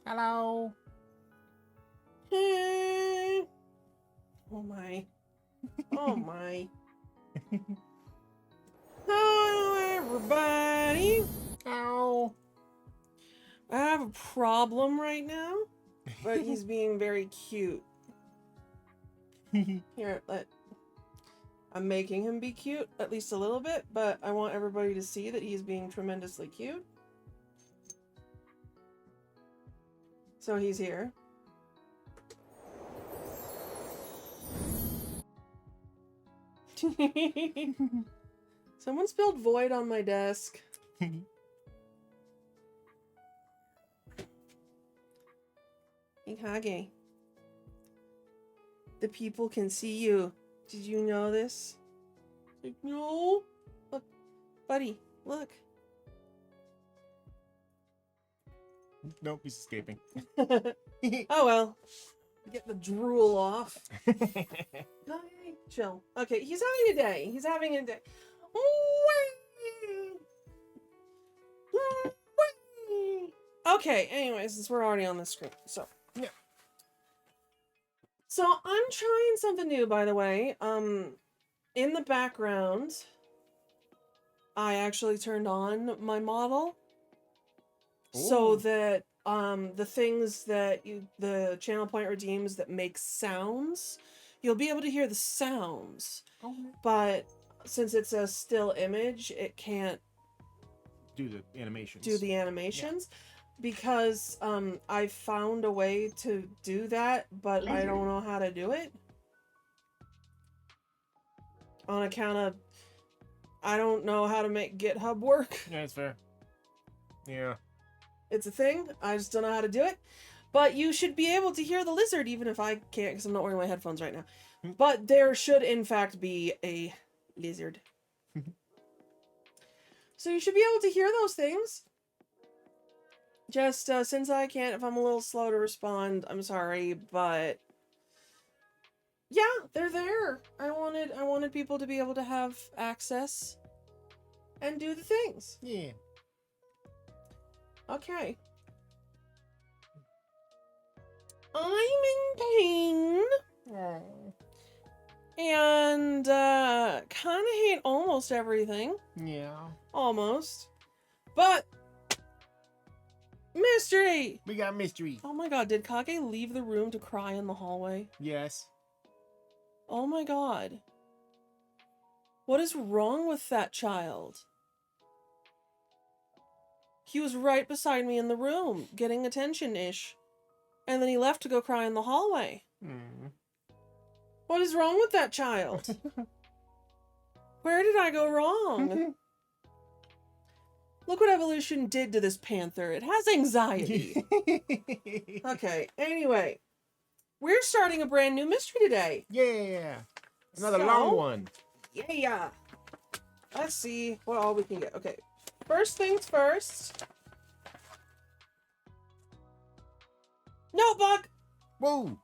Hello. Oh my. Oh my. Hello, everybody. Ow. I have a problem right now, but he's being very cute. Here, I'm making him be cute, at least a little bit, but I want everybody to see that he's being tremendously cute. So he's here. Someone spilled void on my desk. Hikage. The people can see you. Did you know this? Like, no. Look, buddy, look. Nope, he's escaping. Oh well. Get the drool off. Okay, chill. Okay, he's having a day. He's having a day. Okay, anyways, since we're already on the screen, so. Yeah. So I'm trying something new, by the way. In the background, I actually turned on my model so Ooh. that the things that the channel point redeems that make sounds, you'll be able to hear the sounds. Oh. But since it's a still image, it can't Do the animations. do the animations. Because I found a way to do that, but I don't know how to do it. On account of I don't know how to make GitHub work. Yeah, that's fair. Yeah. It's a thing. I just don't know how to do it. But you should be able to hear the lizard even if I can't because I'm not wearing my headphones right now. But there should in fact be a lizard. So you should be able to hear those things. Just since I can't, if I'm a little slow to respond, I'm sorry, but yeah, they're there. I wanted people to be able to have access and do the things. Yeah. Okay. I'm in pain. And kind of hate almost everything. Yeah. Almost. But mystery. We got mystery. Oh my god, did Kage leave the room to cry in the hallway? Yes. Oh my god. What is wrong with that child? He was right beside me in the room, getting attention-ish. And then he left to go cry in the hallway. What is wrong with that child? Where did I go wrong? Look what evolution did to this panther. It has anxiety. Okay, anyway. We're starting a brand new mystery today. Yeah. Another So, long one. Yeah. Let's see what all we can get. Okay. First things first. Notebook! Whoa.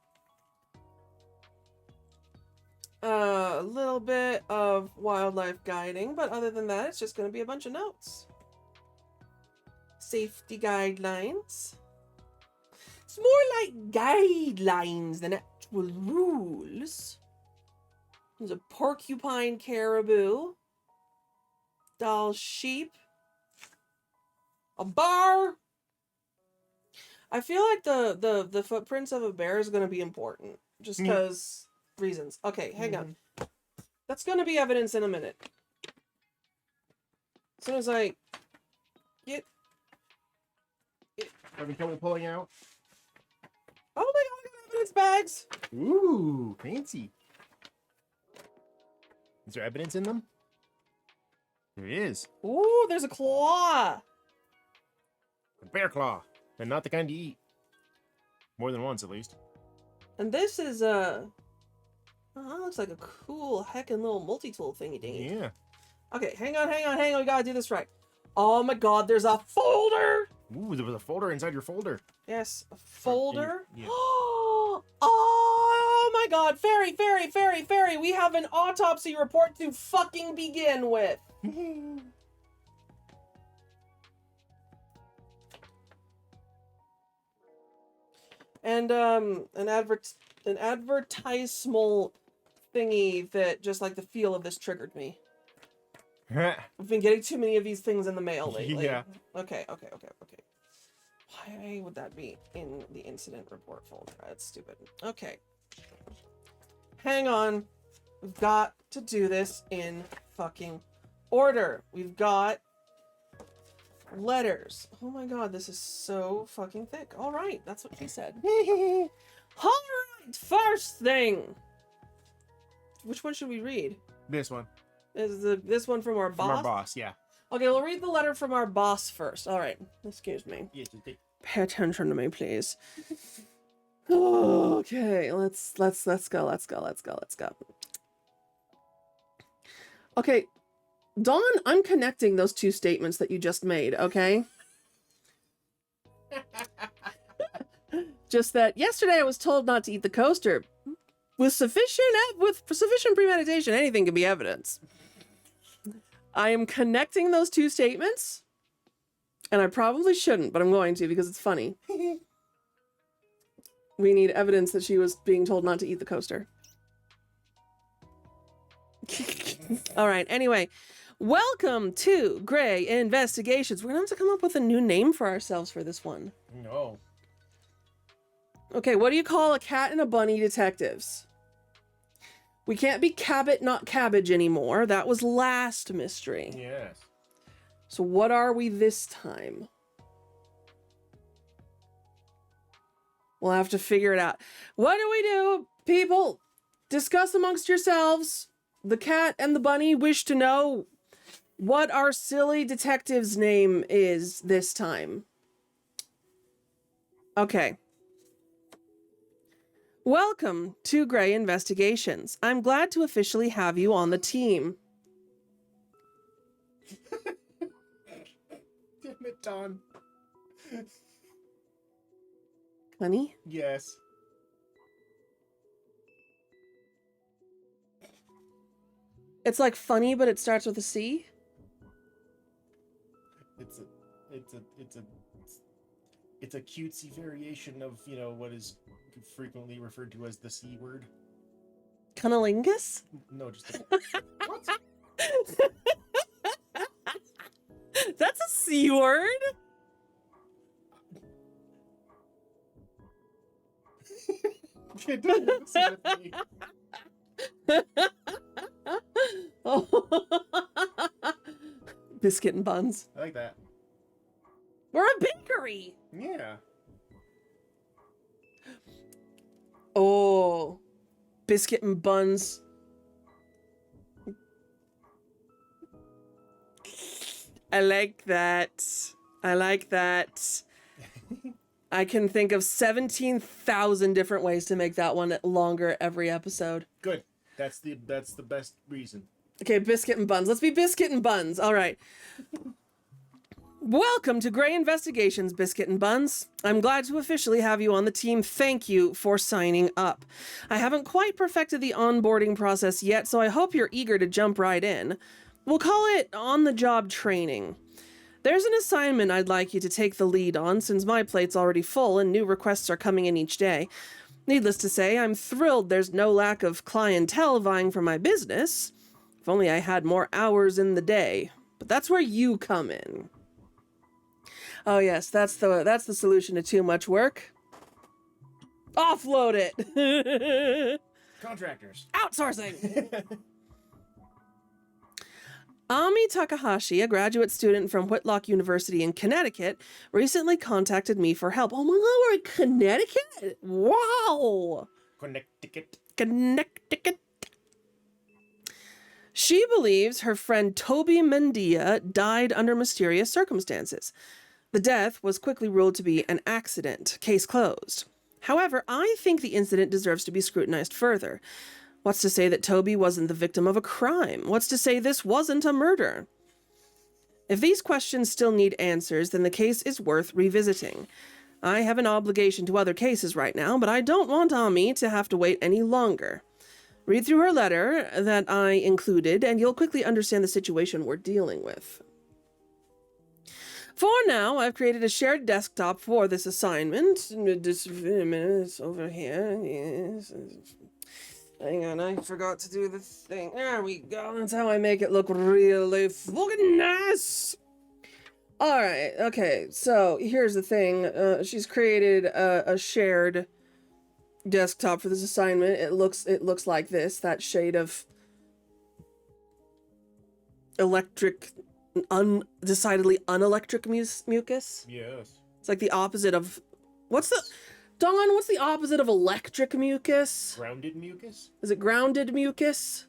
A little bit of wildlife guiding, but other than that, it's just going to be a bunch of notes. Safety guidelines. It's more like guidelines than actual rules. There's a porcupine caribou. Doll sheep. A bar. I feel like the footprints of a bear is going to be important. Just because reasons. Okay, hang on. That's going to be evidence in a minute. As soon as I get... Having trouble pulling out? Oh my god, I got evidence bags! Ooh, fancy. Is there evidence in them? There is. Ooh, there's a claw! A bear claw. And not the kind you eat. More than once, at least. And this is a... Oh, that looks like a cool heckin' little multi-tool thingy dingy. Yeah. Okay, hang on. We gotta do this right. Oh my god, there's a folder! Ooh, there was a folder inside your folder. Yes, a folder. Yeah. Oh my god, fairy, we have an autopsy report to fucking begin with. And an advertisement thingy that just like the feel of this triggered me. I've been getting too many of these things in the mail lately. Yeah. Okay. Why would that be in the incident report folder? That's stupid. Okay. Hang on. We've got to do this in fucking order. We've got letters. Oh my god, this is so fucking thick. Alright, that's what she said. Alright, first thing. Which one should we read? This one. Is this one from our boss? From our boss, yeah. Okay, we'll read the letter from our boss first. Alright, excuse me. Yes, you think. Pay attention to me, please. Okay, let's go. Okay, Dawn, I'm connecting those two statements that you just made, okay? Just that yesterday I was told not to eat the coaster. With sufficient premeditation, anything can be evidence. I am connecting those two statements, and I probably shouldn't, but I'm going to because it's funny. We need evidence that she was being told not to eat the coaster. All right, anyway, welcome to Gray Investigations. We're gonna have to come up with a new name for ourselves for this one. No. Okay, what do you call a cat and a bunny detectives? We can't be Cabot, not Cabbage anymore. That was last mystery. Yes. So what are we this time? We'll have to figure it out. What do we do, people? Discuss amongst yourselves. The cat and the bunny wish to know what our silly detective's name is this time. Okay. Welcome to Gray Investigations. I'm glad to officially have you on the team. Damn it, Dawn. Honey? Yes. It's like funny, but it starts with a C? It's a cutesy variation of, you know, what is frequently referred to as the C word. Cunnilingus? No, just what? That's a C word? You don't listen to me. Oh. Biscuit and buns. I like that. We're a bakery. Yeah. Oh, biscuit and buns. I like that. I can think of 17,000 different ways to make that one longer every episode. Good. That's the best reason. Okay, biscuit and buns. Let's be biscuit and buns. All right. Welcome to Gray Investigations, Biscuit and Buns. I'm glad to officially have you on the team. Thank you for signing up. I haven't quite perfected the onboarding process yet, so I hope you're eager to jump right in. We'll call it on-the-job training. There's an assignment I'd like you to take the lead on, since my plate's already full and new requests are coming in each day. Needless to say, I'm thrilled there's no lack of clientele vying for my business. If only I had more hours in the day. But that's where you come in. Oh yes, that's the solution to too much work. Offload it. Contractors. Outsourcing. Ami Takahashi, a graduate student from Whitlock University in Connecticut, recently contacted me for help. Oh my god, we're in Connecticut? Wow. Connecticut. She believes her friend Toby Mendia died under mysterious circumstances. The death was quickly ruled to be an accident. Case closed. However, I think the incident deserves to be scrutinized further. What's to say that Toby wasn't the victim of a crime? What's to say this wasn't a murder? If these questions still need answers, then the case is worth revisiting. I have an obligation to other cases right now, but I don't want Ami to have to wait any longer. Read through her letter that I included, and you'll quickly understand the situation we're dealing with. For now, I've created a shared desktop for this assignment. Just a few minutes over here. Yes. Hang on, I forgot to do the thing. There we go. That's how I make it look really fucking nice. All right. Okay. So here's the thing. She's created a shared desktop for this assignment. It looks like this. That shade of electric, decidedly unelectric mucus. Yes. It's like the opposite of what's the opposite of electric mucus? Grounded mucus? Is it grounded mucus?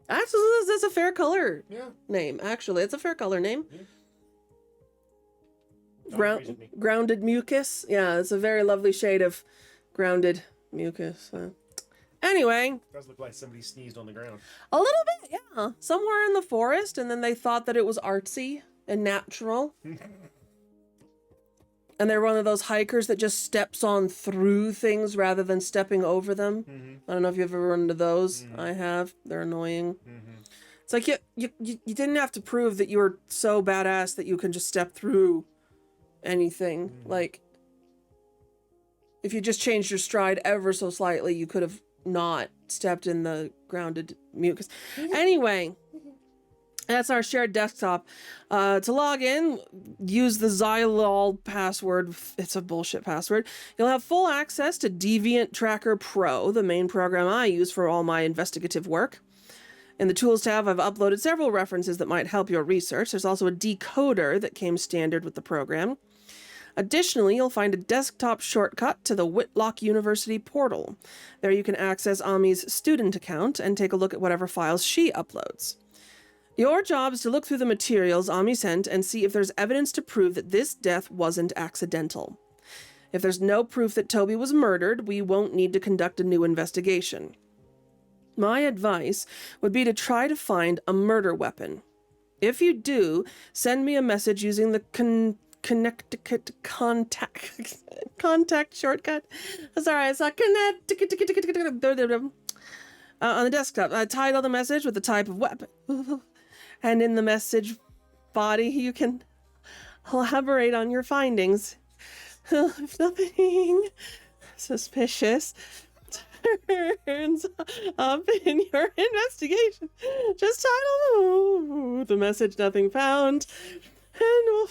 Actually, that's a fair color Yeah. name. Actually, it's a fair color name. Yeah. Don't freeze Ground, at me. grounded mucus. Yeah, it's a very lovely shade of grounded mucus. Anyway, It does look like somebody sneezed on the ground. a little bit, yeah. Somewhere in the forest, and then they thought that it was artsy and natural. And they're one of those hikers that just steps on through things rather than stepping over them. Mm-hmm. I don't know if you've ever run into those. Mhm. I have. They're annoying. Mm-hmm. It's like you didn't have to prove that you were so badass that you can just step through anything. Mhm. Like, if you just changed your stride ever so slightly, you could have not stepped in the grounded mucus. Anyway, that's our shared desktop. To log in, use the Xylol password. It's a bullshit password. You'll have full access to Deviant Tracker Pro, the main program I use for all my investigative work. In the Tools tab, I've uploaded several references that might help your research. There's also a decoder that came standard with the program. Additionally, you'll find a desktop shortcut to the Whitlock University portal. There you can access Ami's student account and take a look at whatever files she uploads. Your job is to look through the materials Ami sent and see if there's evidence to prove that this death wasn't accidental. If there's no proof that Toby was murdered, we won't need to conduct a new investigation. My advice would be to try to find a murder weapon. If you do, send me a message using the contact shortcut. Sorry, I saw on the desktop. I title the message with the type of weapon. And in the message body, you can elaborate on your findings. If nothing suspicious turns up in your investigation, just title the message "Nothing Found," and we'll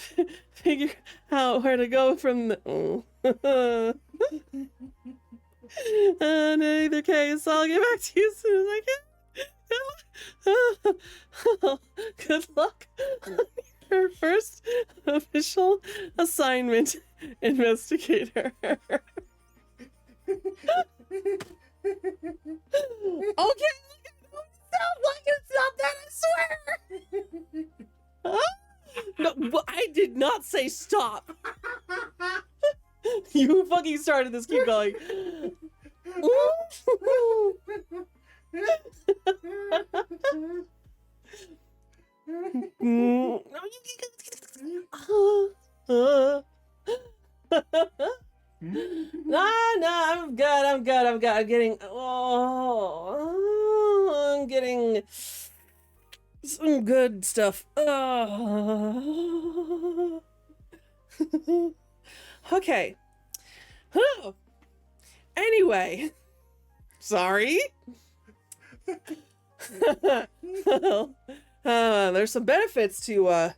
figure out where to go from in either case, I'll get back to you as soon as I can. Good luck on your first official assignment, investigator. Okay, sounds like it's not that, I swear. Huh? No, I did not say stop. You fucking started this. Keep going. No, I'm good. I'm getting I'm getting some good stuff. Okay. Anyway, sorry. There's some benefits to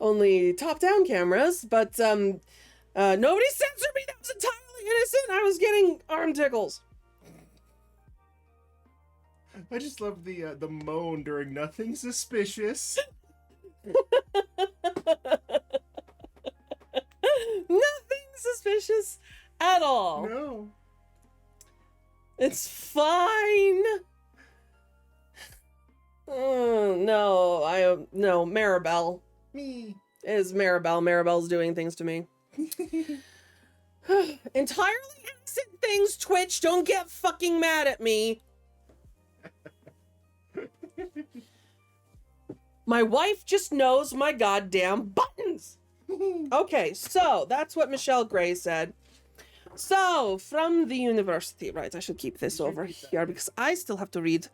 only top-down cameras, but nobody censored me. That was entirely innocent. I was getting arm tickles. I just love the moan during nothing suspicious. Nothing suspicious at all. No. It's fine. No, Maribel. Me. Is Maribel. Maribel's doing things to me. Entirely innocent things, Twitch. Don't get fucking mad at me. My wife just knows my goddamn buttons. Okay, so that's what Michelle Gray said. So, from the university, right, I should keep this over here because I still have to read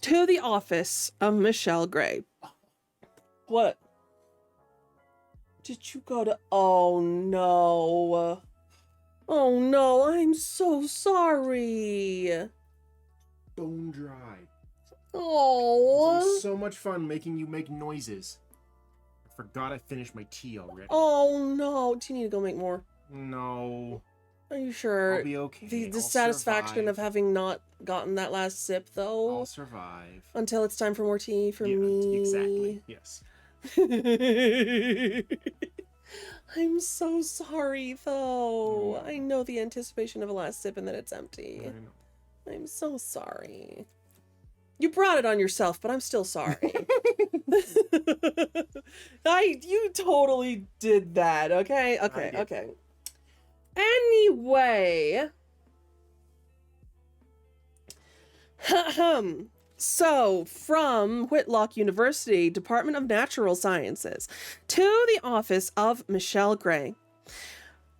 To the Office of Michelle Gray. What? Did you go to... Oh, no. Oh, no, I'm so sorry. Bone dry. It's Oh. always so much fun making you make noises. I forgot I finished my tea already. Oh, no. Do you need to go make more? No. Are you sure? I'll be okay. The I'll dissatisfaction survive. of having not gotten that last sip, though. I'll survive. Until it's time for more tea for Yeah, me. exactly. Yes. I'm so sorry, though. No. I know the anticipation of a last sip and that it's empty. I know. I'm so sorry. You brought it on yourself, but I'm still sorry. You totally did that, okay? Okay, did. okay. Anyway. So, from Whitlock University, Department of Natural Sciences, to the office of Michelle Gray.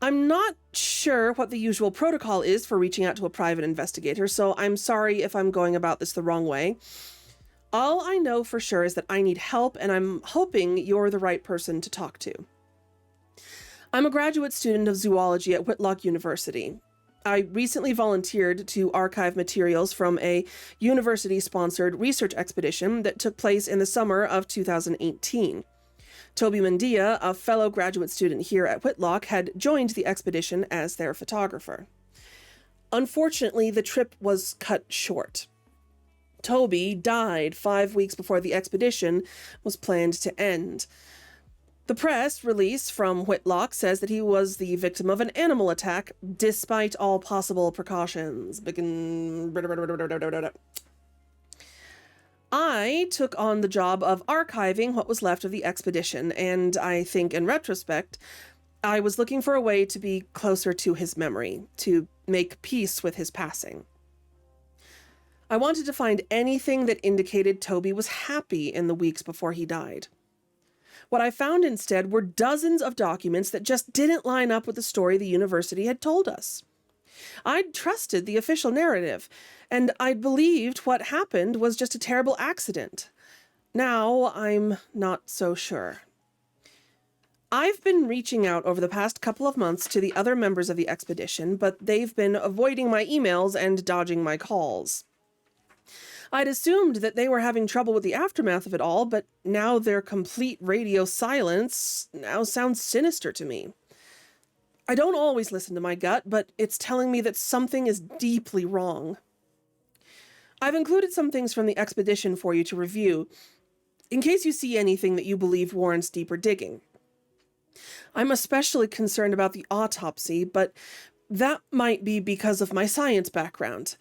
I'm not sure what the usual protocol is for reaching out to a private investigator, so I'm sorry if I'm going about this the wrong way. All I know for sure is that I need help, and I'm hoping you're the right person to talk to. I'm a graduate student of zoology at Whitlock University. I recently volunteered to archive materials from a university-sponsored research expedition that took place in the summer of 2018. Toby Mendia, a fellow graduate student here at Whitlock, had joined the expedition as their photographer. Unfortunately, the trip was cut short. Toby died 5 weeks before the expedition was planned to end. The press release from Whitlock says that he was the victim of an animal attack, despite all possible precautions. I took on the job of archiving what was left of the expedition, and I think in retrospect, I was looking for a way to be closer to his memory, to make peace with his passing. I wanted to find anything that indicated Toby was happy in the weeks before he died. What I found instead were dozens of documents that just didn't line up with the story the university had told us. I'd trusted the official narrative, and I'd believed what happened was just a terrible accident. Now I'm not so sure. I've been reaching out over the past couple of months to the other members of the expedition, but they've been avoiding my emails and dodging my calls. I'd assumed that they were having trouble with the aftermath of it all, but now their complete radio silence now sounds sinister to me. I don't always listen to my gut, but it's telling me that something is deeply wrong. I've included some things from the expedition for you to review, in case you see anything that you believe warrants deeper digging. I'm especially concerned about the autopsy, but that might be because of my science background.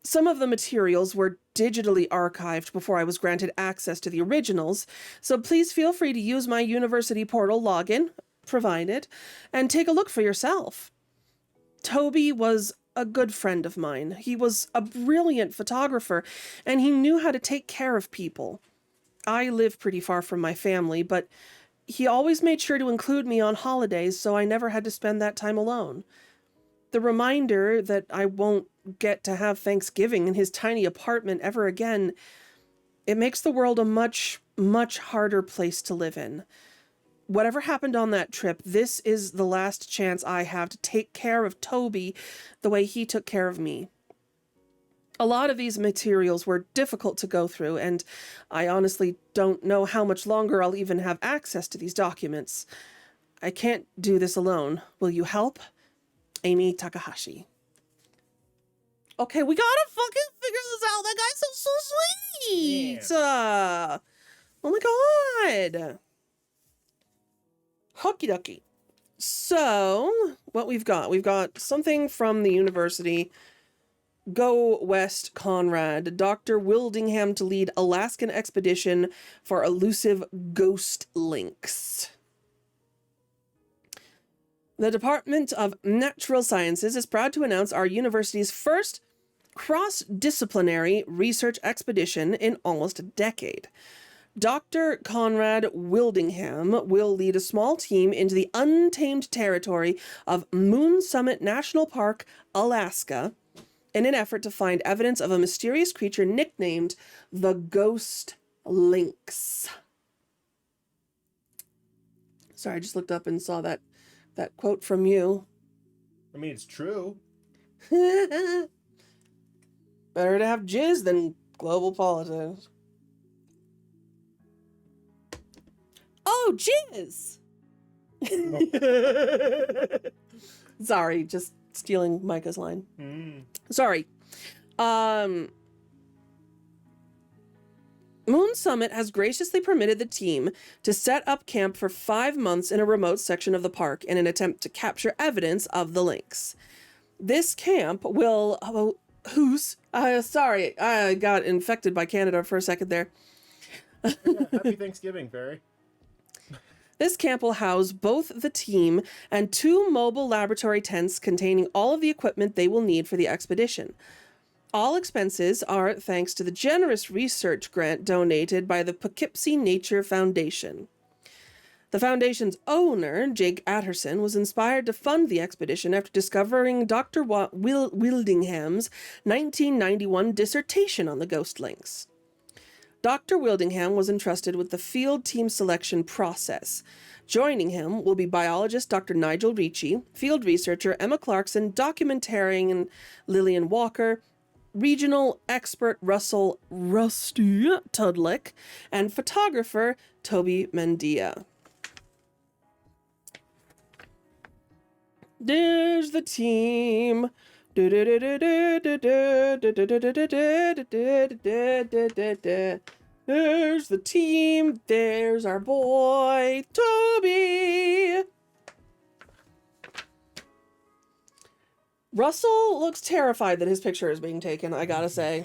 Some of the materials were digitally archived before I was granted access to the originals, so please feel free to use my university portal login, provided, and take a look for yourself. Toby was a good friend of mine. He was a brilliant photographer, and he knew how to take care of people. I live pretty far from my family, but he always made sure to include me on holidays, so I never had to spend that time alone. The reminder that I won't get to have Thanksgiving in his tiny apartment ever again, it makes the world a much, much harder place to live in. Whatever happened on that trip, this is the last chance I have to take care of Toby the way he took care of me. A lot of these materials were difficult to go through, and I honestly don't know how much longer I'll even have access to these documents. I can't do this alone. Will you help? Amy Takahashi. Okay, we gotta fucking figure this out. That guy's so sweet. Yeah. Oh my god. Okie dokie. So, what we've got something from the university. Go West Conrad. Dr. Wildingham to lead Alaskan expedition for elusive ghost links. The Department of Natural Sciences is proud to announce our university's first cross-disciplinary research expedition in almost a decade. Dr. Conrad Wildingham will lead a small team into the untamed territory of Moon Summit National Park, Alaska, in an effort to find evidence of a mysterious creature nicknamed the Ghost Lynx. Sorry, I just looked up and saw that quote from you. I mean, it's true. Better to have jizz than global politics. Oh, jizz! Sorry, just stealing Micah's line. Sorry. Moon Summit has graciously permitted the team to set up camp for 5 months in a remote section of the park in an attempt to capture evidence of the links. This camp will sorry, I got infected by Canada for a second there. Happy Thanksgiving, Fairy. This camp will house both the team and 2 mobile laboratory tents containing all of the equipment they will need for the expedition. All expenses are thanks to the generous research grant donated by the Poughkeepsie Nature Foundation. The foundation's owner, Jake Atterson, was inspired to fund the expedition after discovering Dr. Wildingham's 1991 dissertation on the ghost links. Dr. Wildingham was entrusted with the field team selection process. Joining him will be biologist Dr. Nigel Ricci, field researcher Emma Clarkson, documentarian Lillian Walker, regional expert Russell Rusty Tudlick, and photographer Toby Mendia. There's the team. There's the team. There's our boy, Toby. Russell looks terrified that his picture is being taken, I gotta say.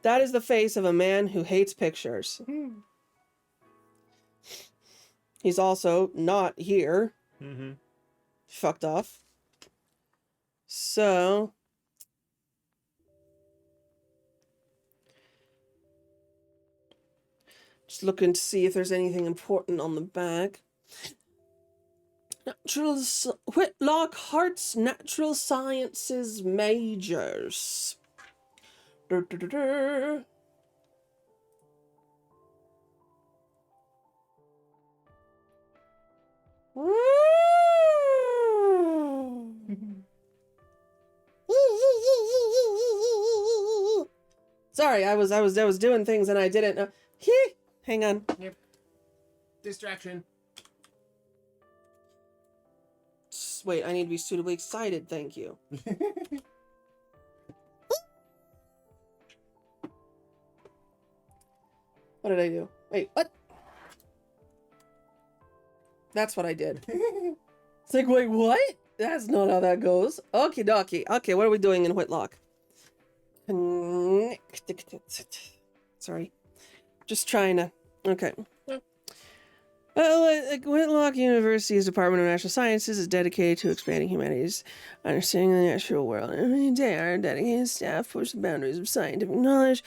That is the face of a man who hates pictures. He's also not here. Fucked off. So... just looking to see if there's anything important on the back. Whitlock Hart's Natural Sciences Majors. Sorry, I was doing things and I didn't know. Hang on. Yep. Distraction. Wait, I need to be suitably excited, thank you. What did I do? Wait, what? That's what I did. It's like, wait, what? That's not how that goes. Okie dokie. Okay, what are we doing in Whitlock? Sorry. Just trying to... okay. Whitlock University's Department of Natural Sciences is dedicated to expanding humanity's understanding of the natural world. Every day, our dedicated staff push the boundaries of scientific knowledge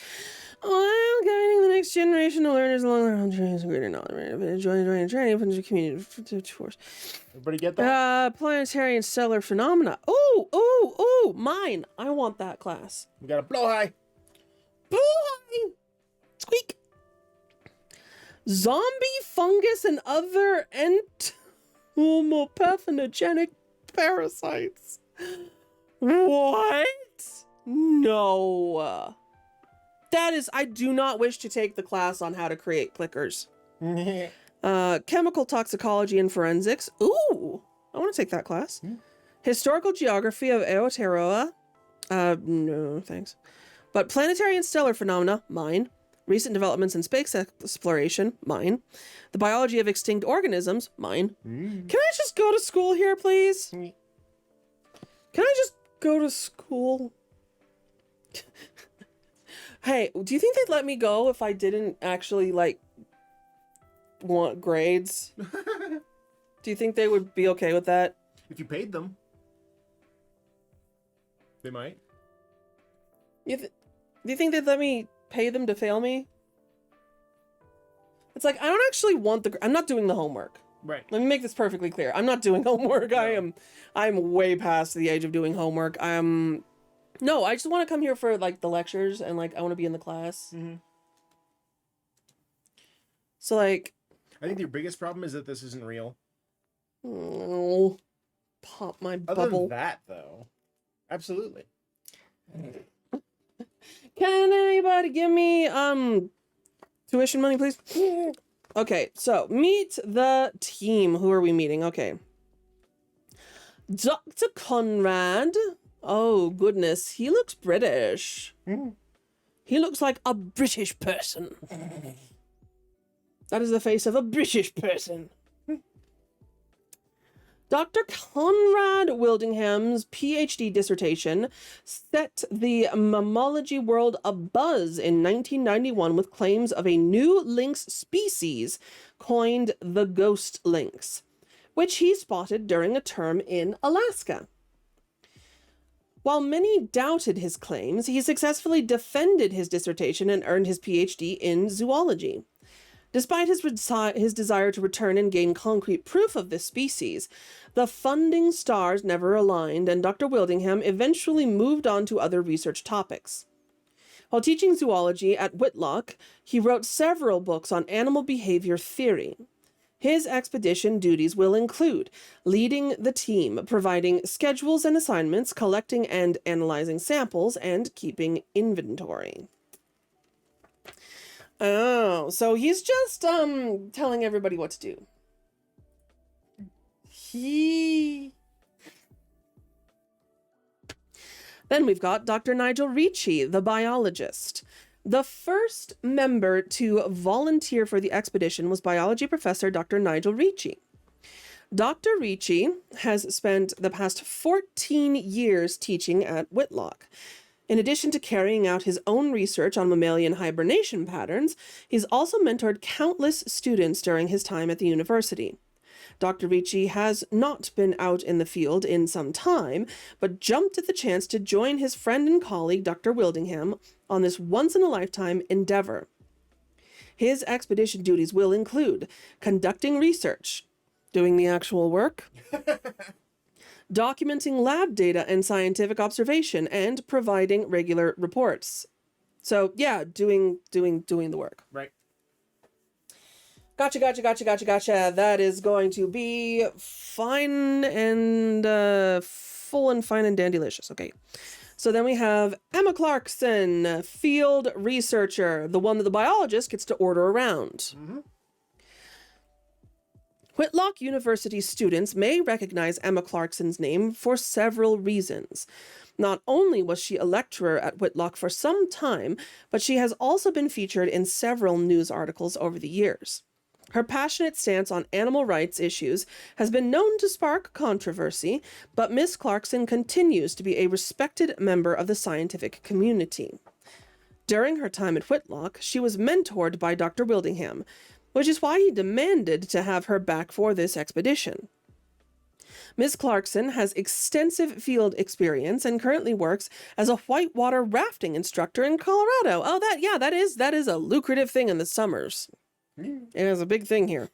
while guiding the next generation of learners along their own journeys of greater knowledge. Joining training from the community force. Everybody get that? Planetary and stellar phenomena. Oh, mine. I want that class. We got a blow high. Blow high. Squeak. Zombie, fungus, and other entomopathogenic parasites. What? No. That is, I do not wish to take the class on how to create clickers. Chemical toxicology and forensics. Ooh, I want to take that class. Historical geography of Aotearoa. No, thanks. But planetary and stellar phenomena, mine. Recent developments in space exploration, mine. The biology of extinct organisms, mine. Can I just go to school here, please? Can I just go to school? Hey, do you think they'd let me go if I didn't actually, like, want grades? Do you think they would be okay with that? If you paid them. They might. Do you think they'd let me pay them to fail me? It's like, I don't actually want I'm not doing the homework. Right. Let me make this perfectly clear. I'm not doing homework. No. I'm way past the age of doing homework. No, I just want to come here for, like, the lectures, and, like, I want to be in the class. So, like... I think your biggest problem is that this isn't real. Oh, pop my Other than bubble. that, though, absolutely. Can anybody give me tuition money, please? Okay, so meet the team. Who are we meeting? Okay. Dr. Conrad. Oh, goodness. He looks British. He looks like a British person. That is the face of a British person. Dr. Conrad Wildingham's PhD dissertation set the mammalogy world abuzz in 1991 with claims of a new lynx species coined the ghost lynx, which he spotted during a term in Alaska. While many doubted his claims, he successfully defended his dissertation and earned his PhD in zoology. Despite his desire to return and gain concrete proof of this species, the funding stars never aligned, and Dr. Wildingham eventually moved on to other research topics. While teaching zoology at Whitlock, he wrote several books on animal behavior theory. His expedition duties will include leading the team, providing schedules and assignments, collecting and analyzing samples, and keeping inventory. Oh, so he's just telling everybody what to do. Then we've got Dr. Nigel Ricci, the biologist. The first member to volunteer for the expedition was biology professor Dr. Nigel Ricci. Dr. Ricci has spent the past 14 years teaching at Whitlock. In addition to carrying out his own research on mammalian hibernation patterns, he's also mentored countless students during his time at the university. Dr. Ricci has not been out in the field in some time, but jumped at the chance to join his friend and colleague, Dr. Wildingham, on this once-in-a-lifetime endeavor. His expedition duties will include conducting research, doing the actual work, documenting lab data and scientific observation, and providing regular reports. So yeah, doing the work. Right. Gotcha. That is going to be fine and full and fine and dandylicious. Okay. So then we have Emma Clarkson, field researcher, the one that the biologist gets to order around. Mm-hmm. Whitlock University students may recognize Emma Clarkson's name for several reasons. Not only was she a lecturer at Whitlock for some time, but she has also been featured in several news articles over the years. Her passionate stance on animal rights issues has been known to spark controversy, but Miss Clarkson continues to be a respected member of the scientific community. During her time at Whitlock, she was mentored by Dr. Wildingham, which is why he demanded to have her back for this expedition. Ms. Clarkson has extensive field experience and currently works as a whitewater rafting instructor in Colorado. Oh, that is a lucrative thing in the summers. It is a big thing here.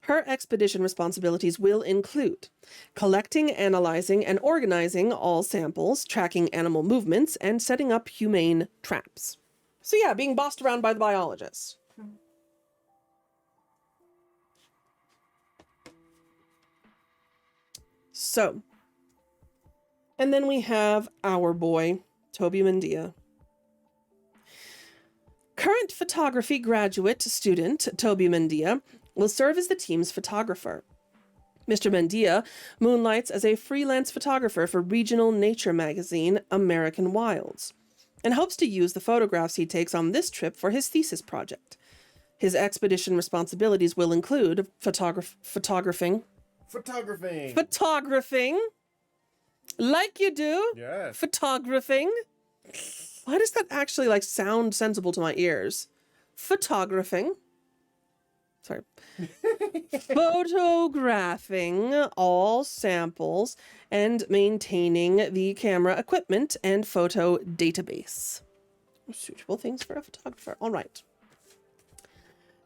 Her expedition responsibilities will include collecting, analyzing, and organizing all samples, tracking animal movements, and setting up humane traps. So yeah, being bossed around by the biologist. So, and then we have our boy, Toby Mendia. Current photography graduate student Toby Mendia will serve as the team's photographer. Mr. Mendia moonlights as a freelance photographer for regional nature magazine American Wilds, and hopes to use the photographs he takes on this trip for his thesis project. His expedition responsibilities will include photographing, like you do, Yes. photographing. Why does that actually sound sensible to my ears? Photographing. Sorry. Photographing all samples and maintaining the camera equipment and photo database. Suitable things for a photographer. All right.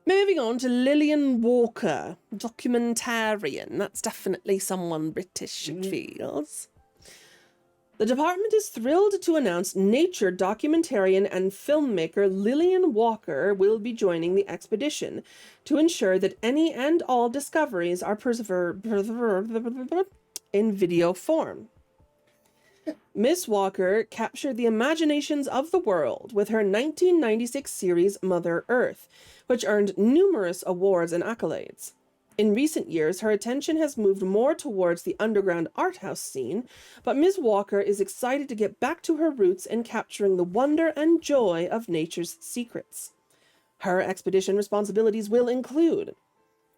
Moving on to Lillian Walker, documentarian. That's definitely someone British, it feels. The department is thrilled to announce nature documentarian and filmmaker Lillian Walker will be joining the expedition to ensure that any and all discoveries are preserved in video form. Miss Walker captured the imaginations of the world with her 1996 series Mother Earth, which earned numerous awards and accolades. In recent years, her attention has moved more towards the underground art house scene, but Ms. Walker is excited to get back to her roots in capturing the wonder and joy of nature's secrets. Her expedition responsibilities will include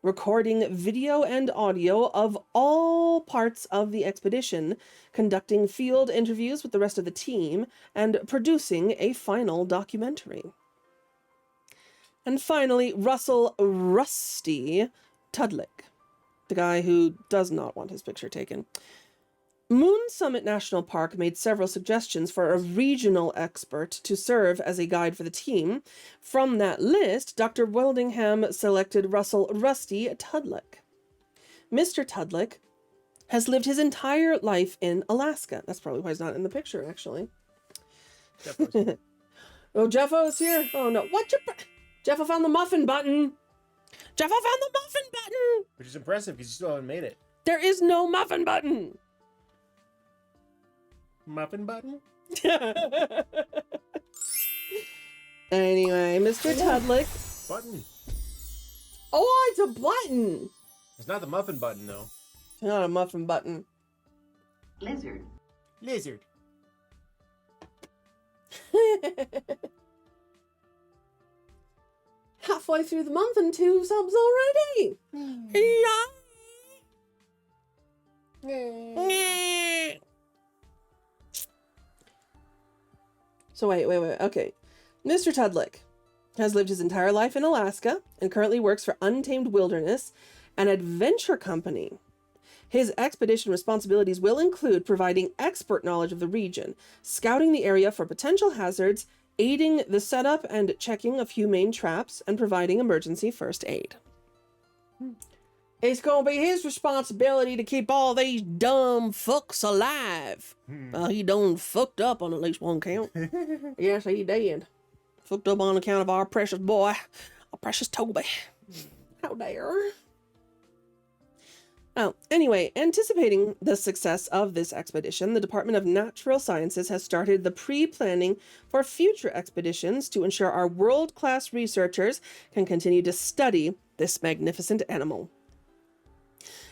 recording video and audio of all parts of the expedition, conducting field interviews with the rest of the team, and producing a final documentary. And finally, Russell Rusty Tudlick, the guy who does not want his picture taken. Moon Summit National Park made several suggestions for a regional expert to serve as a guide for the team. From that list, Dr. Weldingham selected Russell Rusty Tudlick. Mr. Tudlick has lived his entire life in Alaska. That's probably why he's not in the picture, actually. Oh, Jeffo is here. Oh, no. What your... Jeffo found the muffin button. Jeffo found the muffin button! Which is impressive because you still haven't made it. There is no muffin button! Muffin button? Anyway, Mr. Tudlick. Button. Oh, it's a button! It's not the muffin button, though. It's not a muffin button. Lizard. Lizard. Halfway through the month and 2 subs already! Yeah. So wait. Okay. Mr. Tudlick has lived his entire life in Alaska and currently works for Untamed Wilderness, an adventure company. His expedition responsibilities will include providing expert knowledge of the region, scouting the area for potential hazards, aiding the setup and checking of humane traps, and providing emergency first aid. It's gonna be his responsibility to keep all these dumb fucks alive. Well, he done fucked up on at least one count. Yes, he did. Fucked up on account of our precious boy, our precious Toby. How dare. Oh, anyway, anticipating the success of this expedition, the Department of Natural Sciences has started the pre-planning for future expeditions to ensure our world-class researchers can continue to study this magnificent animal.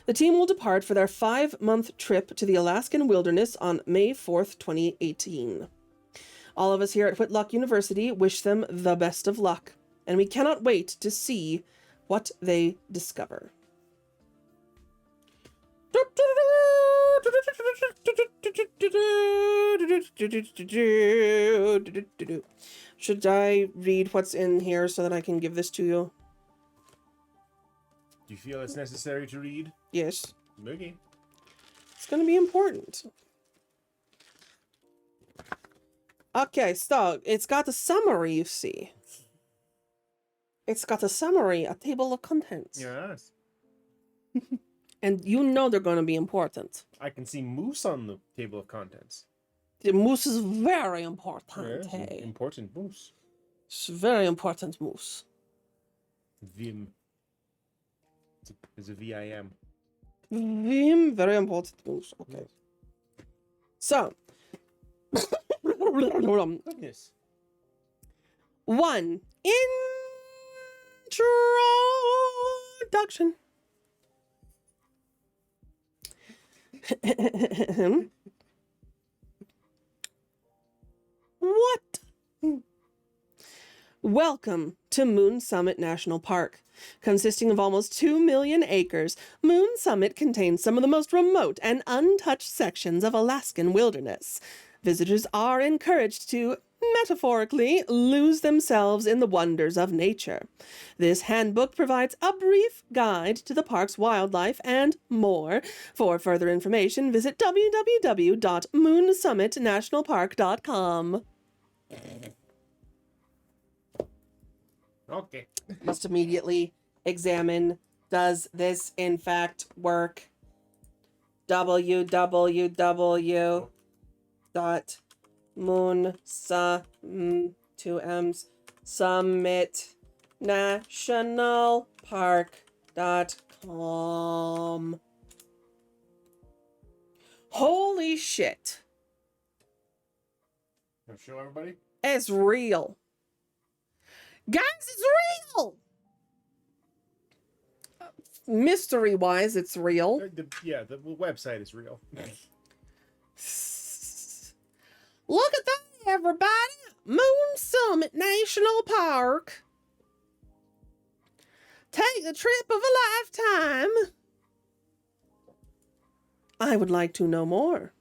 The team will depart for their 5-month trip to the Alaskan wilderness on May 4th, 2018. All of us here at Whitlock University wish them the best of luck, and we cannot wait to see what they discover. Should I read what's in here so that I can give this to you? Do you feel it's necessary to read? Yes. Okay. It's going to be important. Okay, so it's got a summary, you see. It's got a summary, a table of contents. Yes. And you know they're going to be important. I can see moose on the table of contents. The moose is very important, Yes, hey. important moose. It's very important moose. Vim. It's a V-I-M. Very important moose. Okay. So. Goodness. 1. Introduction. What? Welcome to Moon Summit National Park. Consisting of almost 2 million acres, Moon Summit contains some of the most remote and untouched sections of Alaskan wilderness. Visitors are encouraged to, metaphorically, lose themselves in the wonders of nature. This handbook provides a brief guide to the park's wildlife and more. For further information, visit www.moonsummitnationalpark.com. Okay. Must immediately examine, does this in fact work? www. dot moon two M's summit national park.com. Holy shit. Gonna show everybody? It's real. Guys, it's real! Mystery wise, it's real. Yeah, the website is real. Look at that, everybody! Moon Summit National Park. Take the trip of a lifetime. I would like to know more.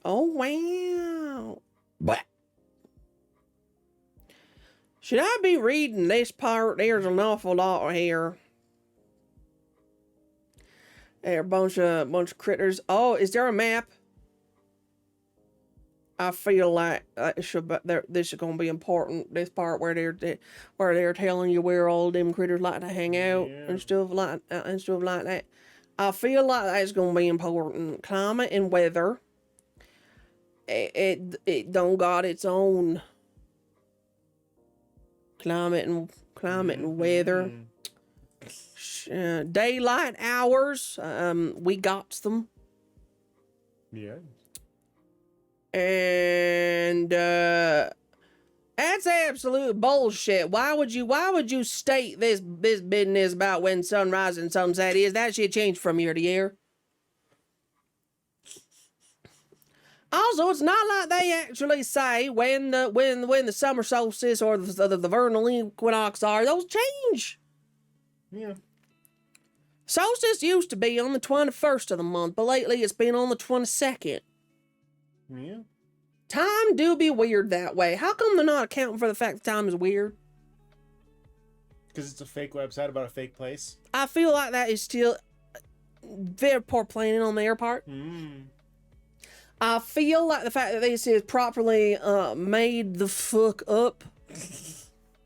Oh, wow. But should I be reading this part? There's an awful lot here. There are a bunch of critters. Oh, is there a map? I feel like this is gonna be important. This part where they're telling you where all them critters like to hang out and stuff like that. I feel like that's gonna be important. Climate and weather. It don't got its own climate and weather. Daylight hours. We got them. Yeah. And that's absolute bullshit. Why would you state this business about when sunrise and sunset is? That shit changed from year to year. Also, it's not like they actually say when the summer solstice or the vernal equinox are. Those change. Yeah. Solstice used to be on the 21st of the month, but lately it's been on the 22nd. Yeah. Time do be weird that way. How come they're not accounting for the fact that time is weird? Because it's a fake website about a fake place. I feel like that is still very poor planning on their part. I feel like the fact that this is properly made the fuck up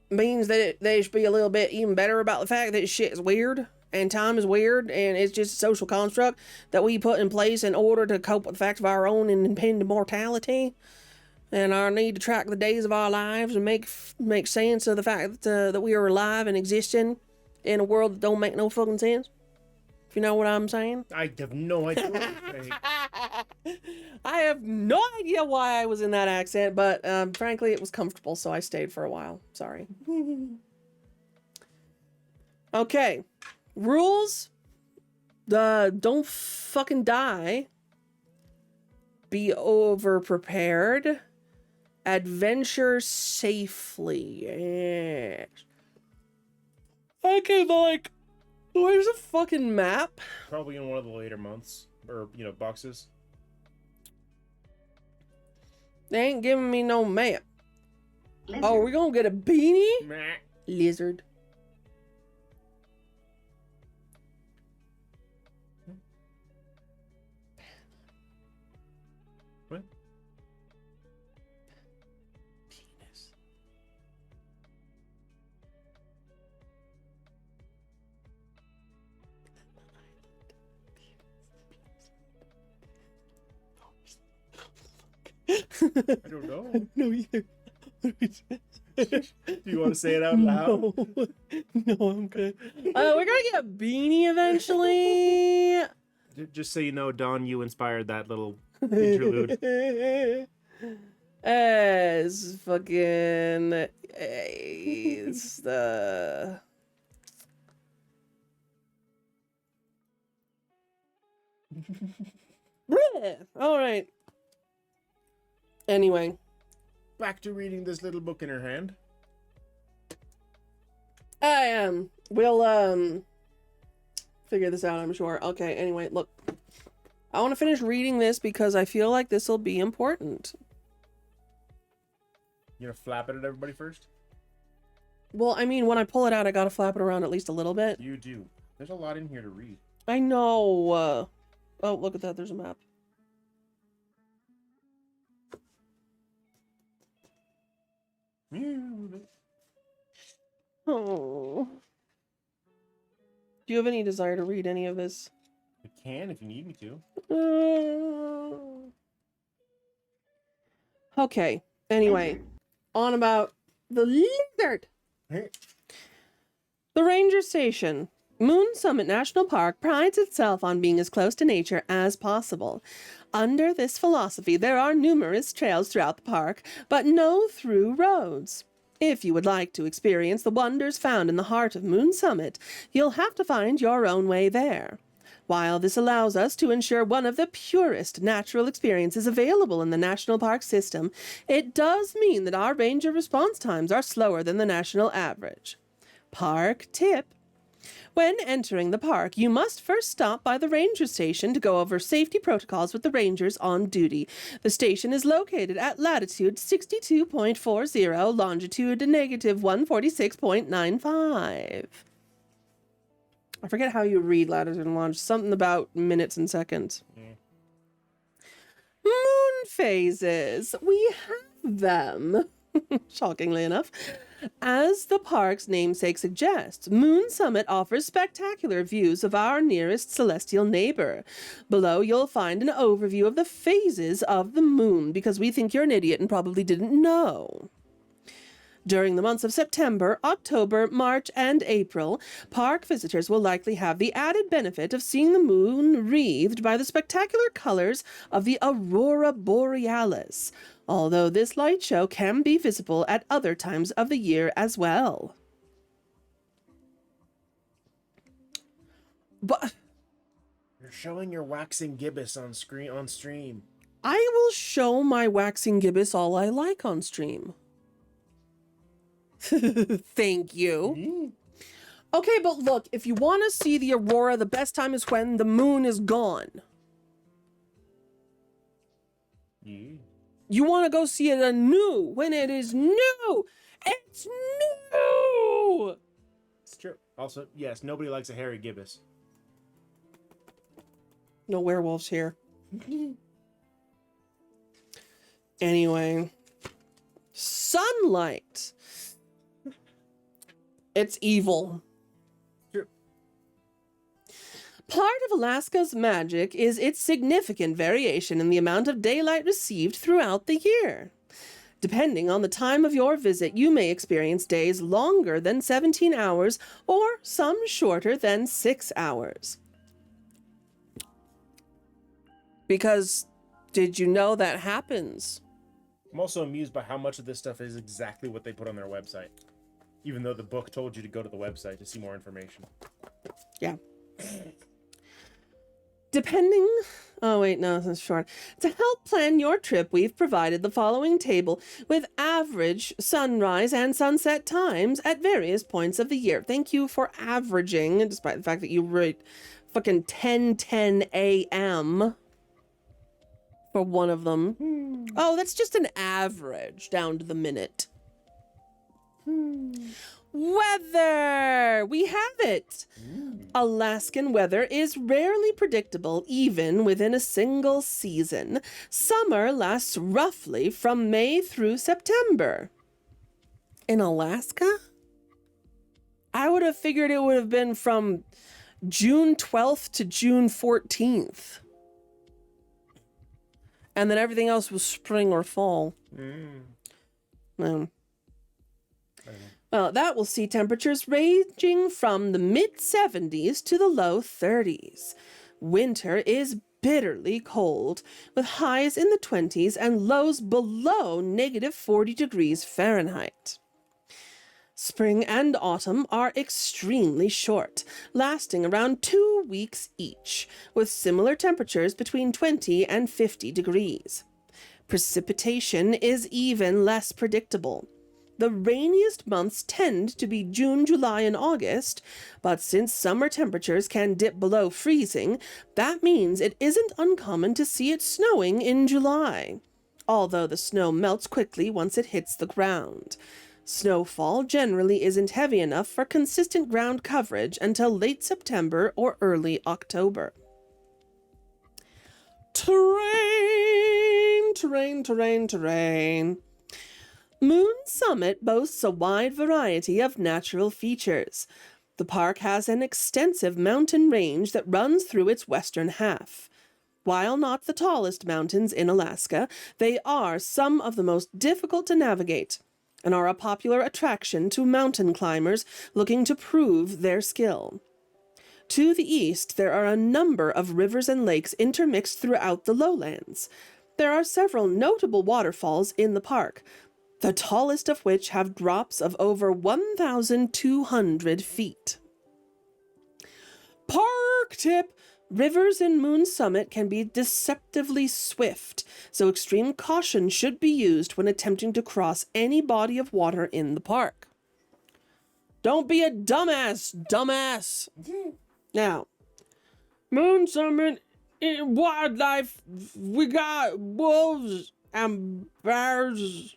means that they should be a little bit even better about the fact that shit is weird and time is weird and it's just a social construct that we put in place in order to cope with the fact of our own impending mortality and our need to track the days of our lives and make sense of the fact that we are alive and existing in a world that don't make no fucking sense. If you know what I'm saying. I have no idea. I have no idea why I was in that accent, but frankly, it was comfortable, so I stayed for a while. Sorry. Okay. Rules. Don't fucking die. Be over-prepared. Adventure safely. Yes. Okay, but like, where's a fucking map? Probably in one of the later months. Or, boxes. They ain't giving me no map. Lizard. Oh, we're gonna get a beanie? Meh. Lizard. What? Penis. I don't know. No, either. Do you want to say it out loud? No, I'm good. We're gonna get a beanie eventually. Just so you know, Don, you inspired that little interlude. As fucking it's the all right. Anyway, Back to reading this little book in her hand. we'll figure this out, I'm sure. Okay, anyway, look. I want to finish reading this because I feel like this will be important. You gonna flap it at everybody first? Well, I mean, when I pull it out, I gotta flap it around at least a little bit. You do. There's a lot in here to read. I know. Oh, look at that. There's a map. Oh. Do you have any desire to read any of this? I can if you need me to. Okay. Anyway, Lizard. on about the lizard. The ranger station. Moon Summit National Park prides itself on being as close to nature as possible. Under this philosophy, there are numerous trails throughout the park, but no through roads. If you would like to experience the wonders found in the heart of Moon Summit, you'll have to find your own way there. While this allows us to ensure one of the purest natural experiences available in the national park system, it does mean that our ranger response times are slower than the national average. Park tip. When entering the park, you must first stop by the ranger station to go over safety protocols with the rangers on duty. The station is located at latitude 62.40, longitude negative 146.95. I forget how you read latitude and longitude. Something about minutes and seconds. Moon phases. We have them. Shockingly enough. As the park's namesake suggests, Moon Summit offers spectacular views of our nearest celestial neighbor. Below, you'll find an overview of the phases of the moon, because we think you're an idiot and probably didn't know. During the months of September, October, March, and April, park visitors will likely have the added benefit of seeing the moon wreathed by the spectacular colors of the aurora borealis, although this light show can be visible at other times of the year as well. But You're showing your waxing gibbous on stream. I will show my waxing gibbous all I like on stream. Thank you. Okay, but look, if you want to see the aurora, the best time is when the moon is gone. You want to go see it anew when it is new. It's new. It's true. Also, yes, nobody likes a hairy gibbous. No werewolves here. Anyway. Sunlight. It's evil. Sure. Part of Alaska's magic is its significant variation in the amount of daylight received throughout the year. Depending on the time of your visit, you may experience days longer than 17 hours or some shorter than 6 hours. Because did you know that happens? I'm also amused by how much of this stuff is exactly what they put on their website. Even though the book told you to go to the website to see more information. Yeah. Depending... Oh, wait, no, that's short. To help plan your trip, we've provided the following table with average sunrise and sunset times at various points of the year. Thank you for averaging, despite the fact that you wrote fucking 10:10 a.m. for one of them. Oh, that's just an average down to the minute. Weather! We have it! Alaskan weather is rarely predictable even within a single season. Summer lasts roughly from May through September. In Alaska? I would have figured it would have been from June 12th to June 14th. And then everything else was spring or fall. Well, that will see temperatures ranging from the mid-70s to the low 30s. Winter is bitterly cold, with highs in the 20s and lows below negative 40 degrees Fahrenheit. Spring and autumn are extremely short, lasting around 2 weeks each, with similar temperatures between 20 and 50 degrees. Precipitation is even less predictable. The rainiest months tend to be June, July, and August, but since summer temperatures can dip below freezing, that means it isn't uncommon to see it snowing in July, although the snow melts quickly once it hits the ground. Snowfall generally isn't heavy enough for consistent ground coverage until late September or early October. Terrain. Moon Summit boasts a wide variety of natural features. The park has an extensive mountain range that runs through its western half. While not the tallest mountains in Alaska, they are some of the most difficult to navigate and are a popular attraction to mountain climbers looking to prove their skill. To the east, there are a number of rivers and lakes intermixed throughout the lowlands. There are several notable waterfalls in the park, the tallest of which have drops of over 1,200 feet. Park tip! Rivers in Moon Summit can be deceptively swift, so extreme caution should be used when attempting to cross any body of water in the park. Don't be a dumbass! Now, Moon Summit, in wildlife, we got wolves and bears.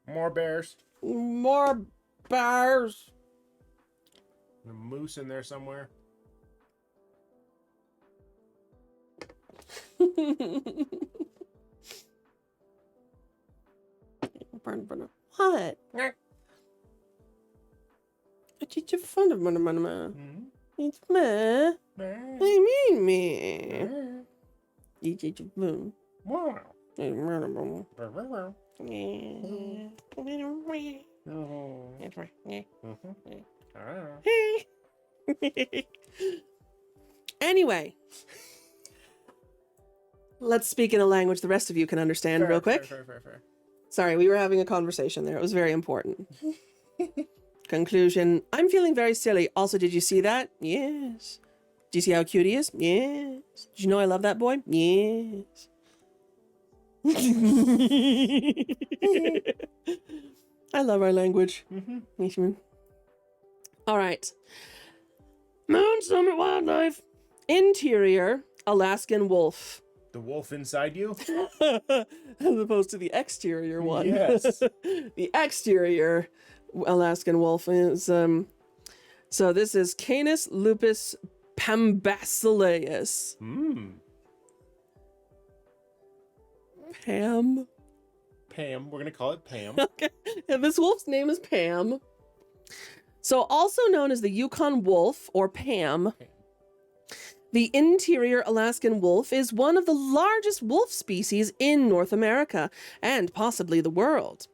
More bears. More bears. A moose in there somewhere. What? It's your fun of man. It's me. I mean me. It's a boom. Wow. Anyway, let's speak in a language the rest of you can understand real quick. Fair. Sorry, we were having a conversation there. It was very important. Conclusion. I'm feeling very silly. Also, did you see that? Yes. Do you see how cute he is? Yes. Did you know I love that boy? Yes. I love our language. All right. Moon Summit Wildlife. Interior, Alaskan wolf. The wolf inside you? As opposed to the exterior one. Yes. The exterior Alaskan wolf is so this is Canis lupus pambasileus. Pam. We're gonna call it Pam. Okay. And this wolf's name is Pam. So also known as the Yukon wolf or Pam. The interior Alaskan wolf is one of the largest wolf species in North America and possibly the world.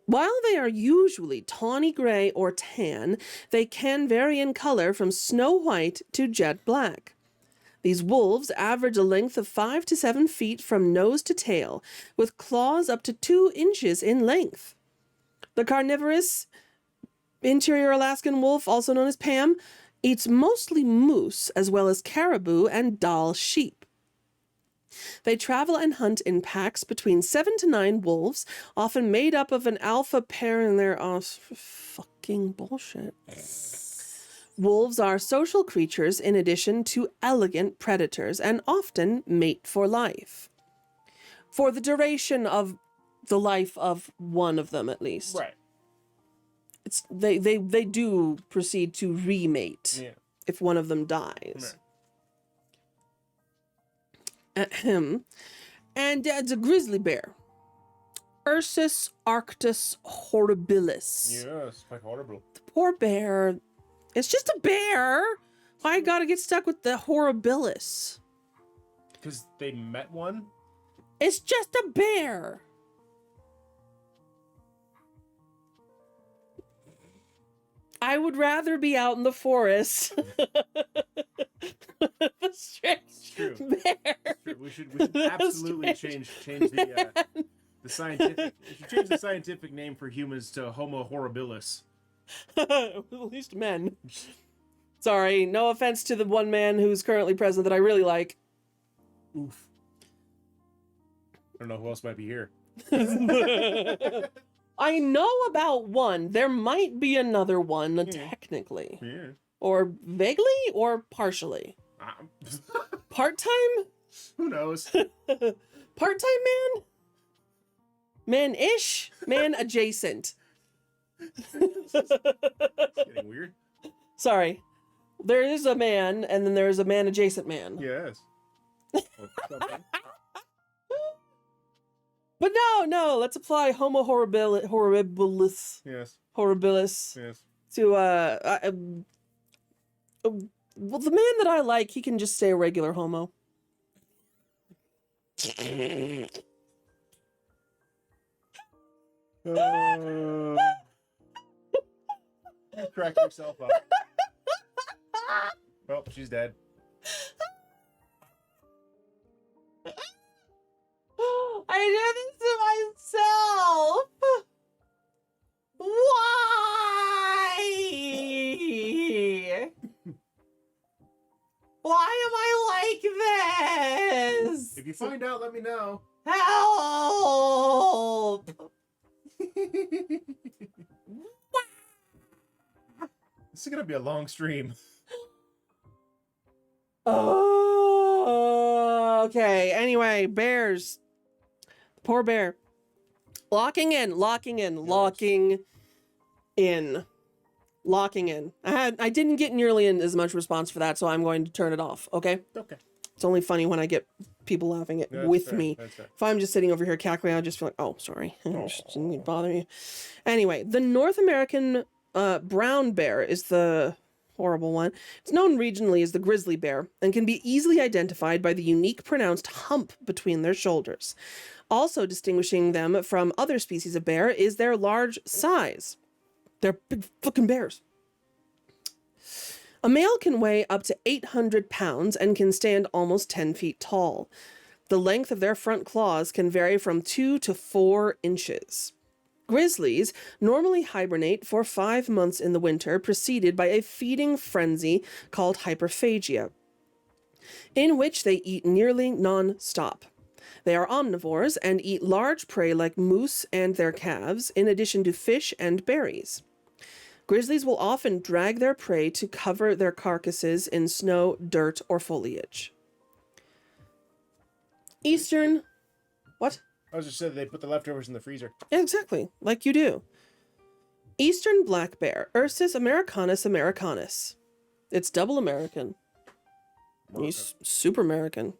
While they are usually tawny gray or tan, they can vary in color from snow white to jet black. These wolves average a length of 5 to 7 feet from nose to tail, with claws up to 2 inches in length. The carnivorous interior Alaskan wolf, also known as Pam, eats mostly moose as well as caribou and Dall sheep. They travel and hunt in packs between 7 to 9 wolves, often made up of an alpha pair, and they're fucking bullshit. Wolves are social creatures in addition to elegant predators and often mate for life. For the duration of the life of one of them, at least. Right. It's they do proceed to remate if one of them dies. Ahem. And it's a grizzly bear. Ursus arctos horribilis. Yes, quite horrible. The poor bear. It's just a bear. Why gotta get stuck with the horribilis? Because they met one? It's just a bear. I would rather be out in the forest. A strange True. bear. True. We should absolutely change the scientific. We should change the scientific name for humans to Homo horribilis. At least men. Sorry, no offense to the one man who's currently present that I really like. Oof. I don't know who else might be here. I know about one. There might be another one, technically. Yeah. Or vaguely or partially. Part-time? Who knows? Part-time man? Man-ish? Man adjacent. It's getting weird. Sorry. There is a man, and then there is a man adjacent man. Yes. But no, let's apply Homo horribilis. Yes. Horribilis. Yes. To, well, the man that I like, he can just stay a regular homo. Crack yourself up. Oh, she's dead. I did this to myself. Why? Why am I like this? If you find out, let me know. Help! This is gonna be a long stream. Oh, okay. Anyway, bears. Poor bear. Locking in. I didn't get nearly as much response for that, so I'm going to turn it off, okay? Okay. It's only funny when I get people laughing That's with fair, me. that's fair. If I'm just sitting over here cackling, I'll just feel like, oh, sorry. Just didn't bother me. Anyway, the North American brown bear is the horrible one. It's known regionally as the grizzly bear and can be easily identified by the unique pronounced hump between their shoulders. Also distinguishing them from other species of bear is their large size. They're big fucking bears. A male can weigh up to 800 pounds and can stand almost 10 feet tall. The length of their front claws can vary from 2 to 4 inches. Grizzlies normally hibernate for 5 months in the winter, preceded by a feeding frenzy called hyperphagia, in which they eat nearly non-stop. They are omnivores and eat large prey like moose and their calves, in addition to fish and berries. Grizzlies will often drag their prey to cover their carcasses in snow, dirt, or foliage. Eastern... What? I was just saying they put the leftovers in the freezer. Yeah, exactly, like you do. Eastern black bear, Ursus americanus americanus. It's double American. He's super American.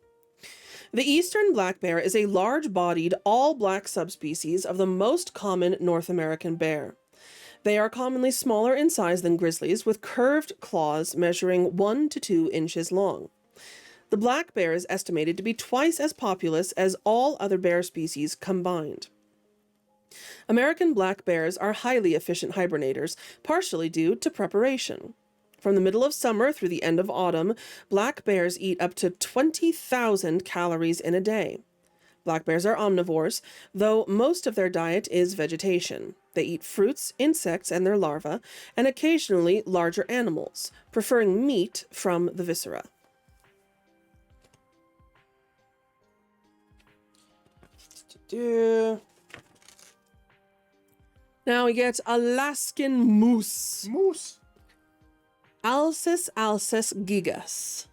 The eastern black bear is a large-bodied, all-black subspecies of the most common North American bear. They are commonly smaller in size than grizzlies, with curved claws measuring 1 to 2 inches long. The black bear is estimated to be twice as populous as all other bear species combined. American black bears are highly efficient hibernators, partially due to preparation. From the middle of summer through the end of autumn, black bears eat up to 20,000 calories in a day. Black bears are omnivores, though most of their diet is vegetation. They eat fruits, insects, and their larvae, and occasionally larger animals, preferring meat from the viscera. Now we get Alaskan moose. Moose. Alces gigas.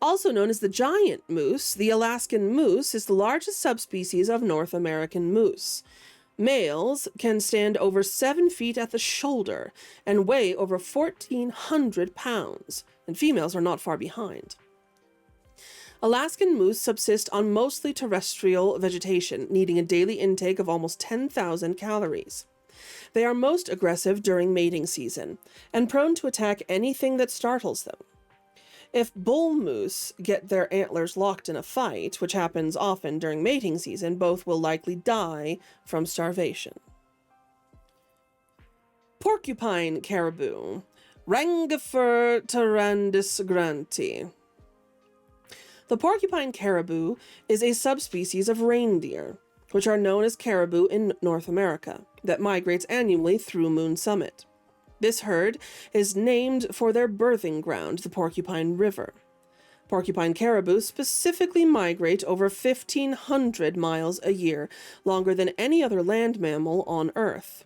Also known as the giant moose, the Alaskan moose is the largest subspecies of North American moose. Males can stand over 7 feet at the shoulder and weigh over 1,400 pounds, and females are not far behind. Alaskan moose subsist on mostly terrestrial vegetation, needing a daily intake of almost 10,000 calories. They are most aggressive during mating season, and prone to attack anything that startles them. If bull moose get their antlers locked in a fight, which happens often during mating season, both will likely die from starvation. Porcupine caribou, Rangifer tarandus granti. The porcupine caribou is a subspecies of reindeer, which are known as caribou in North America, that migrates annually through Moon Summit. This herd is named for their birthing ground, the Porcupine River. Porcupine caribou specifically migrate over 1,500 miles a year, longer than any other land mammal on Earth.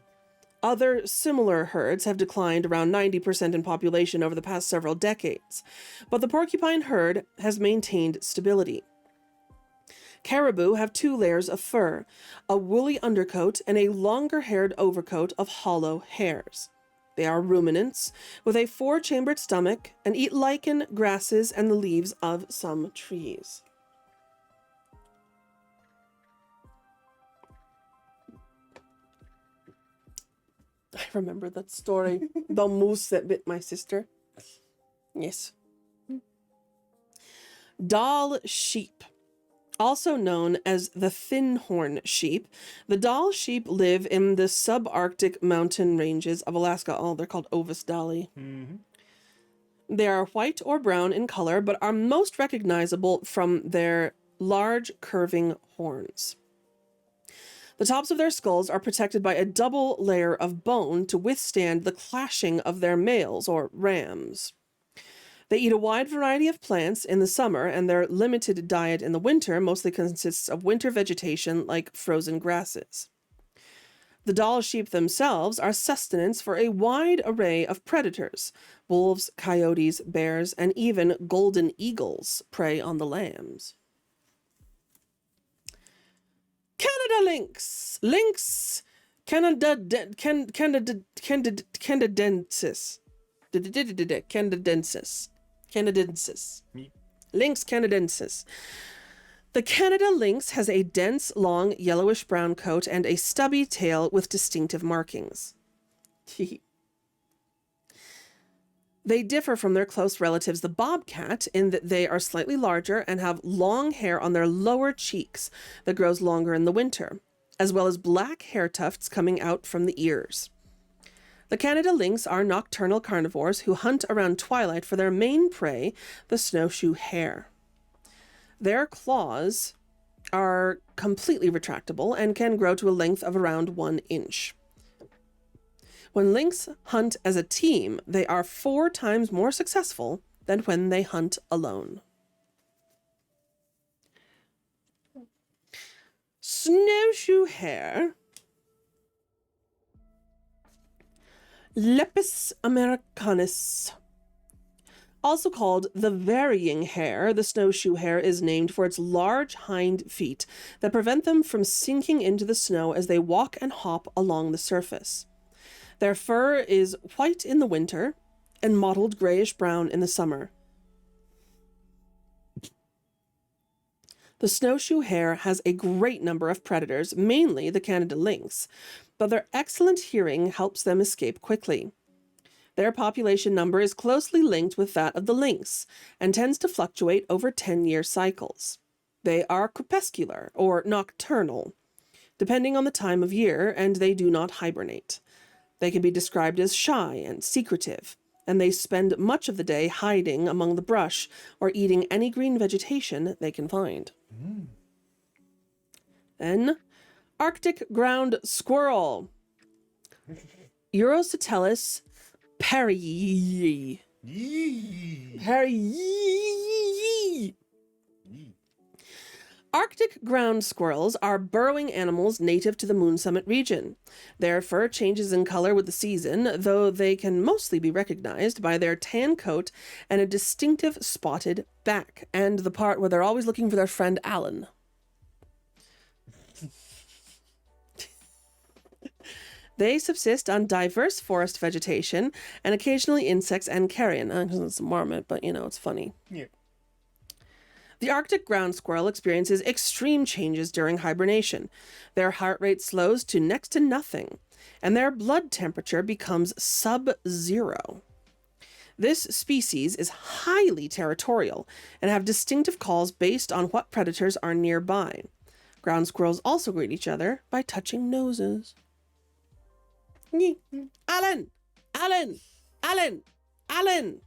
Other similar herds have declined around 90% in population over the past several decades, but the porcupine herd has maintained stability. Caribou have 2 layers of fur, a woolly undercoat and a longer-haired overcoat of hollow hairs. They are ruminants with a 4-chambered stomach and eat lichen, grasses, and the leaves of some trees. I remember that story. The moose that bit my sister. Yes. Dall sheep. Also known as the thin-horn sheep, the Dall sheep live in the subarctic mountain ranges of Alaska. Oh, they're called Ovis Dali. Mm-hmm. They are white or brown in color, but are most recognizable from their large curving horns. The tops of their skulls are protected by a double layer of bone to withstand the clashing of their males, or rams. They eat a wide variety of plants in the summer, and their limited diet in the winter mostly consists of winter vegetation like frozen grasses. The Dall sheep themselves are sustenance for a wide array of predators. Wolves, coyotes, bears, and even golden eagles prey on the lambs. Canada lynx. Lynx canadensis. Canadensis. Lynx canadensis. The Canada lynx has a dense, long, yellowish-brown coat and a stubby tail with distinctive markings. They differ from their close relatives, the bobcat, in that they are slightly larger and have long hair on their lower cheeks that grows longer in the winter, as well as black hair tufts coming out from the ears. The Canada lynx are nocturnal carnivores who hunt around twilight for their main prey, the snowshoe hare. Their claws are completely retractable and can grow to a length of around 1 inch. When lynx hunt as a team, they are 4 times more successful than when they hunt alone. Snowshoe hare, Lepus americanus. Also called the varying hare, the snowshoe hare is named for its large hind feet that prevent them from sinking into the snow as they walk and hop along the surface. Their fur is white in the winter and mottled grayish-brown in the summer. The snowshoe hare has a great number of predators, mainly the Canada lynx, but their excellent hearing helps them escape quickly. Their population number is closely linked with that of the lynx and tends to fluctuate over 10-year cycles. They are crepuscular, or nocturnal, depending on the time of year, and they do not hibernate. They can be described as shy and secretive, and they spend much of the day hiding among the brush or eating any green vegetation they can find. Then, Arctic ground squirrel, Eurositellus perryi. Perryi. Arctic ground squirrels are burrowing animals native to the Moon Summit region. Their fur changes in color with the season, though they can mostly be recognized by their tan coat and a distinctive spotted back, and the part where they're always looking for their friend Alan. They subsist on diverse forest vegetation and occasionally insects and carrion. Because it's a marmot, but it's funny. Yeah. The Arctic ground squirrel experiences extreme changes during hibernation. Their heart rate slows to next to nothing, and their blood temperature becomes sub-zero. This species is highly territorial and have distinctive calls based on what predators are nearby. Ground squirrels also greet each other by touching noses. Alan! Alan! Alan! Alan!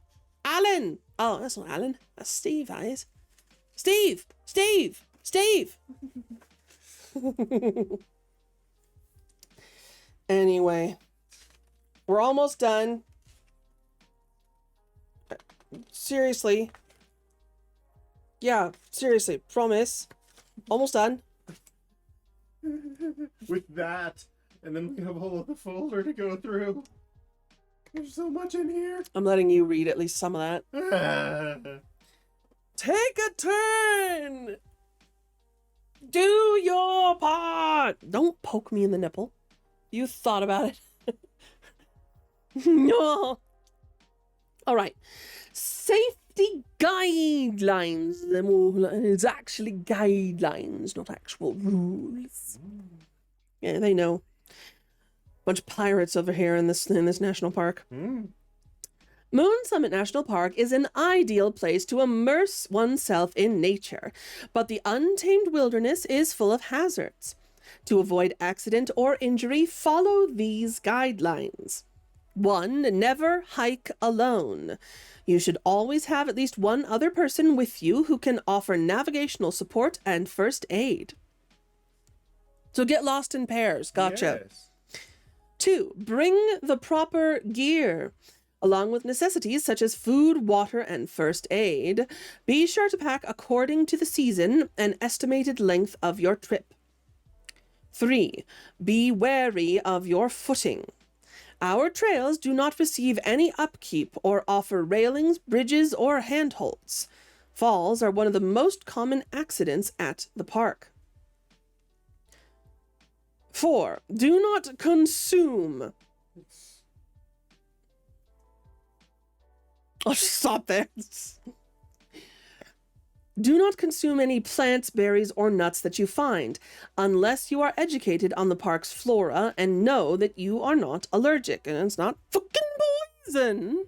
Alan! Oh, that's not Alan. That's Steve, that is. Steve! Steve! Steve! Anyway, we're almost done. Seriously. Yeah, seriously, promise. Almost done. With that, and then we have all of the folder to go through. There's so much in here. I'm letting you read at least some of that. Take a turn! Do your part! Don't poke me in the nipple. You thought about it. No. All right. Safety guidelines. It's actually guidelines, not actual rules. Yeah, they know. Bunch of pirates over here in this national park. Moon Summit National Park is an ideal place to immerse oneself in nature, but the untamed wilderness is full of hazards. To avoid accident or injury, follow these guidelines. 1. Never hike alone. You should always have at least one other person with you who can offer navigational support and first aid. So get lost in pairs. Gotcha. Yes. 2. Bring the proper gear. Along with necessities such as food, water, and first aid, be sure to pack according to the season and estimated length of your trip. 3. Be wary of your footing. Our trails do not receive any upkeep or offer railings, bridges, or handholds. Falls are one of the most common accidents at the park. 4. Do not consume. I'll just stop there. Do not consume any plants, berries, or nuts that you find, unless you are educated on the park's flora and know that you are not allergic and it's not fucking poison.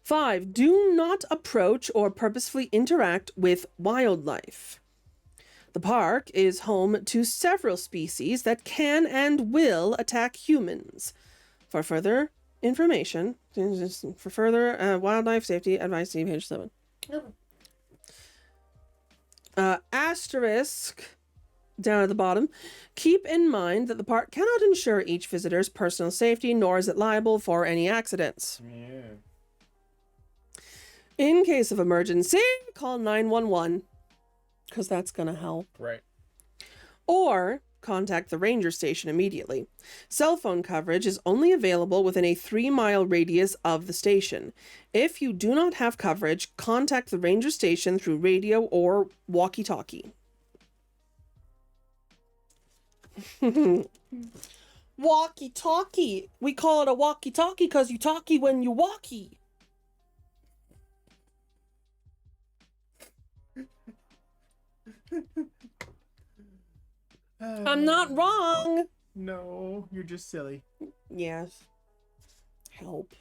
5. Do not approach or purposefully interact with wildlife. The park is home to several species that can and will attack humans. For further information, wildlife safety advice, see page 7. Asterisk down at the bottom. Keep in mind that the park cannot ensure each visitor's personal safety, nor is it liable for any accidents. Yeah. In case of emergency, call 911, because that's going to help. Right. Or contact the ranger station immediately. Cell phone coverage is only available within a 3-mile radius of the station. If you do not have coverage, contact the ranger station through radio or walkie-talkie. Walkie-talkie. We call it a walkie-talkie because you talkie when you walkie. I'm not wrong. No, you're just silly. Yes. Help.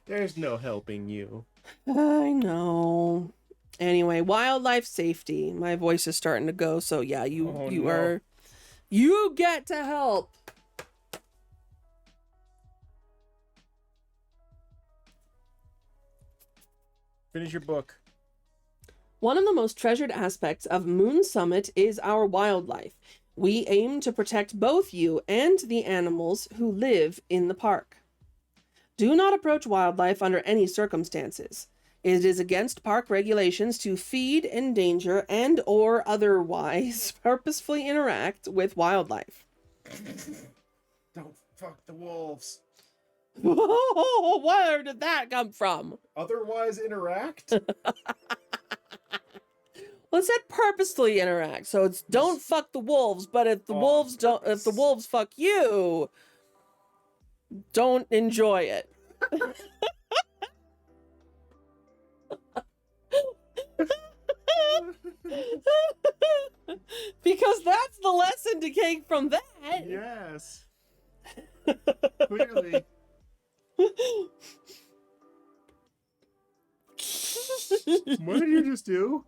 There's no helping you. I know. Anyway, wildlife safety. My voice is starting to go, so yeah, you get to help. Finish your book. One of the most treasured aspects of Moon Summit is our wildlife. We aim to protect both you and the animals who live in the park. Do not approach wildlife under any circumstances. It is against park regulations to feed, endanger, and or otherwise purposefully interact with wildlife. Don't fuck the wolves. Where did that come from? Otherwise interact? Well, it said purposefully interact, so it's don't fuck the wolves, but if the wolves fuck you, don't enjoy it. Because that's the lesson to take from that. Yes. Clearly. What did you just do?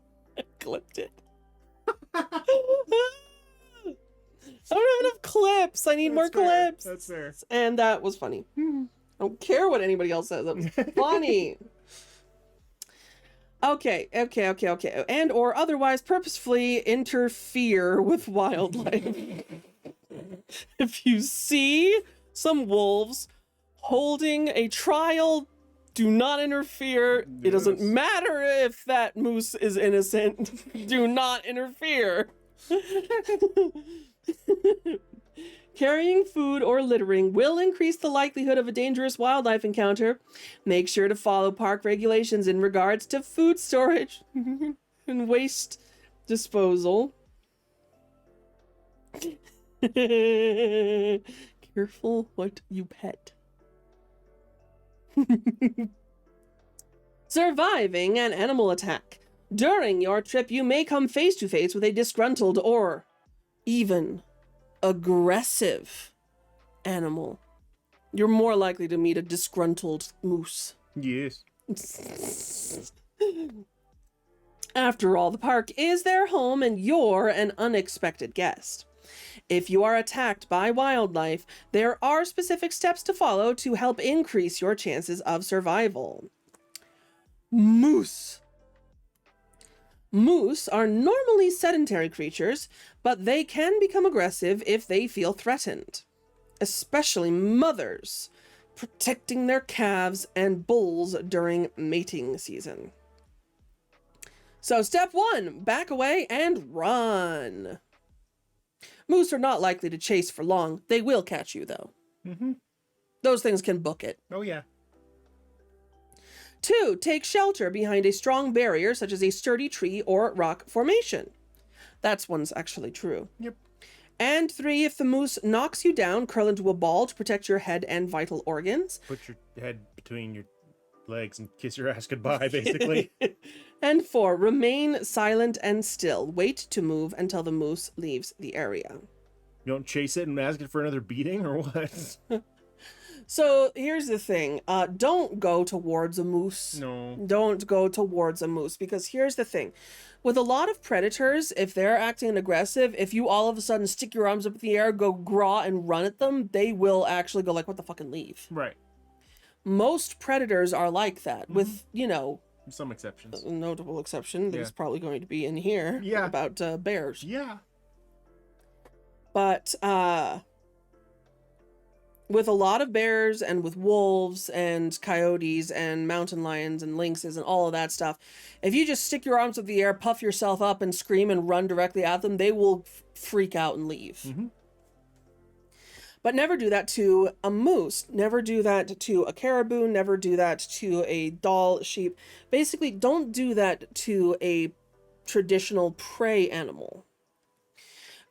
Clipped it. I don't have enough clips. I need more fair. clips. That's fair. And that was funny. I don't care what anybody else says. That was funny. Okay. And or otherwise purposefully interfere with wildlife. If you see some wolves holding a trial, do not interfere. It doesn't matter if that moose is innocent. Do not interfere. Carrying food or littering will increase the likelihood of a dangerous wildlife encounter. Make sure to follow park regulations in regards to food storage and waste disposal. Careful what you pet. Surviving an animal attack. During your trip, you may come face to face with a disgruntled or even aggressive animal. You're more likely to meet a disgruntled moose. Yes. After all, the park is their home and you're an unexpected guest. If you are attacked by wildlife, there are specific steps to follow to help increase your chances of survival. Moose. Moose are normally sedentary creatures, but they can become aggressive if they feel threatened, especially mothers, protecting their calves and bulls during mating season. So step 1, back away and run. Moose are not likely to chase for long. They will catch you, though. Mm-hmm. Those things can book it. Oh, yeah. 2, take shelter behind a strong barrier, such as a sturdy tree or rock formation. That's one's actually true. Yep. And 3, if the moose knocks you down, curl into a ball to protect your head and vital organs. Put your head between your legs and kiss your ass goodbye, basically. And 4, remain silent and still. Wait to move until the moose leaves the area. You don't chase it and ask it for another beating, or what? So here's the thing. Don't go towards a moose. No. Don't go towards a moose, because here's the thing. With a lot of predators, if they're acting aggressive, if you all of a sudden stick your arms up in the air, go graw and run at them, they will actually go like, what the fuck, and leave. Right. Most predators are like that, with, Some exceptions. a notable exception that Yeah. is probably going to be in here Yeah. about bears. Yeah. But with a lot of bears and with wolves and coyotes and mountain lions and lynxes and all of that stuff, if you just stick your arms up the air, puff yourself up and scream and run directly at them, they will freak out and leave. Mm-hmm. But never do that to a moose. Never do that to a caribou. Never do that to a Dall sheep. Basically, don't do that to a traditional prey animal.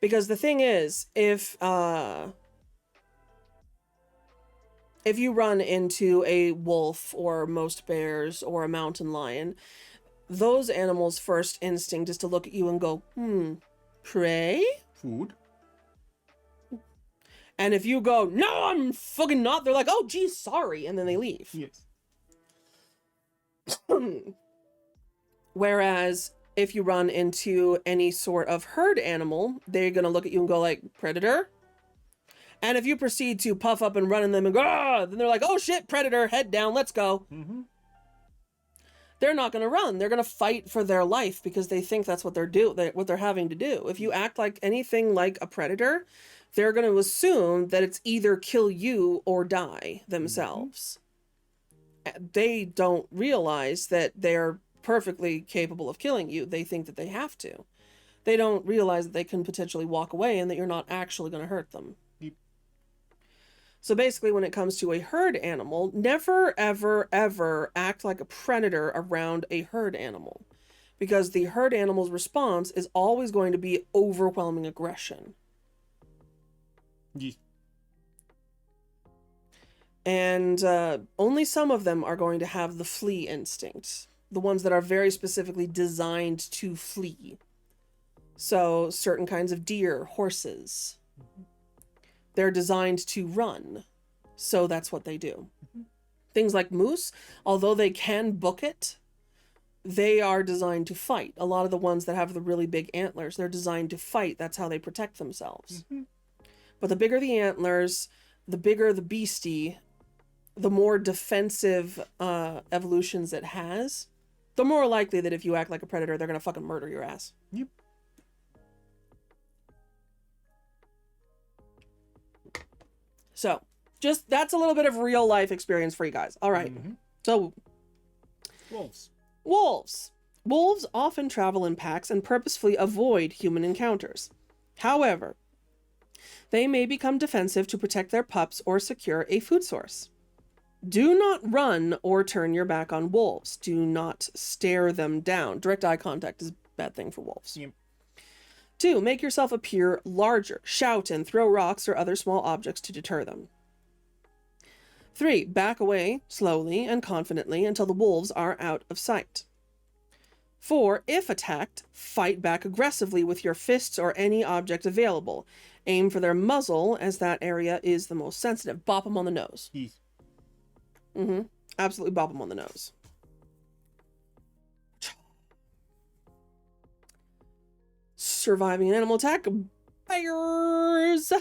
Because the thing is, if you run into a wolf or most bears or a mountain lion, those animals' first instinct is to look at you and go, prey? Food. And if you go, no, I'm fucking not, they're like, oh, geez, sorry, and then they leave. Yes. Whereas if you run into any sort of herd animal, they're going to look at you and go like, predator? And if you proceed to puff up and run in them and go, ah, then they're like, oh shit, predator, head down, let's go. Mm-hmm. They're not going to run. They're going to fight for their life because they think that's what what they're having to do. If you act like anything like a predator, they're going to assume that it's either kill you or die themselves. Mm-hmm. They don't realize that they're perfectly capable of killing you. They think that they have to. They don't realize that they can potentially walk away and that you're not actually going to hurt them. Yep. So basically, when it comes to a herd animal, never, ever, ever act like a predator around a herd animal. Because the herd animal's response is always going to be overwhelming aggression. Yes. And only some of them are going to have the flee instinct. The ones that are very specifically designed to flee. So certain kinds of deer, horses, they're designed to run. So that's what they do. Mm-hmm. Things like moose, although they can book it, they are designed to fight. A lot of the ones that have the really big antlers, they're designed to fight. That's how they protect themselves. Mm-hmm. But the bigger the antlers, the bigger the beastie, the more defensive evolutions it has, the more likely that if you act like a predator, they're going to fucking murder your ass. Yep. So, just that's a little bit of real life experience for you guys. All right. Mm-hmm. So, Wolves. Wolves often travel in packs and purposefully avoid human encounters. However, they may become defensive to protect their pups or secure a food source. Do not run or turn your back on wolves. Do not stare them down. Direct eye contact is a bad thing for wolves. Yep. 2, make yourself appear larger. Shout and throw rocks or other small objects to deter them. 3, back away slowly and confidently until the wolves are out of sight. 4, if attacked, fight back aggressively with your fists or any object available. Aim for their muzzle, as that area is the most sensitive. Bop them on the nose. Heath. Absolutely bop them on the nose. Surviving an animal attack. Bears!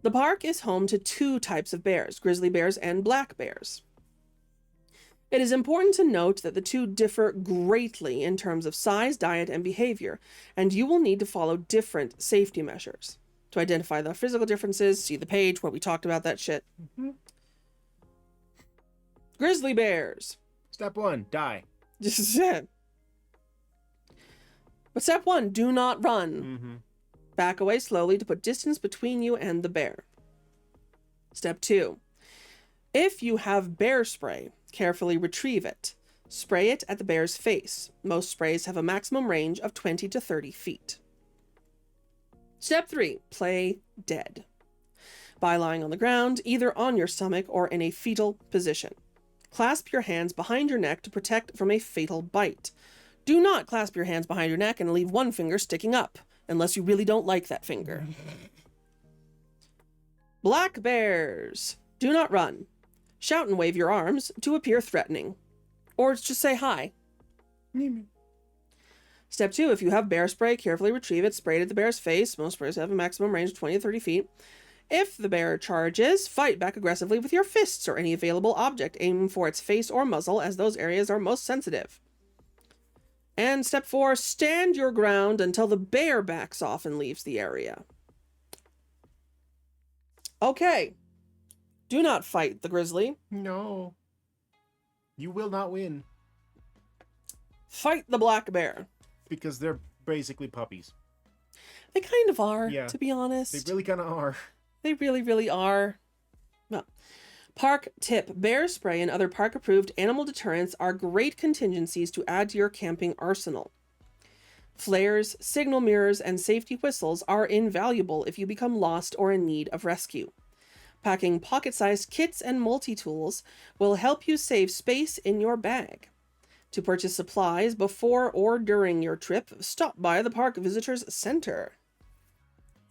The park is home to two types of bears, grizzly bears and black bears. It is important to note that the two differ greatly in terms of size, diet, and behavior, and you will need to follow different safety measures. To identify the physical differences, see the page where we talked about that shit. Grizzly bears. Step 1, die. This is it. But step 1, do not run. Back away slowly to put distance between you and the bear. Step 2, if you have bear spray, carefully retrieve it. Spray it at the bear's face. Most sprays have a maximum range of 20 to 30 feet. Step 3, play dead. By lying on the ground, either on your stomach or in a fetal position. Clasp your hands behind your neck to protect from a fatal bite. Do not clasp your hands behind your neck and leave one finger sticking up, unless you really don't like that finger. Black bears. Do not run. Shout and wave your arms to appear threatening. Or just say hi. Step 2, if you have bear spray, carefully retrieve it, spray it at the bear's face. Most sprays have a maximum range of 20 to 30 feet. If the bear charges, fight back aggressively with your fists or any available object, aiming for its face or muzzle, as those areas are most sensitive. And step 4, stand your ground until the bear backs off and leaves the area. Okay. Do not fight the grizzly. No. You will not win. Fight the black bear. Because they're basically puppies. They kind of are, Yeah. to be honest. They really kind of are. They really, really are. Well, park tip. Bear spray and other park-approved animal deterrents are great contingencies to add to your camping arsenal. Flares, signal mirrors, and safety whistles are invaluable if you become lost or in need of rescue. Packing pocket-sized kits and multi-tools will help you save space in your bag. To purchase supplies before or during your trip, stop by the Park Visitors Center.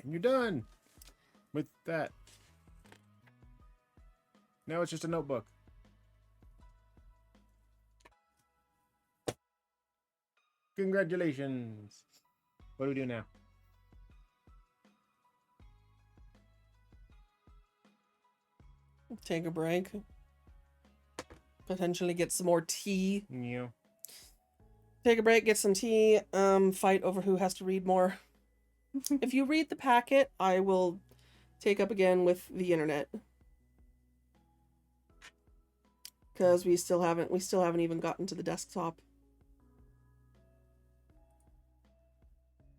And you're done with that. Now it's just a notebook. Congratulations. What do we do now? Take a break. Potentially get some more tea. Yeah. Take a break, get some tea, fight over who has to read more. If you read the packet, I will take up again with the internet. Because we still haven't even gotten to the desktop.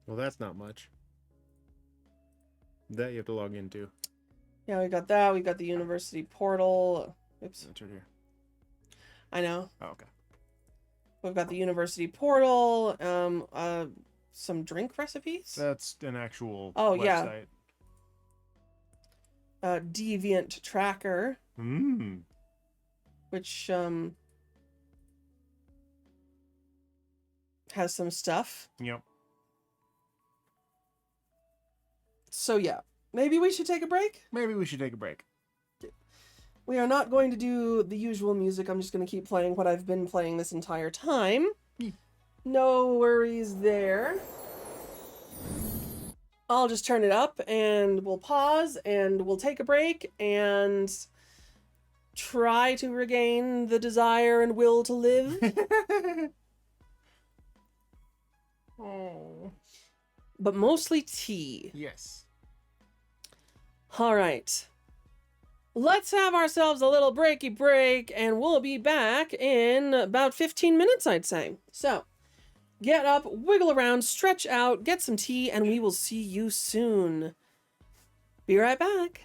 Well, that's not much. That you have to log into. Yeah, we got that. We got the university portal. Oops. That's right here. I know. Oh, okay. We've got the university portal, some drink recipes. That's an actual website. Yeah. Deviant tracker, Mmm. which has some stuff. Yep. So yeah, maybe we should take a break. Maybe we should take a break. We are not going to do the usual music. I'm just going to keep playing what I've been playing this entire time. No worries there. I'll just turn it up and we'll pause and we'll take a break and try to regain the desire and will to live. Oh. But mostly tea. Yes. All right. Let's have ourselves a little breaky break, and we'll be back in about 15 minutes, I'd say. So, get up, wiggle around, stretch out, get some tea, and we will see you soon. Be right back.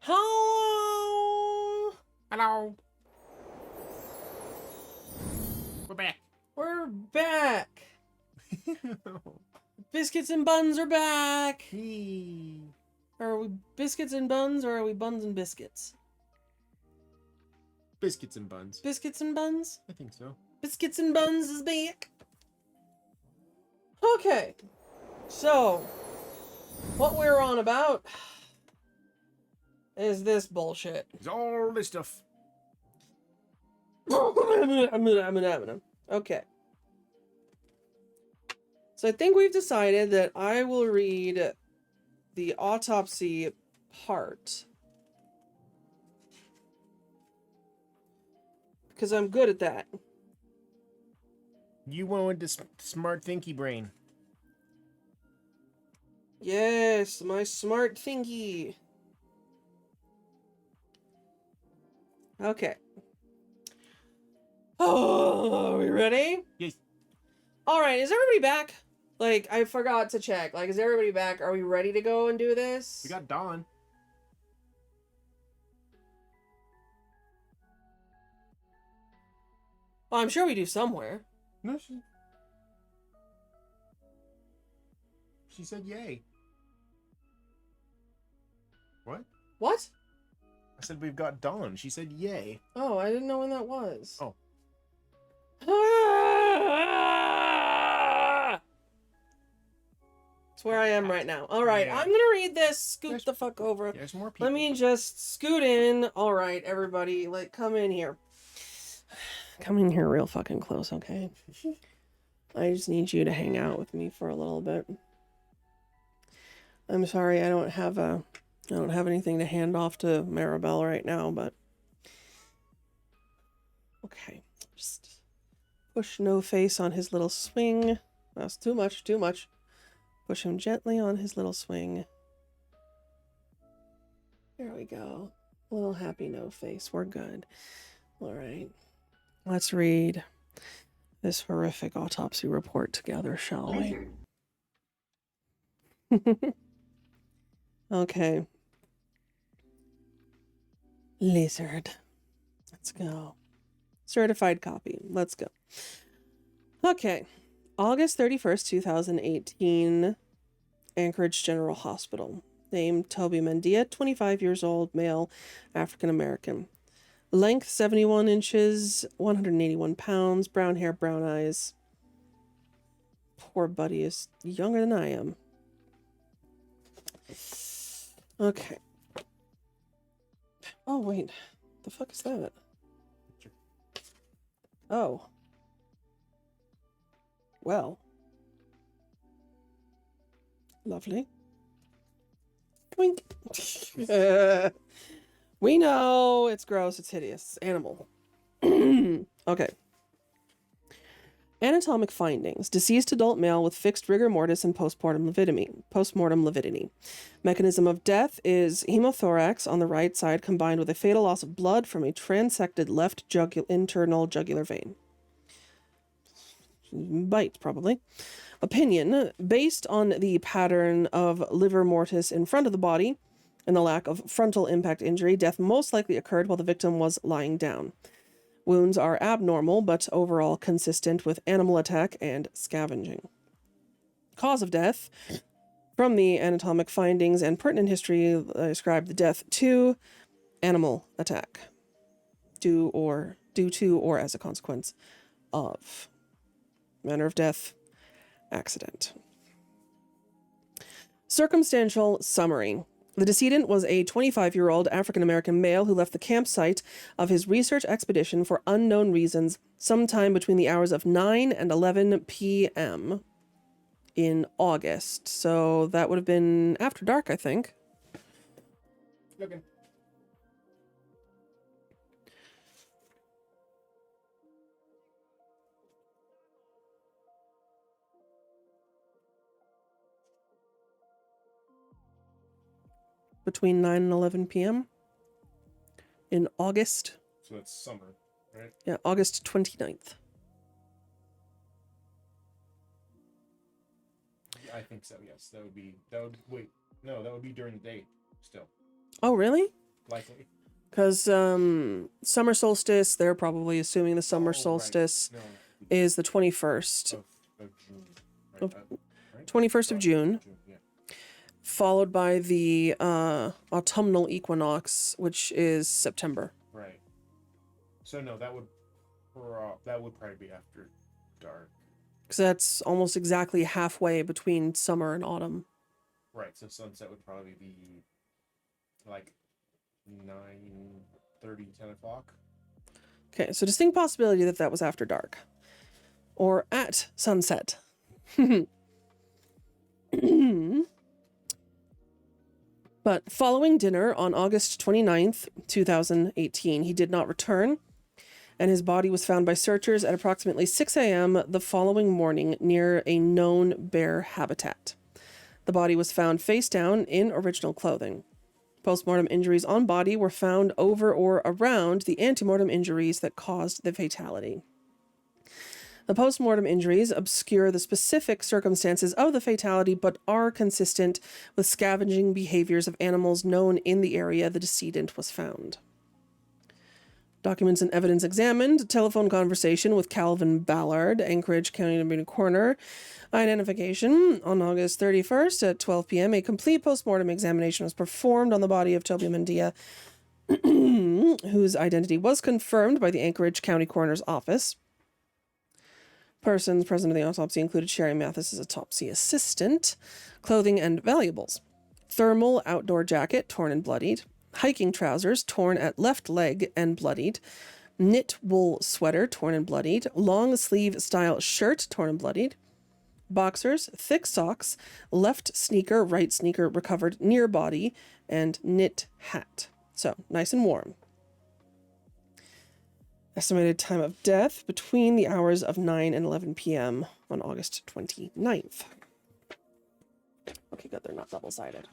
Hello. Hello. We're back. We're back. Biscuits and buns are back. Hey. Are we biscuits and buns, or are we buns and biscuits? Biscuits and buns. Biscuits and buns? I think so. Biscuits and buns is back. Okay. So, what we're on about is this bullshit. It's all this stuff. Okay. So I think we've decided that I will read the autopsy part. Because I'm good at that. You went with this smart thinky brain. Yes, my smart thingy. Okay. Oh, are we ready? Yes. All right, is everybody back? Like, I forgot to check. Like, is everybody back? Are we ready to go and do this? We got Dawn. Well, I'm sure we do somewhere. No, she said yay. What? What? I said we've got Dawn. She said yay. Oh, I didn't know when that was. Oh. It's where I am right now. All right, Yeah. I'm gonna read this. Scoot There's- the fuck over. There's more people. Let me just scoot in. All right, everybody, like, come in here. Come in here real fucking close, okay? I just need you to hang out with me for a little bit. I'm sorry, I don't have anything to hand off to Maribel right now, but okay. Just push No Face on his little swing. That's too much, too much. Push him gently on his little swing. There we go. A little happy No Face. We're good. All right. Let's read this horrific autopsy report together, shall we? Lizard. Okay. Lizard. Let's go. Certified copy. Let's go. Okay. August 31st, 2018. Anchorage General Hospital. Name Toby Mendia, 25 years old, male, African American. Length 71 inches, 181 pounds, brown hair, brown eyes. Poor buddy is younger than I am. Okay. Oh, wait. The fuck is that? Oh. Well. Lovely. Twink. We know it's gross, it's hideous. It's animal. Okay. Anatomic findings. Deceased adult male with fixed rigor mortis and postmortem lividity. Mechanism of death is hemothorax on the right side combined with a fatal loss of blood from a transected left internal jugular vein. Bite, probably. Opinion. Based on the pattern of liver mortis in front of the body and the lack of frontal impact injury, death most likely occurred while the victim was lying down. Wounds are abnormal, but overall consistent with animal attack and scavenging. Cause of death. From the anatomic findings and pertinent history, ascribe the death to animal attack. Due to or as a consequence of. Manner of death, accident. Circumstantial summary. The decedent was a 25-year-old African-American male who left the campsite of his research expedition for unknown reasons sometime between the hours of 9 and 11 p.m. in August. So that would have been after dark, I think. Okay. Between 9 and 11 p.m. in August. So it's summer, right? Yeah, August 29th. I think so, yes. That would be during the day still. Oh, really? likely. Because summer solstice, they're probably assuming the summer Oh, right. solstice No, is the 21st. of June. Right? Of- Right? 21st of June, Yeah. followed by the autumnal equinox, which is September. Right. So no, that would probably be after dark. Because that's almost exactly halfway between summer and autumn. Right. So sunset would probably be like 9:30, 10 o'clock. Okay, so distinct possibility that that was after dark. Or at sunset. But following dinner on August 29th, 2018, he did not return, and his body was found by searchers at approximately 6 a.m. the following morning near a known bear habitat. The body was found face down in original clothing. Postmortem injuries on body were found over or around the antemortem injuries that caused the fatality. The postmortem injuries obscure the specific circumstances of the fatality but are consistent with scavenging behaviors of animals known in the area the decedent was found. Documents and evidence examined. Telephone conversation with Calvin Ballard, Anchorage County Deputy Coroner. Identification. On August 31st at 12 p.m., a complete postmortem examination was performed on the body of Toby Mendia, whose identity was confirmed by the Anchorage County Coroner's Office. Persons present at the autopsy included Sherry Mathis as autopsy assistant. Clothing and valuables. Thermal outdoor jacket, torn and bloodied. Hiking trousers, torn at left leg and bloodied. Knit wool sweater, torn and bloodied. Long sleeve style shirt, torn and bloodied. Boxers, thick socks, left sneaker, right sneaker recovered near body, and knit hat. So, nice and warm. Estimated time of death between the hours of 9 and 11 p.m. on August 29th. Okay, good. They're not double-sided.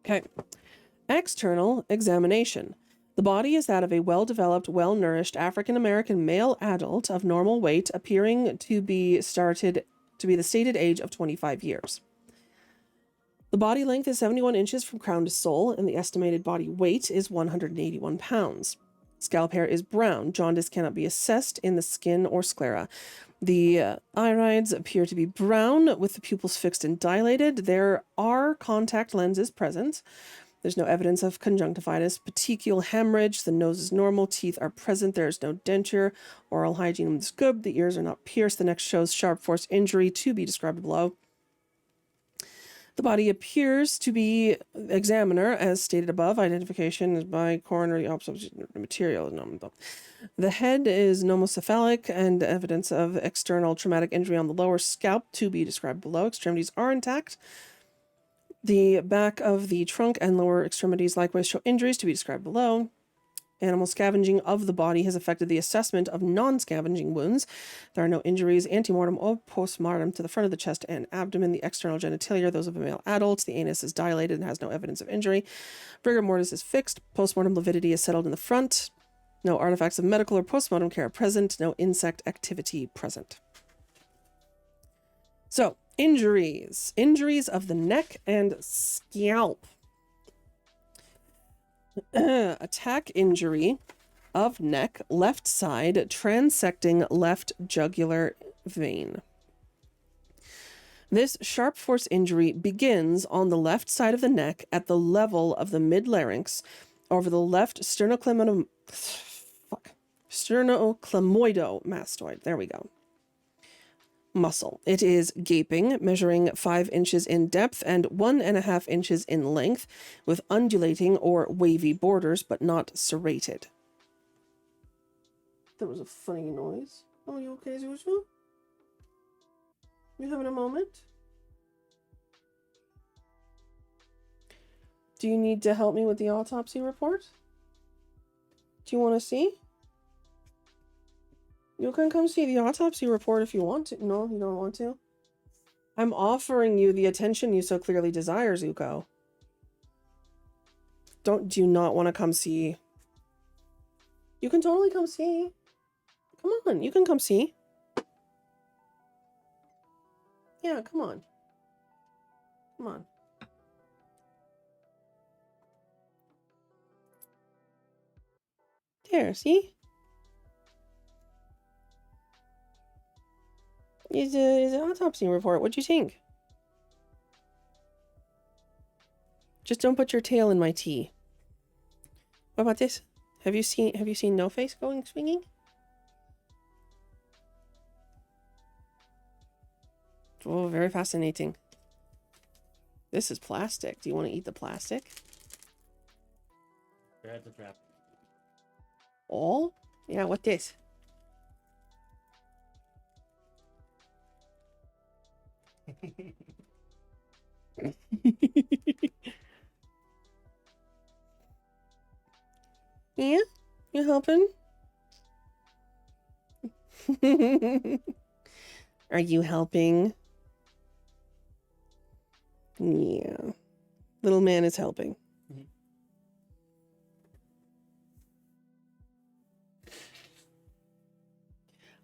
Okay. External examination. The body is that of a well-developed, well-nourished African-American male adult of normal weight, appearing to be the stated age of 25 years. The body length is 71 inches from crown to sole, and the estimated body weight is 181 pounds. Scalp hair is brown. Jaundice cannot be assessed in the skin or sclera. The irides appear to be brown, with the pupils fixed and dilated. There are contact lenses present. There's no evidence of conjunctivitis, petechial hemorrhage. The nose is normal. Teeth are present. There is no denture. Oral hygiene is good. The ears are not pierced. The neck shows sharp force injury to be described below. The body appears to be examiner, as stated above. Identification is by coroner. The autopsy material is nominal. The head is nomocephalic, and evidence of external traumatic injury on the lower scalp to be described below. Extremities are intact. The back of the trunk and lower extremities likewise show injuries to be described below. Animal scavenging of the body has affected the assessment of non-scavenging wounds. There are no injuries, antemortem or postmortem, to the front of the chest and abdomen. The external genitalia are those of a male adult. The anus is dilated and has no evidence of injury. Rigor mortis is fixed. Postmortem lividity is settled in the front. No artifacts of medical or postmortem care are present. No insect activity present. So, injuries. Injuries of the neck and scalp. Attack injury of neck, left side, transecting left jugular vein. This sharp force injury begins on the left side of the neck at the level of the mid-larynx over the left sternoclemoidomastoid. There we go. Muscle. It is gaping, measuring 5 inches in depth and 1.5 inches in length, with undulating or wavy borders, but not serrated. That was a funny noise. Oh, you okay, Zuzu? You having a moment? Do you need to help me with the autopsy report? Do you want to see? You can come see the autopsy report if you want to. No, you don't want to? I'm offering you the attention you so clearly desire, Zuko. Do you not want to come see? You can totally come see. Come on, you can come see. Yeah, come on. Come on. there, see? Is an autopsy report. What'd you think? Just don't put your tail in my tea. What about this? Have you seen No Face going swinging? Oh, very fascinating. This is plastic. Do you want to eat the plastic? Grab the trap. All? Yeah, what this? Yeah? You helping? Are you helping? Yeah. Little man is helping.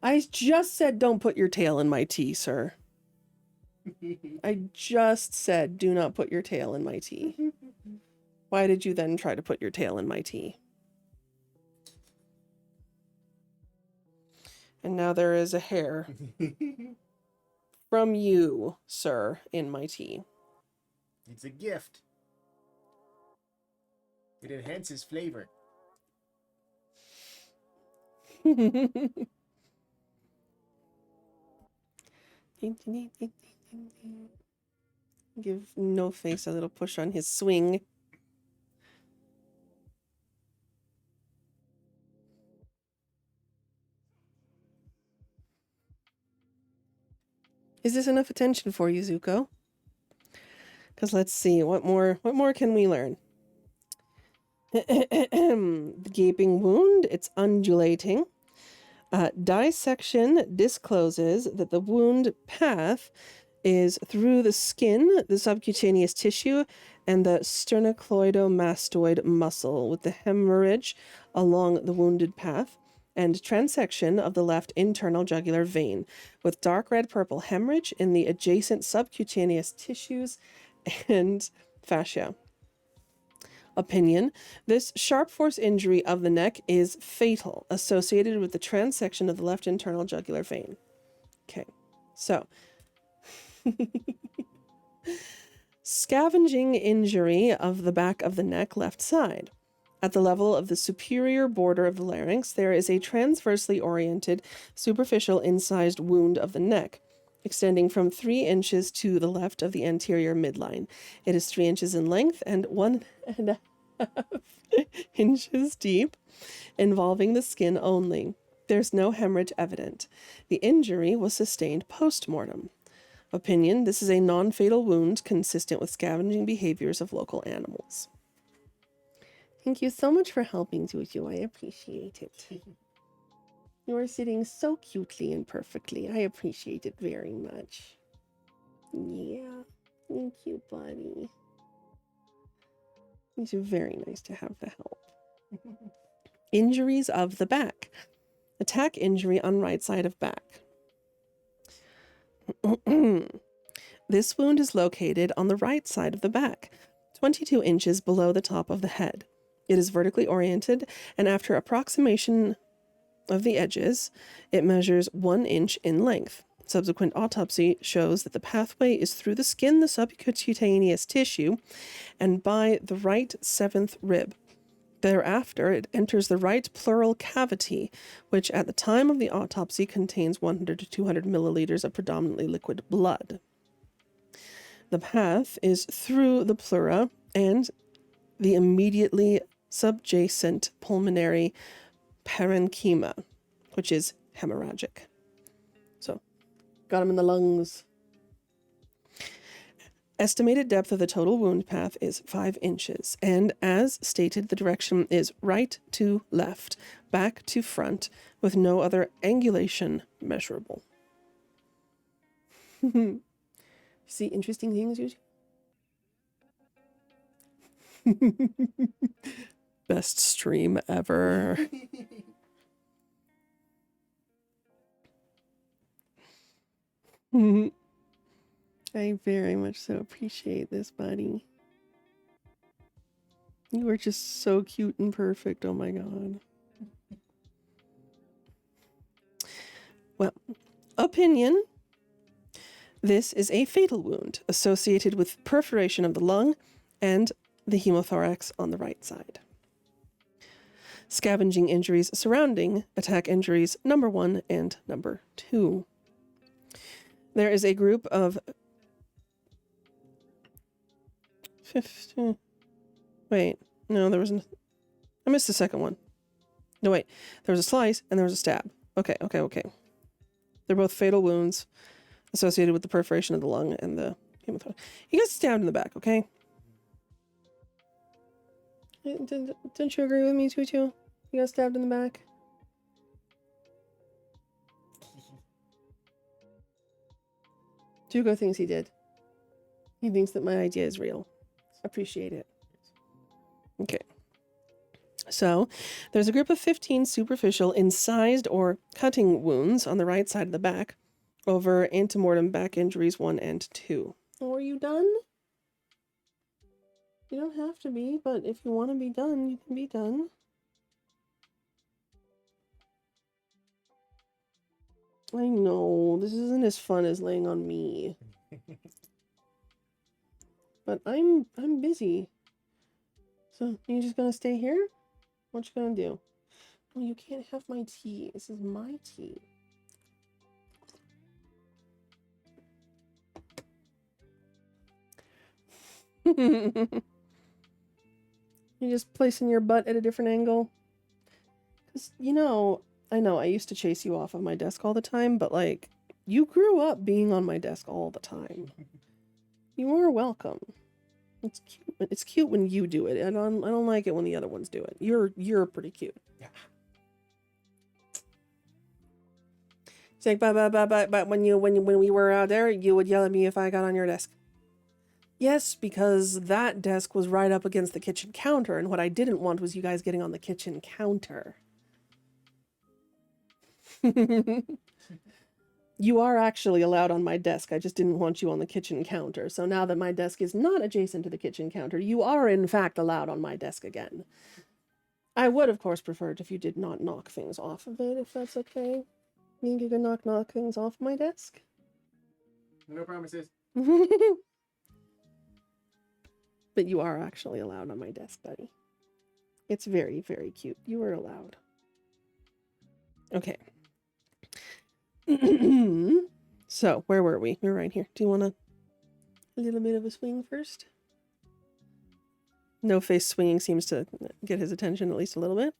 I just said don't put your tail in my tea, sir. I just said do not put your tail in my tea. Why did you then try to put your tail in my tea? And now there is a hair from you, sir, in my tea. It's a gift. It enhances flavor. Give No Face a little push on his swing. Is this enough attention for you, Zuko? Because let's see, what more can we learn? The gaping wound, it's undulating. Dissection discloses that the wound path is through the skin, the subcutaneous tissue, and the sternocleidomastoid muscle, with the hemorrhage along the wounded path, and transection of the left internal jugular vein, with dark red-purple hemorrhage in the adjacent subcutaneous tissues and fascia. Opinion: this sharp force injury of the neck is fatal, associated with the transection of the left internal jugular vein. Okay, so scavenging injury of the back of the neck, left side. At the level of the superior border of the larynx, there is a transversely oriented, superficial incised wound of the neck, extending from 3 inches to the left of the anterior midline. It is 3 inches in length and 1.5 inches deep, involving the skin only. There's no hemorrhage evident. The injury was sustained post-mortem. Opinion: this is a non-fatal wound consistent with scavenging behaviors of local animals. Thank you so much for helping, Juju. I appreciate it. You are sitting so cutely and perfectly. I appreciate it very much. Yeah. Thank you, buddy. It's very nice to have the help. Injuries of the back. Attack injury on right side of back. This wound is located on the right side of the back, 22 inches below the top of the head. It is vertically oriented, and after approximation of the edges, it measures 1 inch in length. Subsequent autopsy shows that the pathway is through the skin, the subcutaneous tissue, and by the right 7th rib. Thereafter, it enters the right pleural cavity, which at the time of the autopsy contains 100 to 200 milliliters of predominantly liquid blood. The path is through the pleura and the immediately subjacent pulmonary parenchyma, which is hemorrhagic. So, got him in the lungs. Estimated depth of the total wound path is 5 inches, and as stated, the direction is right to left, back to front, with no other angulation measurable. See interesting things, Yuji? Best stream ever. I very much so appreciate this, buddy. You are just so cute and perfect. Oh my god. opinion, this is a fatal wound associated with perforation of the lung and the hemothorax on the right side. Scavenging injuries surrounding attack injuries number 1 and number 2. There is a group of 15. Wait, no, there wasn't. I missed the second one. No, wait. There was a slice and there was a stab. Okay. They're both fatal wounds associated with the perforation of the lung and the hemothorax. He got stabbed in the back, okay? Don't you agree with me, Tutu? He got stabbed in the back? Tugo thinks he did. He thinks that my idea is real. Appreciate it. Okay. So, there's a group of 15 superficial incised or cutting wounds on the right side of the back over antemortem back injuries 1 and 2. Oh, are you done? You don't have to be, but if you want to be done, you can be done. I know, this isn't as fun as laying on me. But I'm busy. So, you just gonna stay here? What you gonna do? Oh, you can't have my tea. This is my tea. You're just placing your butt at a different angle. Because, you know, I used to chase you off of my desk all the time, but, like, you grew up being on my desk all the time. You are welcome. It's cute. It's cute when you do it. I don't like it when the other ones do it. You're pretty cute. Yeah. It's like, but when we were out there, you would yell at me if I got on your desk. Yes, because that desk was right up against the kitchen counter, and what I didn't want was you guys getting on the kitchen counter. You are actually allowed on my desk. I just didn't want you on the kitchen counter. So now that my desk is not adjacent to the kitchen counter, you are in fact allowed on my desk again. I would, of course, prefer it if you did not knock things off of it, if that's okay. You think you can knock things off my desk? No promises. But you are actually allowed on my desk, buddy. It's very, very cute. You are allowed. Okay. So, where were we? We're right here. Do you want a little bit of a swing first? No face swinging seems to get his attention at least a little bit.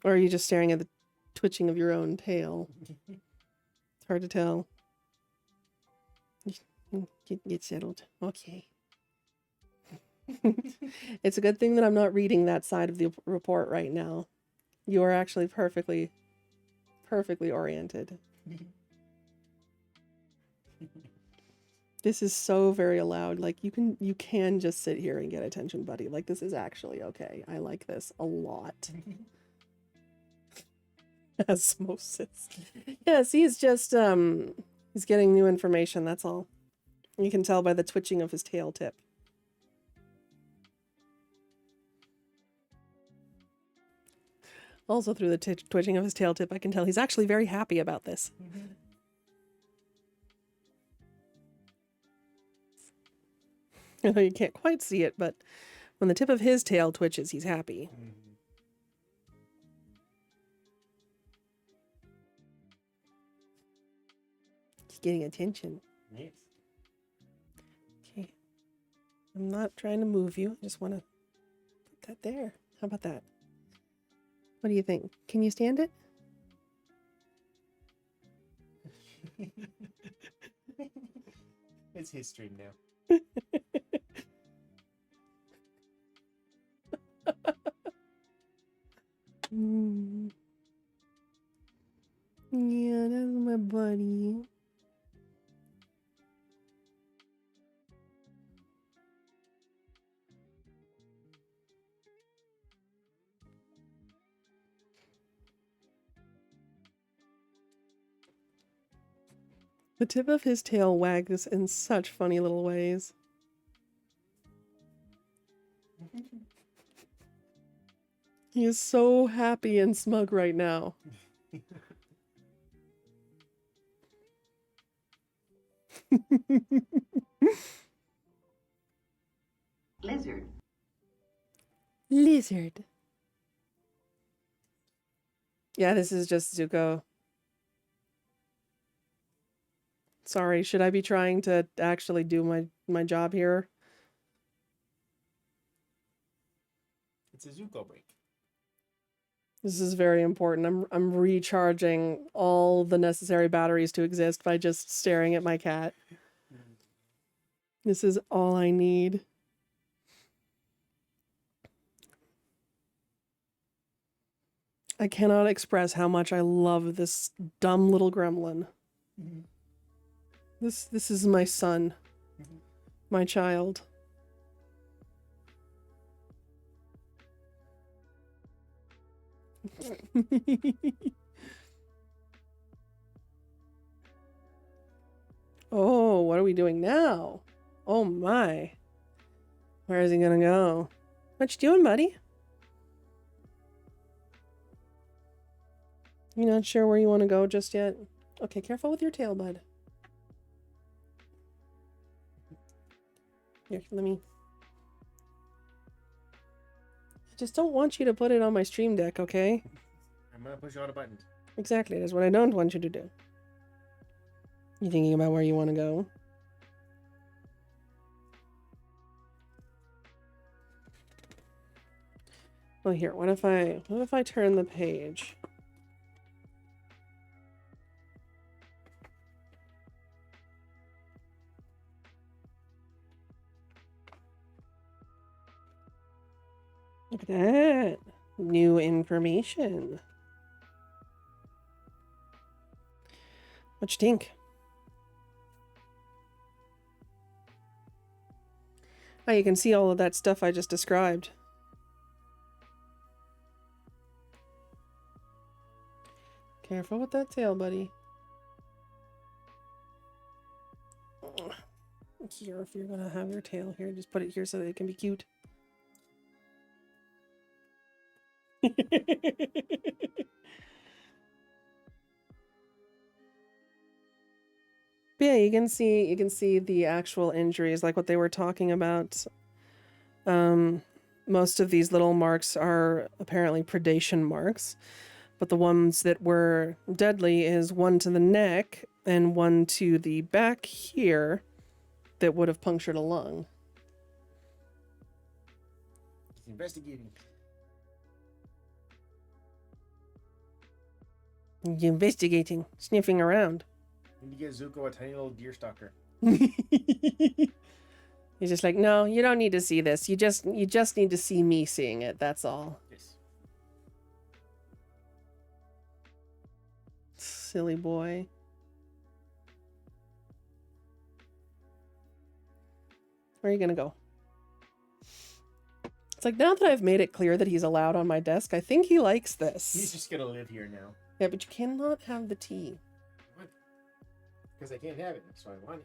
Or are you just staring at the twitching of your own tail? It's hard to tell. Get settled. Okay. It's a good thing that I'm not reading that side of the report right now. You are actually perfectly oriented. This is so very allowed. Like, you can just sit here and get attention, buddy. Like, this is actually okay. I like this a lot. Osmosis. Yes, he's just he's getting new information, that's all. You can tell by the twitching of his tail tip. Also through the twitching of his tail tip, I can tell he's actually very happy about this. I know you can't quite see it, but when the tip of his tail twitches, he's happy. He's getting attention. Yes. Okay. I'm not trying to move you. I just want to put that there. How about that? What do you think? Can you stand it? It's his stream now. Yeah, that's my buddy. The tip of his tail wags in such funny little ways. He is so happy and smug right now. Lizard. Lizard. Yeah, this is just Zuko. Sorry, should I be trying to actually do my job here? It's a Zuko break. This is very important. I'm recharging all the necessary batteries to exist by just staring at my cat. This is all I need. I cannot express how much I love this dumb little gremlin. This is my son. My child. Oh, what are we doing now? Oh my. Where is he gonna go? What you doing, buddy? You not sure where you want to go just yet? Okay, careful with your tail, bud. Here, let me... I just don't want you to put it on my stream deck, okay? I'm gonna push all the buttons. Exactly, that's what I don't want you to do. You thinking about where you want to go? Well, here, what if I turn the page? Look at that. New information. What you think? Oh, you can see all of that stuff I just described. Careful with that tail, buddy. Here, if you're gonna have your tail here, just put it here so that it can be cute. But yeah, you can see the actual injuries, like what they were talking about. Most of these little marks are apparently predation marks, but the ones that were deadly is one to the neck and one to the back here that would have punctured a lung. He's investigating. Investigating, sniffing around. Need to get Zuko a tiny little deer stalker. He's just like, no, you don't need to see this. You just need to see me seeing it. That's all. Yes. Silly boy. Where are you gonna go? It's like, now that I've made it clear that he's allowed on my desk, I think he likes this. He's just gonna live here now. Yeah, but you cannot have the tea. What? Because I can't have it, so I want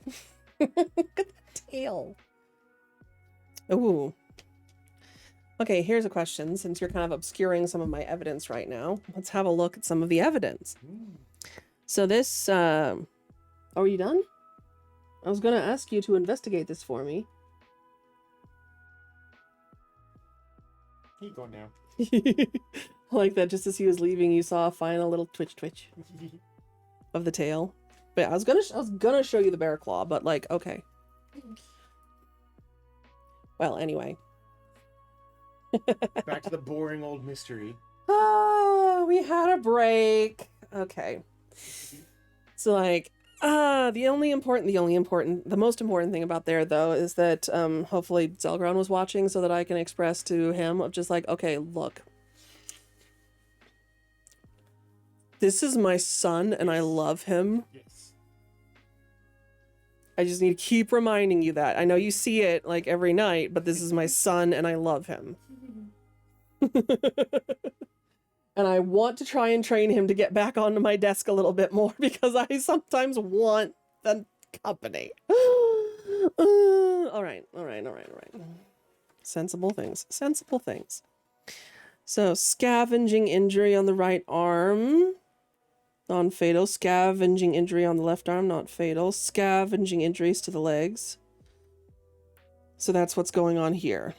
it. Look at the tail. Ooh. Okay, here's a question. Since you're kind of obscuring some of my evidence right now, let's have a look at some of the evidence. So this, are you done? I was gonna ask you to investigate this for me. He go now. Like that, just as he was leaving, you saw a final little twitch of the tail. But yeah, I was gonna show you the bear claw, but like, okay. Well, anyway. Back to the boring old mystery. Oh, we had a break. Okay. So like, the most important thing about there though is that hopefully Zelgron was watching so that I can express to him of just like, okay, look. This is my son and I love him. Yes. I just need to keep reminding you that. I know you see it like every night, but this is my son and I love him. And I want to try and train him to get back onto my desk a little bit more because I sometimes want the company. All right. Sensible things. Sensible things. So, scavenging injury on the right arm. Non-fatal. Scavenging injury on the left arm. Not fatal. Scavenging injuries to the legs. So that's what's going on here.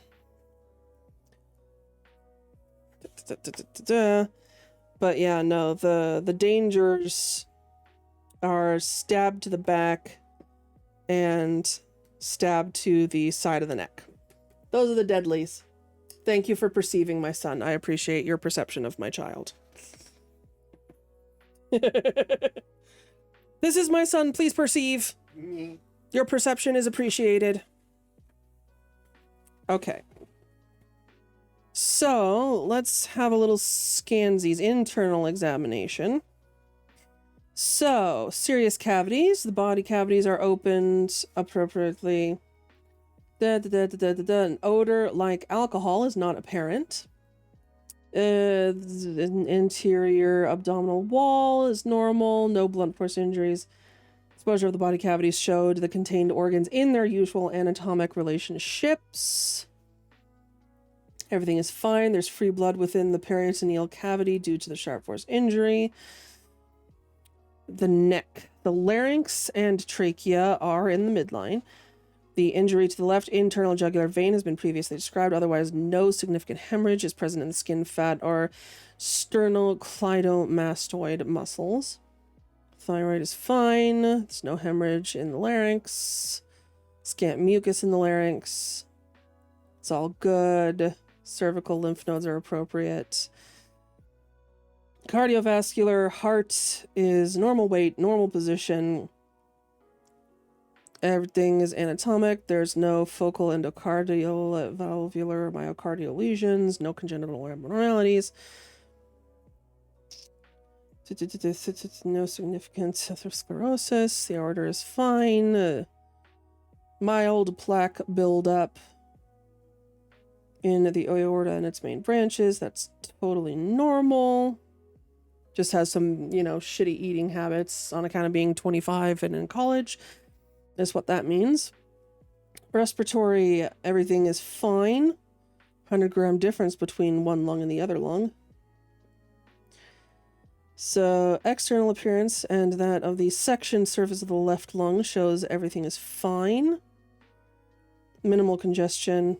But yeah, no, the dangers are stabbed to the back and stabbed to the side of the neck. Those are the deadlies. Thank you for perceiving my son. I appreciate your perception of my child. This is my son. Please perceive. Your perception is appreciated. Okay. So, let's have a little scansies internal examination. So, serious cavities. The body cavities are opened appropriately. An odor like alcohol is not apparent. Interior abdominal wall is normal. No blunt force injuries. Exposure of the body cavities showed the contained organs in their usual anatomic relationships. Everything is fine. There's free blood within the peritoneal cavity due to the sharp force injury. The neck. The larynx and trachea are in the midline. The injury to the left internal jugular vein has been previously described. Otherwise, no significant hemorrhage is present in the skin, fat, or sternocleidomastoid muscles. Thyroid is fine. There's no hemorrhage in the larynx. Scant mucus in the larynx. It's all good. Cervical lymph nodes are appropriate. Cardiovascular, heart is normal weight, normal position. Everything is anatomic. There's no focal endocardial, valvular, myocardial lesions, no congenital abnormalities. No significant atherosclerosis. The aorta is fine. Mild plaque buildup in the aorta and its main branches. That's totally normal. Just has some, shitty eating habits on account of being 25 and in college. Is what that means. Respiratory, everything is fine. 100-gram difference between one lung and the other lung. So, external appearance and that of the section surface of the left lung shows everything is fine. Minimal congestion.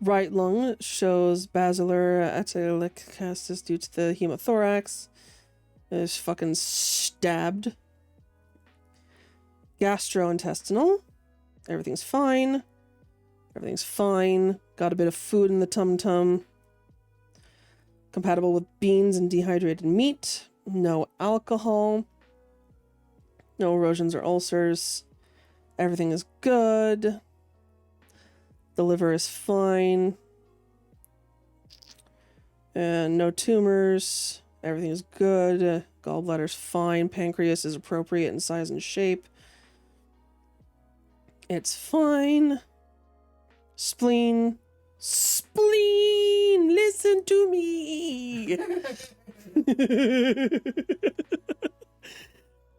Right lung shows basilar atelectasis due to the hemothorax. Is fucking stabbed. Gastrointestinal. Everything's fine. Everything's fine. Got a bit of food in the tum-tum. Compatible with beans and dehydrated meat. No alcohol. No erosions or ulcers. Everything is good. The liver is fine. And no tumors. Everything is good. Gallbladder's fine. Pancreas is appropriate in size and shape. It's fine. Spleen. Spleen! Listen to me!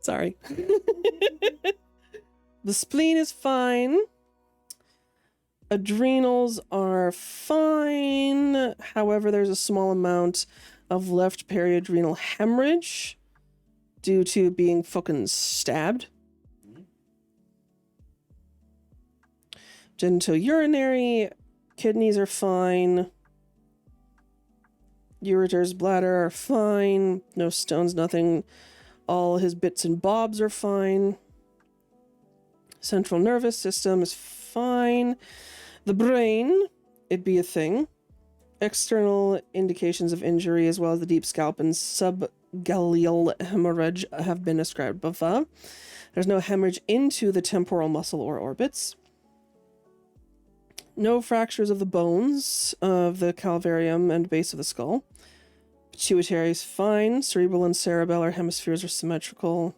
Sorry. The spleen is fine. Adrenals are fine. However, there's a small amount of left periadrenal hemorrhage due to being fucking stabbed. Genitourinary, kidneys are fine. Ureters, bladder are fine. No stones, nothing. All his bits and bobs are fine. Central nervous system is fine. The brain, it'd be a thing. External indications of injury as well as the deep scalp and subgaleal hemorrhage have been ascribed above. There's no hemorrhage into the temporal muscle or orbits. No fractures of the bones of the calvarium and base of the skull. Pituitary is fine. Cerebral and cerebellar hemispheres are symmetrical.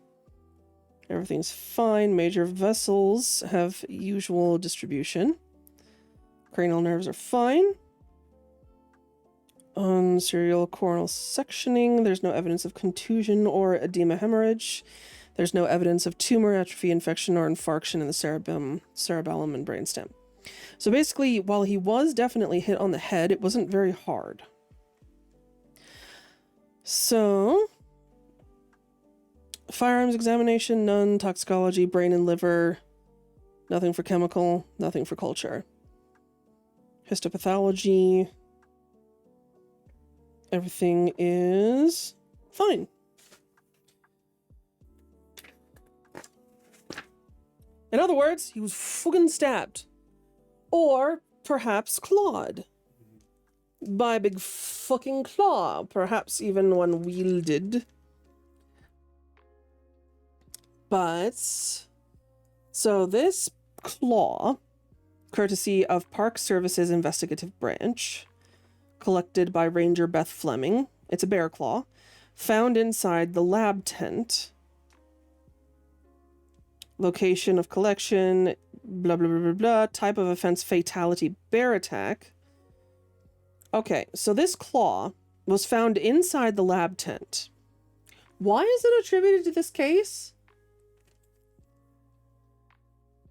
Everything's fine. Major vessels have usual distribution. Cranial nerves are fine. On serial coronal sectioning, there's no evidence of contusion or edema hemorrhage. There's no evidence of tumor, atrophy, infection, or infarction in the cerebellum and brainstem. So basically, while he was definitely hit on the head, it wasn't very hard. So, firearms examination, none. Toxicology, brain and liver, nothing for chemical, nothing for culture. Histopathology, everything is fine. In other words, he was fucking stabbed. Or perhaps clawed. By a big fucking claw. Perhaps even one wielded. But, so this claw, courtesy of Park Services Investigative Branch, collected by Ranger Beth Fleming, it's a bear claw, found inside the lab tent. Location of collection, blah, blah, blah, blah, blah. Type of offense, fatality, bear attack. Okay, so this claw was found inside the lab tent. Why is it attributed to this case?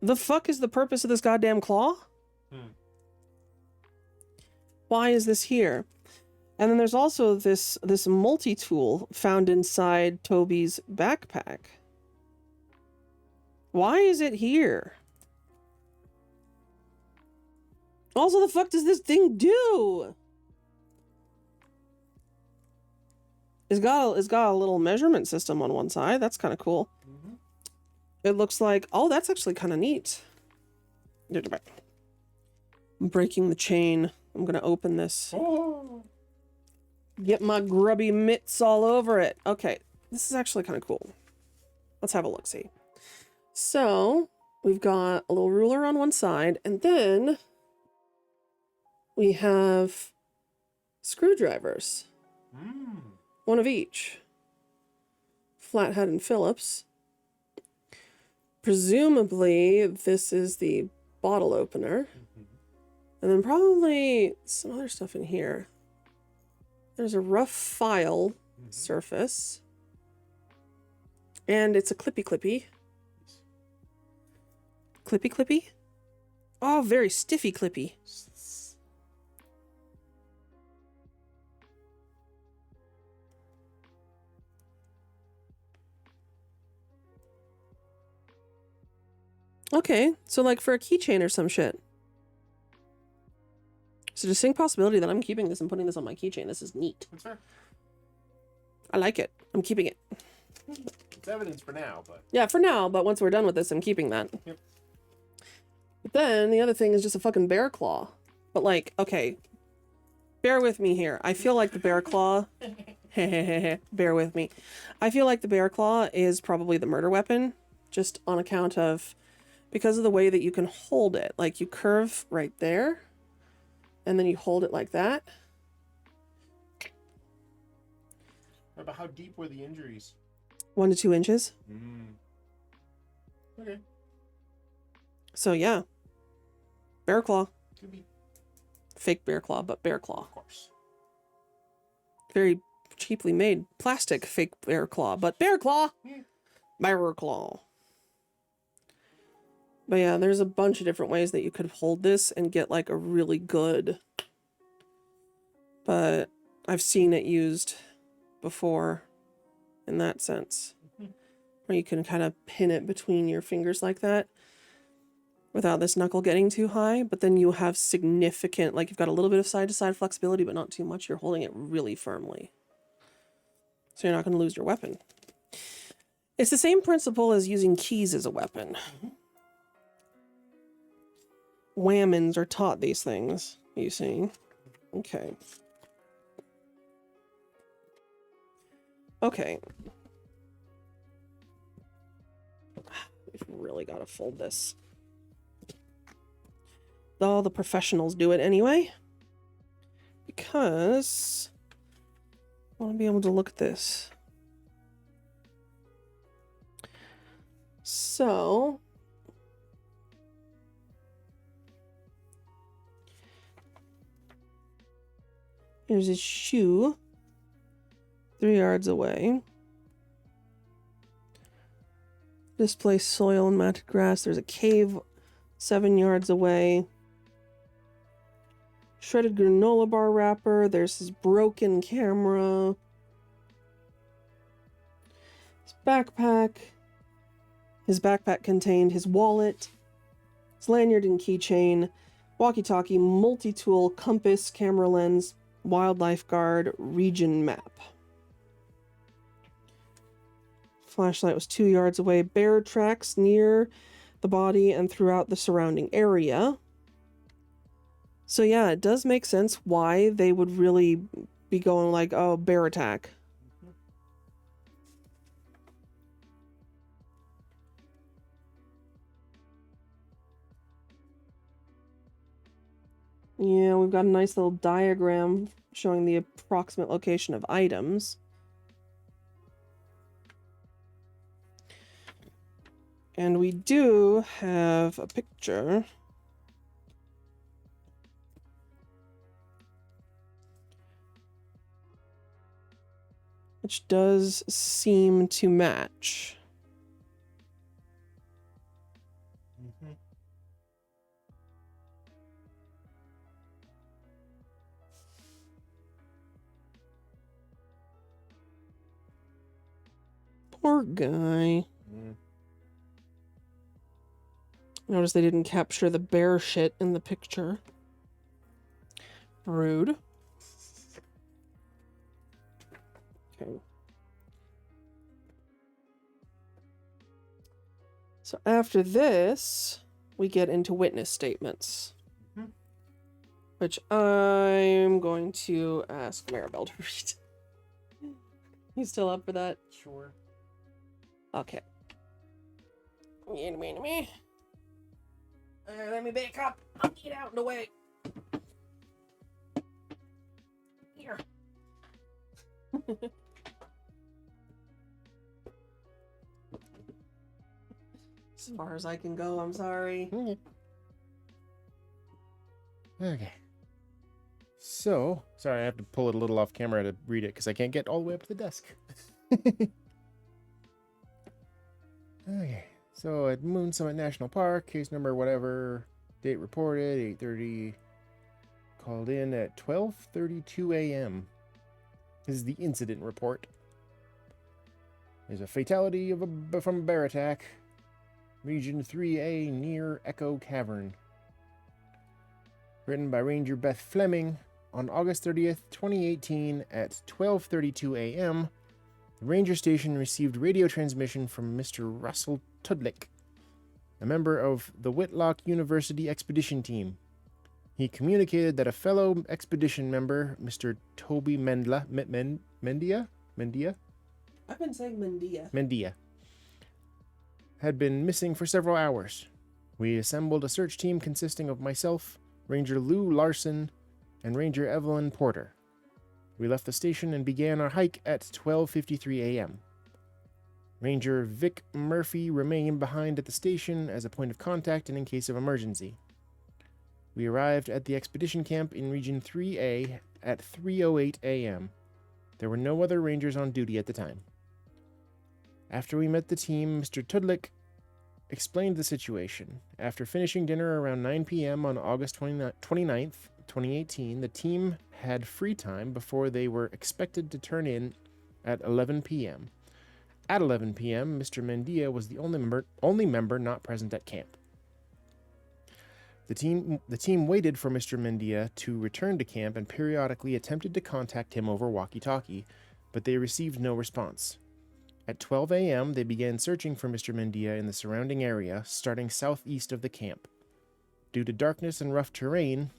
The fuck is the purpose of this goddamn claw? Why is this here? And then there's also this multi-tool found inside Toby's backpack. Why is it here? Also, the fuck does this thing do? It's got a little measurement system on one side. That's kind of cool. Mm-hmm. It looks like, oh, that's actually kind of neat. I'm breaking the chain. I'm gonna open this. Oh. Get my grubby mitts all over it. Okay, this is actually kind of cool. Let's have a look-see. So, we've got a little ruler on one side, and then we have screwdrivers. One of each. Flathead and Phillips. Presumably, this is the bottle opener. And then probably some other stuff in here. There's a rough file surface. And it's a clippy. Clippy? Oh, very stiffy clippy. Okay, so like for a keychain or some shit. It's a distinct possibility that I'm keeping this and putting this on my keychain. This is neat. That's fair. I like it. I'm keeping it. It's evidence for now, but... Yeah, for now, but once we're done with this, I'm keeping that. Yep. But then the other thing is just a fucking bear claw. But like, okay. Bear with me here. I feel like the bear claw... Bear with me. I feel like the bear claw is probably the murder weapon. Just on account of... Because of the way that you can hold it. Like, you curve right there. And then you hold it like that. What about how deep were the injuries? 1 to 2 inches. Okay. So, yeah. Bear claw. Could be. Fake bear claw, but bear claw. Of course. Very cheaply made plastic fake bear claw, but bear claw. Bear claw. But yeah, there's a bunch of different ways that you could hold this and get like a really good. But I've seen it used before in that sense. Where you can kind of pin it between your fingers like that without this knuckle getting too high. But then you have significant, like you've got a little bit of side-to-side flexibility, but not too much. You're holding it really firmly. So you're not going to lose your weapon. It's the same principle as using keys as a weapon. Whammons are taught these things, you see. Okay. Okay. We've really got to fold this. All the professionals do it anyway. Because I want to be able to look at this. So... Here's his shoe. 3 yards away. Displaced soil and matted grass. There's a cave 7 yards away. Shredded granola bar wrapper. There's his broken camera. His backpack. His backpack contained his wallet, his lanyard and keychain, walkie-talkie, multi-tool, compass, camera lens, wildlife guard, region map. Flashlight was 2 yards away. Bear tracks near the body and throughout the surrounding area. So yeah, it does make sense why they would really be going like, oh, bear attack. Yeah, we've got a nice little diagram showing the approximate location of items. And we do have a picture. Which does seem to match. Mm-hmm. Poor guy. Mm. Notice they didn't capture the bear shit in the picture. Rude. Okay. So after this, we get into witness statements. Mhm. Which I'm going to ask Maribel to read. You still up for that? Sure. Okay. Let me back up. I'll get out in the way. Here. As far as I can go, I'm sorry. Okay. So, sorry, I have to pull it a little off camera to read it because I can't get all the way up to the desk. Okay. So at Moon Summit National Park, case number whatever, date reported, 8:30, called in at 12:32 a.m. This is the incident report. There's a fatality from a bear attack. Region 3A near Echo Cavern. Written by Ranger Beth Fleming on August 30th, 2018 at 12:32 a.m. The ranger station received radio transmission from Mr. Russell Tudlick, a member of the Whitlock University expedition team. He communicated that a fellow expedition member, Mr. Toby Mendia? I've been saying Mendia. Mendia, had been missing for several hours. We assembled a search team consisting of myself, Ranger Lou Larson, and Ranger Evelyn Porter. We left the station and began our hike at 12:53 a.m. Ranger Vic Murphy remained behind at the station as a point of contact and in case of emergency. We arrived at the expedition camp in Region 3A at 3:08 a.m. There were no other rangers on duty at the time. After we met the team, Mr. Tudlick explained the situation. After finishing dinner around 9 p.m. on August 29th, 2018, the team had free time before they were expected to turn in at 11 p.m. At 11 p.m., Mr. Mendia was the only member not present at camp. The team waited for Mr. Mendia to return to camp and periodically attempted to contact him over walkie-talkie, but they received no response. At 12 a.m., they began searching for Mr. Mendia in the surrounding area, starting southeast of the camp. Due to darkness and rough terrain,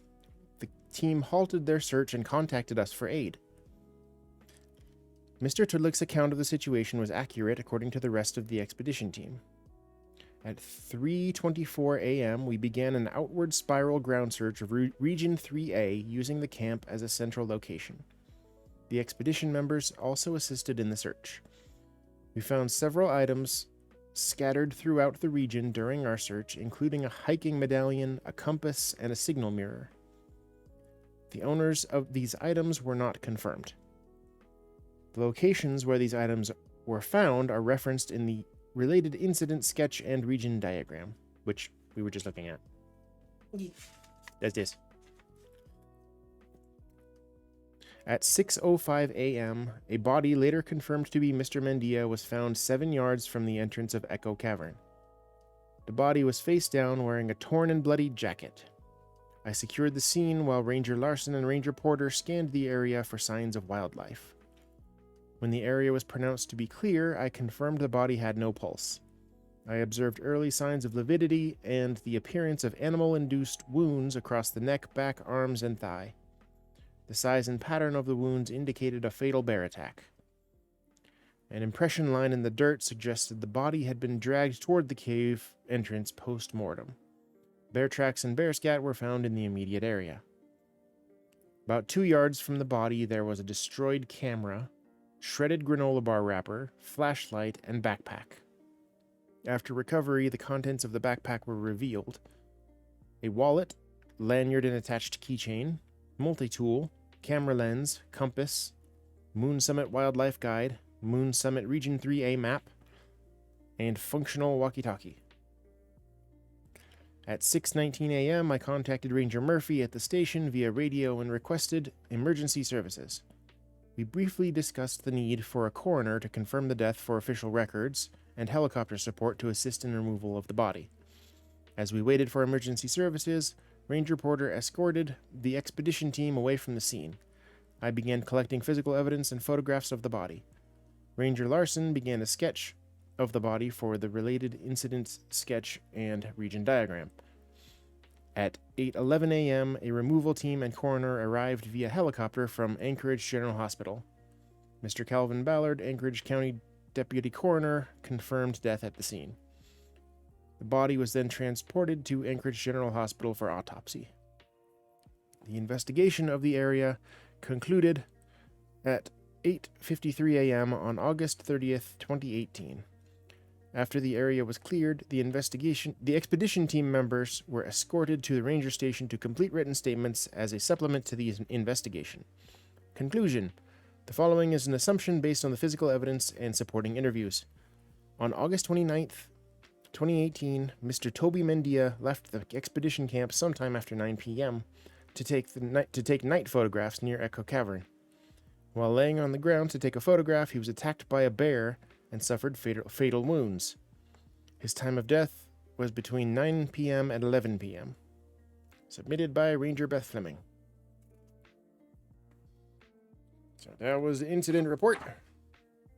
the team halted their search and contacted us for aid. Mr. Tudlick's account of the situation was accurate according to the rest of the expedition team. At 3:24 a.m., we began an outward spiral ground search of Region 3A using the camp as a central location. The expedition members also assisted in the search. We found several items scattered throughout the region during our search, including a hiking medallion, a compass, and a signal mirror. The owners of these items were not confirmed. The locations where these items were found are referenced in the related incident sketch and region diagram, which we were just looking at. Ye- That's this. At 6:05 a.m., a body later confirmed to be Mr. Mendia was found 7 yards from the entrance of Echo Cavern. The body was face down, wearing a torn and bloody jacket. I secured the scene while Ranger Larson and Ranger Porter scanned the area for signs of wildlife. When the area was pronounced to be clear, I confirmed the body had no pulse. I observed early signs of lividity and the appearance of animal-induced wounds across the neck, back, arms, and thigh. The size and pattern of the wounds indicated a fatal bear attack. An impression line in the dirt suggested the body had been dragged toward the cave entrance post-mortem. Bear tracks and bear scat were found in the immediate area. About 2 yards from the body, there was a destroyed camera, shredded granola bar wrapper, flashlight, and backpack. After recovery, the contents of the backpack were revealed. A wallet, lanyard and attached keychain, multi-tool, camera lens, compass, Moon Summit Wildlife Guide, Moon Summit Region 3A map, and functional walkie-talkie. At 6:19 a.m., I contacted Ranger Murphy at the station via radio and requested emergency services. We briefly discussed the need for a coroner to confirm the death for official records and helicopter support to assist in removal of the body. As we waited for emergency services, Ranger Porter escorted the expedition team away from the scene. I began collecting physical evidence and photographs of the body. Ranger Larson began a sketch of the body for the related incident sketch and region diagram. At 8:11 a.m., a removal team and coroner arrived via helicopter from Anchorage General Hospital. Mr. Calvin Ballard, Anchorage County Deputy Coroner, confirmed death at the scene. The body was then transported to Anchorage General Hospital for autopsy. The investigation of the area concluded at 8:53 a.m. on August 30th, 2018. After the area was cleared, the expedition team members were escorted to the ranger station to complete written statements as a supplement to the investigation. Conclusion: the following is an assumption based on the physical evidence and supporting interviews. On August 29th, 2018, Mr. Toby Mendia left the expedition camp sometime after 9 p.m. to take night photographs near Echo Cavern. While laying on the ground to take a photograph, he was attacked by a bear and suffered fatal wounds. His time of death was between 9 p.m. and 11 p.m. Submitted by Ranger Beth Fleming. So that was the incident report.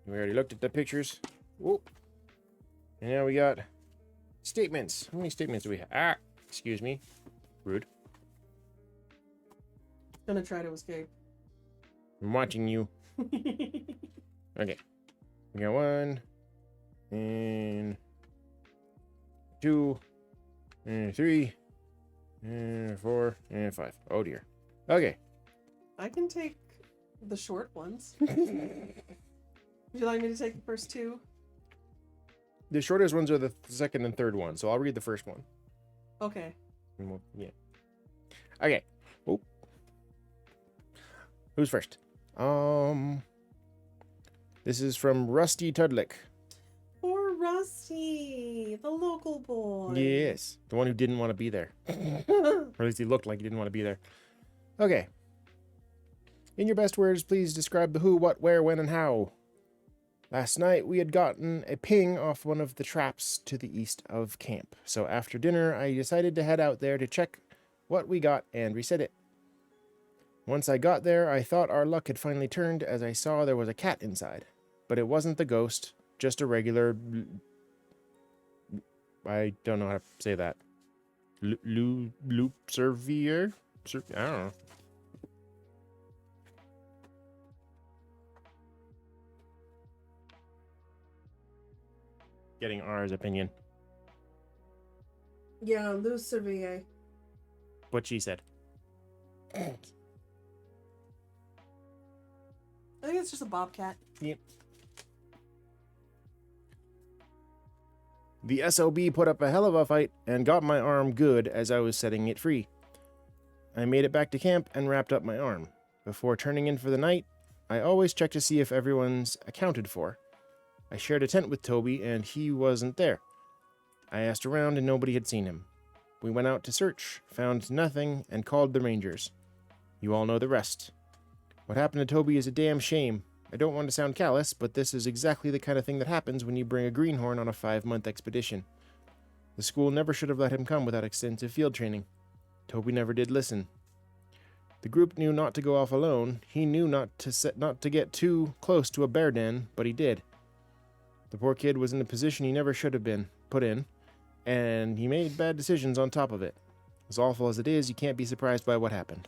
We already looked at the pictures. Whoa. And now we got statements. How many statements do we have? Excuse me. Rude. Gonna try to escape. I'm watching you. Okay. We got 1, and 2, and 3, and 4, and 5. Oh dear. Okay. I can take the short ones. Would you like me to take the first two? The shortest ones are the second and third one, so I'll read the first one. Okay. Yeah. Okay. Oh. Who's first? This is from Rusty Tudlick. Poor Rusty, the local boy. Yes, the one who didn't want to be there. Or at least he looked like he didn't want to be there. Okay. In your best words, please describe the who, what, where, when, and how. Last night, we had gotten a ping off one of the traps to the east of camp. So after dinner, I decided to head out there to check what we got and reset it. Once I got there, I thought our luck had finally turned as I saw there was a cat inside. But it wasn't the ghost, just a regular... I don't know how to say that. Loop servier? I don't know. Getting R's opinion. Yeah, Luz Servier. What she said. I think it's just a bobcat. Yep. The SOB put up a hell of a fight and got my arm good as I was setting it free. I made it back to camp and wrapped up my arm. Before turning in for the night, I always check to see if everyone's accounted for. I shared a tent with Toby, and he wasn't there. I asked around, and nobody had seen him. We went out to search, found nothing, and called the Rangers. You all know the rest. What happened to Toby is a damn shame. I don't want to sound callous, but this is exactly the kind of thing that happens when you bring a greenhorn on a 5-month expedition. The school never should have let him come without extensive field training. Toby never did listen. The group knew not to go off alone. He knew not to get too close to a bear den, but he did. The poor kid was in a position he never should have been put in, and he made bad decisions on top of it. As awful as it is, you can't be surprised by what happened.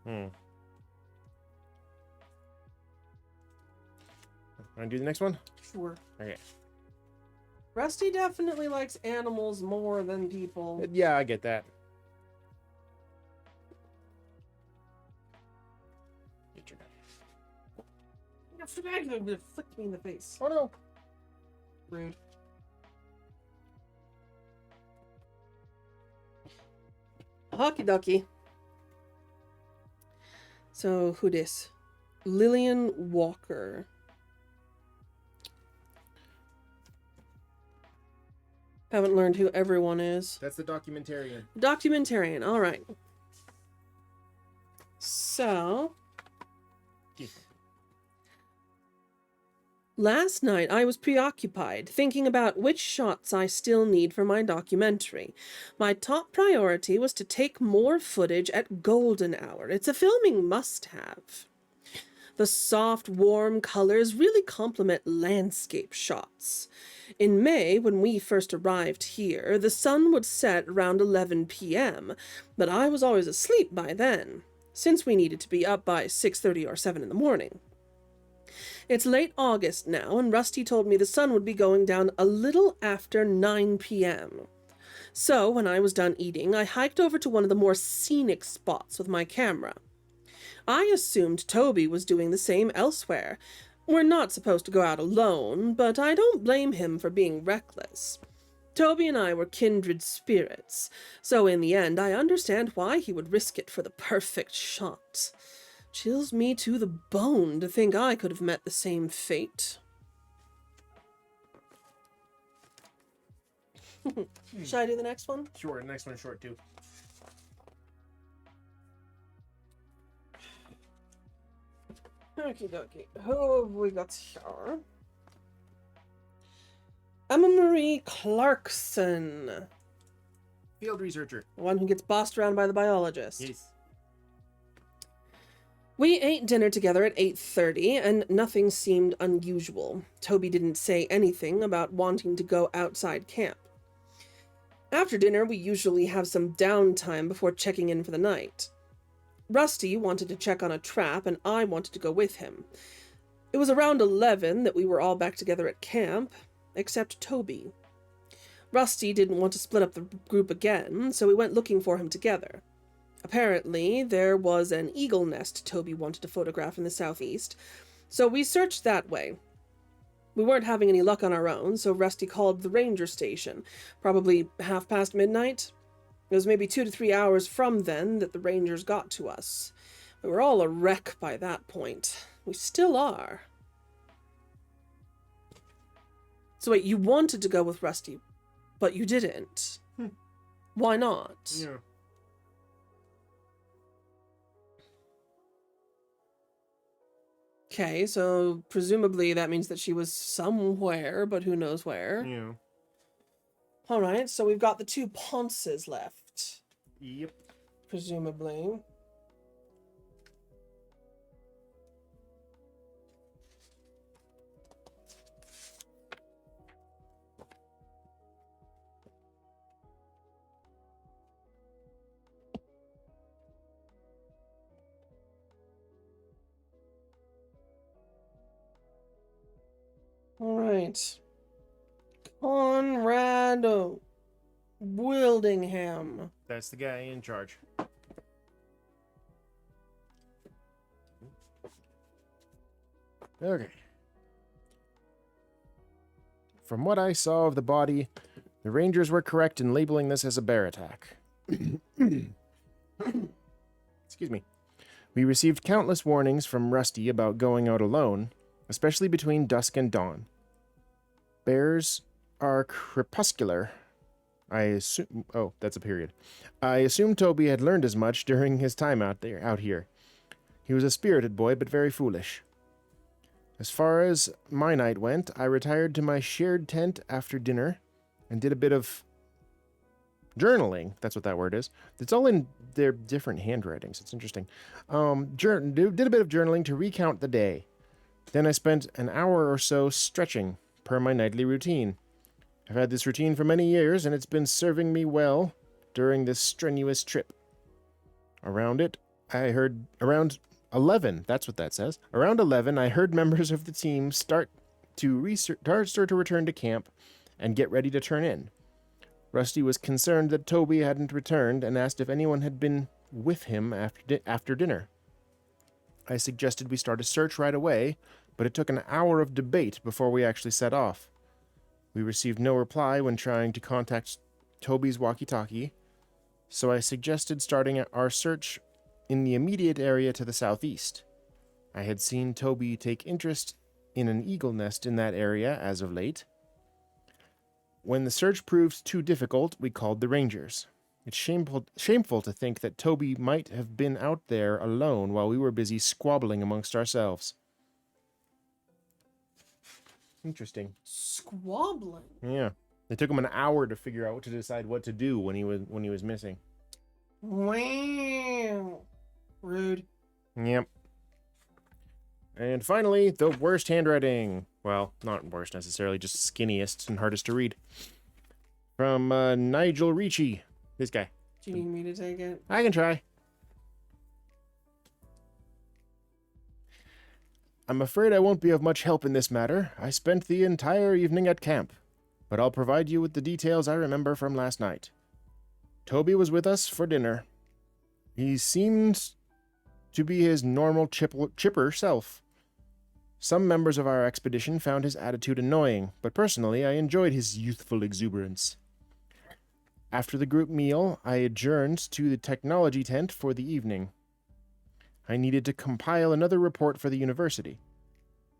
Want to do the next one? Sure. Okay. Rusty definitely likes animals more than people. Yeah, I get that. Get your... It flicked me in the face. Oh no! Rude. Hockey ducky. So, who dis? Lillian Walker. Haven't learned who everyone is. That's the documentarian. Documentarian, alright. So, last night I was preoccupied, thinking about which shots I still need for my documentary. My top priority was to take more footage at golden hour. It's a filming must-have. The soft, warm colors really complement landscape shots. In May, when we first arrived here, the sun would set around 11 p.m., but I was always asleep by then, since we needed to be up by 6:30 or 7 in the morning. It's late August now, and Rusty told me the sun would be going down a little after 9 p.m. So, when I was done eating, I hiked over to one of the more scenic spots with my camera. I assumed Toby was doing the same elsewhere. We're not supposed to go out alone, but I don't blame him for being reckless. Toby and I were kindred spirits, so in the end I understand why he would risk it for the perfect shot. Chills me to the bone to think I could have met the same fate. Should I do the next one? Sure, the next one's short too. Okie dokie. Who have we got here? Emma Marie Clarkson. Field researcher. The one who gets bossed around by the biologist. Yes. We ate dinner together at 8:30, and nothing seemed unusual. Toby didn't say anything about wanting to go outside camp. After dinner, we usually have some downtime before checking in for the night. Rusty wanted to check on a trap, and I wanted to go with him. It was around 11 that we were all back together at camp, except Toby. Rusty didn't want to split up the group again, so we went looking for him together. Apparently, there was an eagle nest Toby wanted to photograph in the southeast, so we searched that way. We weren't having any luck on our own, so Rusty called the ranger station, probably midnight. It was maybe 2 to 3 hours from then that the rangers got to us. We were all a wreck by that point. We still are. So wait, you wanted to go with Rusty, but you didn't. Why not? Yeah. Okay, so presumably that means that she was somewhere, but who knows where. Yeah. All right, so we've got the 2 Ponces left, Yep. presumably. All right. Conrad Wildingham. That's the guy in charge. Okay. From what I saw of the body, the Rangers were correct in labeling this as a bear attack. Excuse me. We received countless warnings from Rusty about going out alone, especially between dusk and dawn. Bears are crepuscular. I assume. Oh, that's a period. I assume Toby had learned as much during his time out here. He was a spirited boy, but very foolish. As far as my night went, I retired to my shared tent after dinner and did a bit of journaling. That's what that word is. It's all in their different handwritings. It's interesting. Did a bit of journaling to recount the day. Then I spent an hour or so stretching, per my nightly routine. I've had this routine for many years, and it's been serving me well during this strenuous trip. Around 11, that's what that says. Around 11, I heard members of the team start to return to camp and get ready to turn in. Rusty was concerned that Toby hadn't returned and asked if anyone had been with him after dinner. I suggested we start a search right away, but it took an hour of debate before we actually set off. We received no reply when trying to contact Toby's walkie-talkie, so I suggested starting our search in the immediate area to the southeast. I had seen Toby take interest in an eagle nest in that area as of late. When the search proved too difficult, we called the Rangers. It's shameful to think that Toby might have been out there alone while we were busy squabbling amongst ourselves. Interesting. Squabbling. Yeah. It took him an hour to figure out to decide what to do when he was missing. Wow. Rude. Yep. And finally, the worst handwriting. Well, not worst necessarily, just skinniest and hardest to read. From Nigel Ricci. This guy. Do you need me to take it? I can try. I'm afraid I won't be of much help in this matter. I spent the entire evening at camp, but I'll provide you with the details I remember from last night. Toby was with us for dinner. He seemed to be his normal chipper self. Some members of our expedition found his attitude annoying, but personally I enjoyed his youthful exuberance. After the group meal, I adjourned to the technology tent for the evening. I needed to compile another report for the university.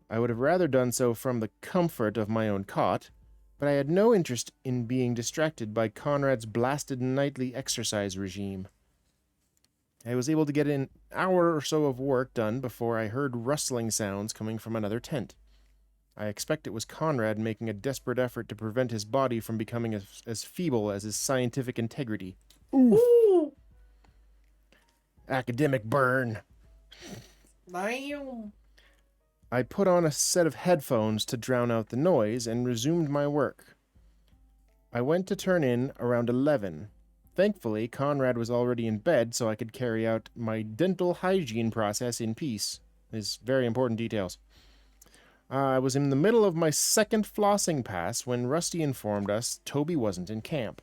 I would have rather done so from the comfort of my own cot, but I had no interest in being distracted by Conrad's blasted nightly exercise regime. I was able to get an hour or so of work done before I heard rustling sounds coming from another tent. I expect it was Conrad making a desperate effort to prevent his body from becoming as feeble as his scientific integrity. Ooh. Academic burn. Damn. I put on a set of headphones to drown out the noise and resumed my work. I went to turn in around 11. Thankfully, Conrad was already in bed, so I could carry out my dental hygiene process in peace. These very important details. I was in the middle of my second flossing pass when Rusty informed us Toby wasn't in camp.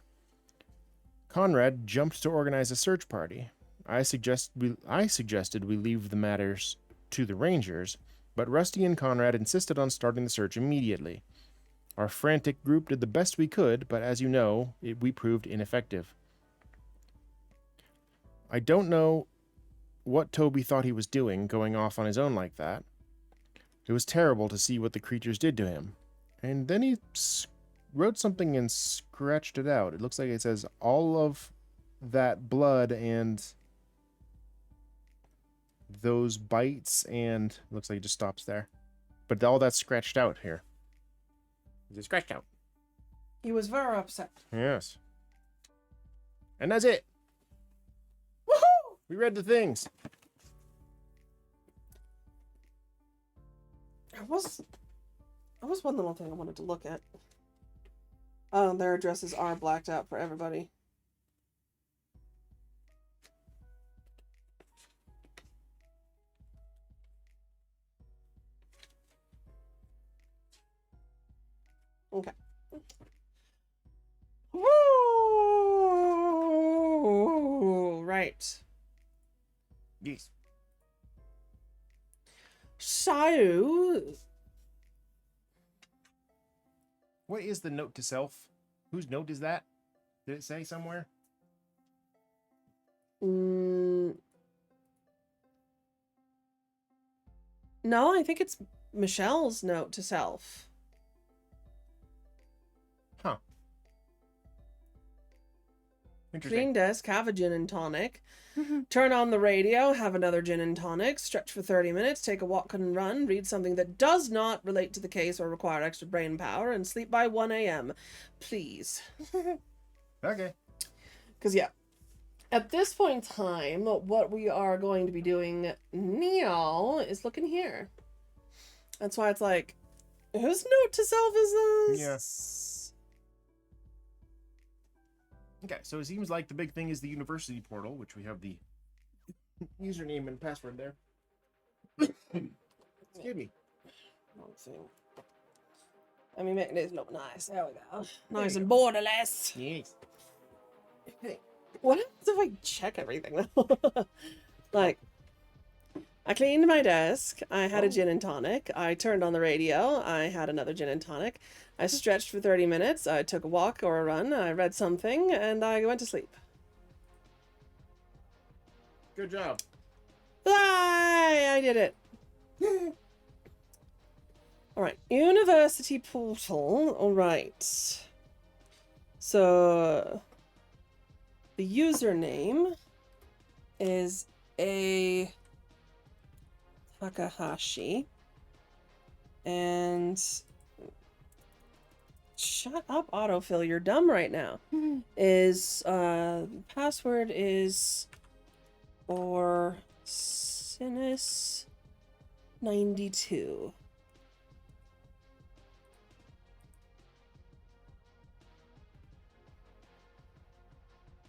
Conrad jumped to organize a search party. I suggested we leave the matters to the Rangers, but Rusty and Conrad insisted on starting the search immediately. Our frantic group did the best we could, but as you know, we proved ineffective. I don't know what Toby thought he was doing, going off on his own like that. It was terrible to see what the creatures did to him. And then he wrote something and scratched it out. It looks like it says all of that blood and those bites, and it looks like it just stops there. But all that's scratched out here. Is it scratched out? He was very upset. Yes. And that's it. Woohoo! We read the things. There was one little thing I wanted to look at. Oh, their addresses are blacked out for everybody. Okay. Woo! Right. Yes. So, What is the note to self? Whose note is that? Did it say somewhere? no, I think it's Michelle's note to self. Huh. Interesting. Clean desk, have a gin and tonic. Turn on the radio, have another gin and tonic, stretch for 30 minutes, take a walk and run, read something that does not relate to the case or require extra brain power, and sleep by 1 a.m. Please. Okay. Because, yeah, at this point in time, what we are going to be doing now is looking here. That's why it's like, whose note to self is this? Okay, so it seems like the big thing is the university portal, which we have the username and password there. Excuse me. Let's see. Let me make this look nice. There we go. Nice and borderless. Yes. Okay. What happens if I check everything? Like, I cleaned my desk. I had a gin and tonic. I turned on the radio. I had another gin and tonic. I stretched for 30 minutes. I took a walk or a run. I read something, and I went to sleep. Good job. I did it. All right, university portal. All right. So the username is a Takahashi, and shut up, autofill. You're dumb right now. Is password is or Sinus 92.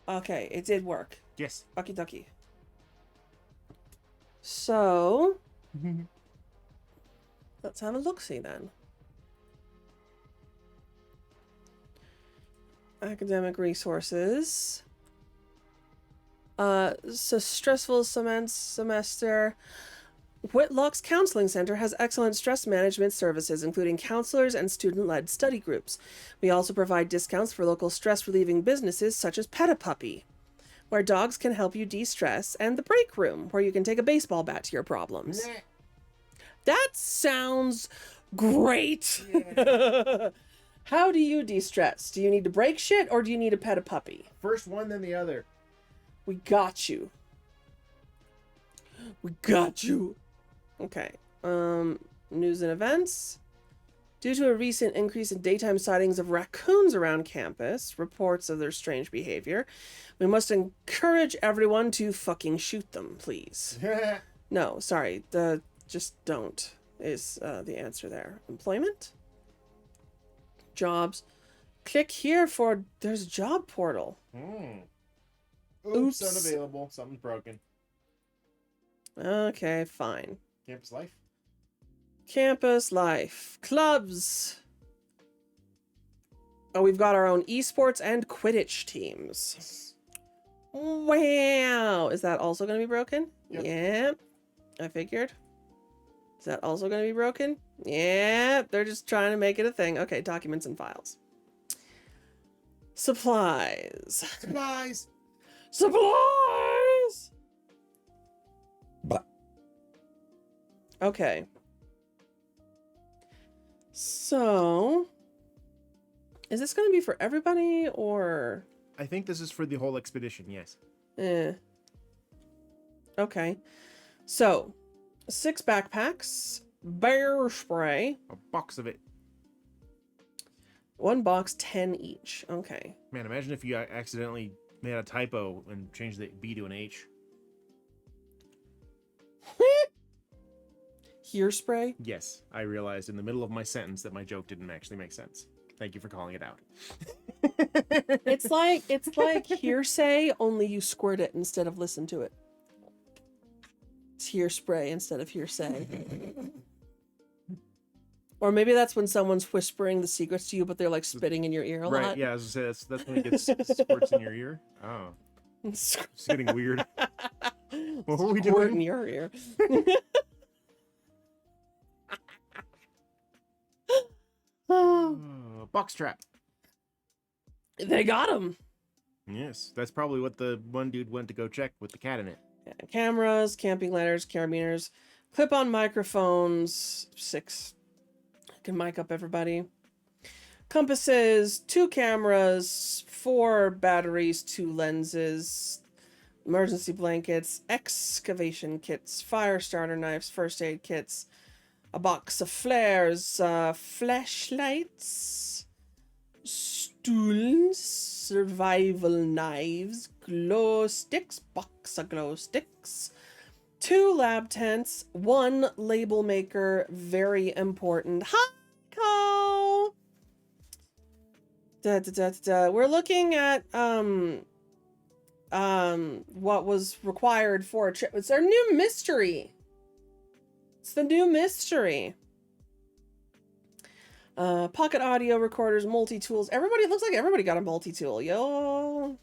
Okay, it did work. Yes. Okie dokie. So, let's have a look-see then. Academic resources. So stressful semester. Whitlock's Counseling Center has excellent stress management services, including counselors and student-led study groups. We also provide discounts for local stress-relieving businesses such as Pet-a-Puppy, where dogs can help you de-stress, and the break room, where you can take a baseball bat to your problems. Nah. That sounds great. How do you de-stress? Do you need to break shit, or do you need to pet a puppy? First one, then the other. We got you. We got you. Okay. News and events. Due to a recent increase in daytime sightings of raccoons around campus, reports of their strange behavior, we must encourage everyone to fucking shoot them, please. No, sorry. Just don't is the answer there. Employment? Jobs. Click here for there's a job portal. Oops, Oops. unavailable. Something's broken. Okay, fine. Campus life. Campus life. Clubs. Oh, we've got our own esports and Quidditch teams. Wow. Is that also going to be broken? Yep. Yeah. I figured. Is that also going to be broken? Yeah. They're just trying to make it a thing. Okay, documents and files. Supplies. Supplies. Supplies! Okay. So, is this going to be for everybody, or? I think this is for the whole expedition, yes. Okay. So, 6 backpacks, bear spray, A box of it. 1 box, 10 each. Okay. Man, imagine if you accidentally made a typo and changed the B to an H. Here spray? Yes, I realized in the middle of my sentence that my joke didn't actually make sense. Thank you for calling it out. It's like hearsay, only you squirt it instead of listen to it. It's here spray instead of hearsay. Or maybe that's when someone's whispering the secrets to you, but they're like spitting in your ear a Right, lot. yeah, as I say, that's when it gets squirts in your ear. Oh, it's getting weird. What were we Squirt in doing? your ear. Box trap. They got him. Yes, that's probably what the one dude went to go check with the cat in it. Cameras, camping ladders, carabiners, Clip-on microphones, 6. I can mic up everybody. Compasses, 2 cameras, 4 batteries, 2 lenses, emergency blankets, excavation kits, fire starter knives, first aid kits, a box of flares, flashlights, stools, survival knives, glow sticks, box of glow sticks, 2 lab tents, 1 label maker, very important. Hi, Cole! We're looking at what was required for a trip. It's our new mystery. It's the new mystery. Pocket audio recorders, multi-tools. Everybody, it looks like everybody got a multi-tool, yo.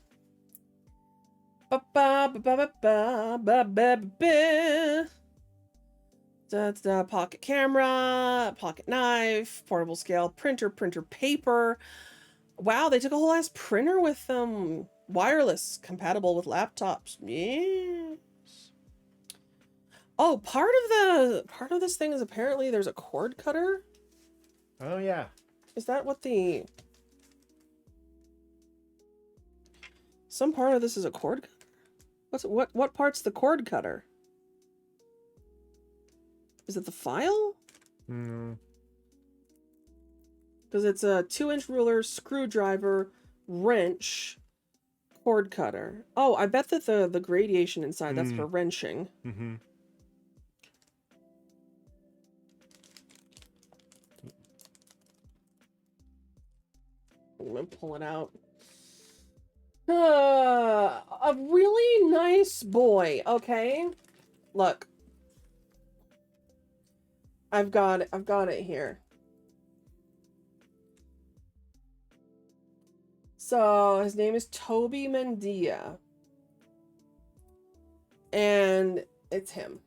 Pocket camera, pocket knife, portable scale, printer paper. Wow, they took a whole ass printer with them. Wireless, compatible with laptops. Yes. Oh, part of this thing is apparently there's a cord cutter. Oh yeah. Is that what the... Some part of this is a cord cutter? What part's the cord cutter? Is it the file? Mm. Because it's a 2-inch ruler, screwdriver, wrench, cord cutter. Oh, I bet that the gradation inside, that's for wrenching. Mm-hmm. I'm gonna pull it out. A really nice boy, okay? Look. I've got it here. So his name is Toby Mendia. And it's him.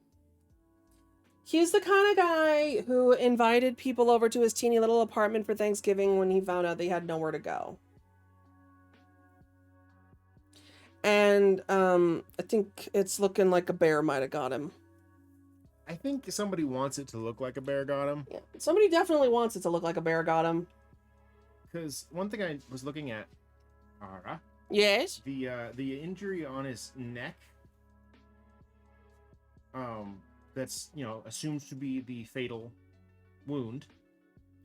He's the kind of guy who invited people over to his teeny little apartment for Thanksgiving when he found out they had nowhere to go. And I think it's looking like a bear might have got him. I think somebody wants it to look like a bear got him. Yeah, somebody definitely wants it to look like a bear got him. Because one thing I was looking at, Ara, Yes. the injury on his neck, that's assumed to be the fatal wound,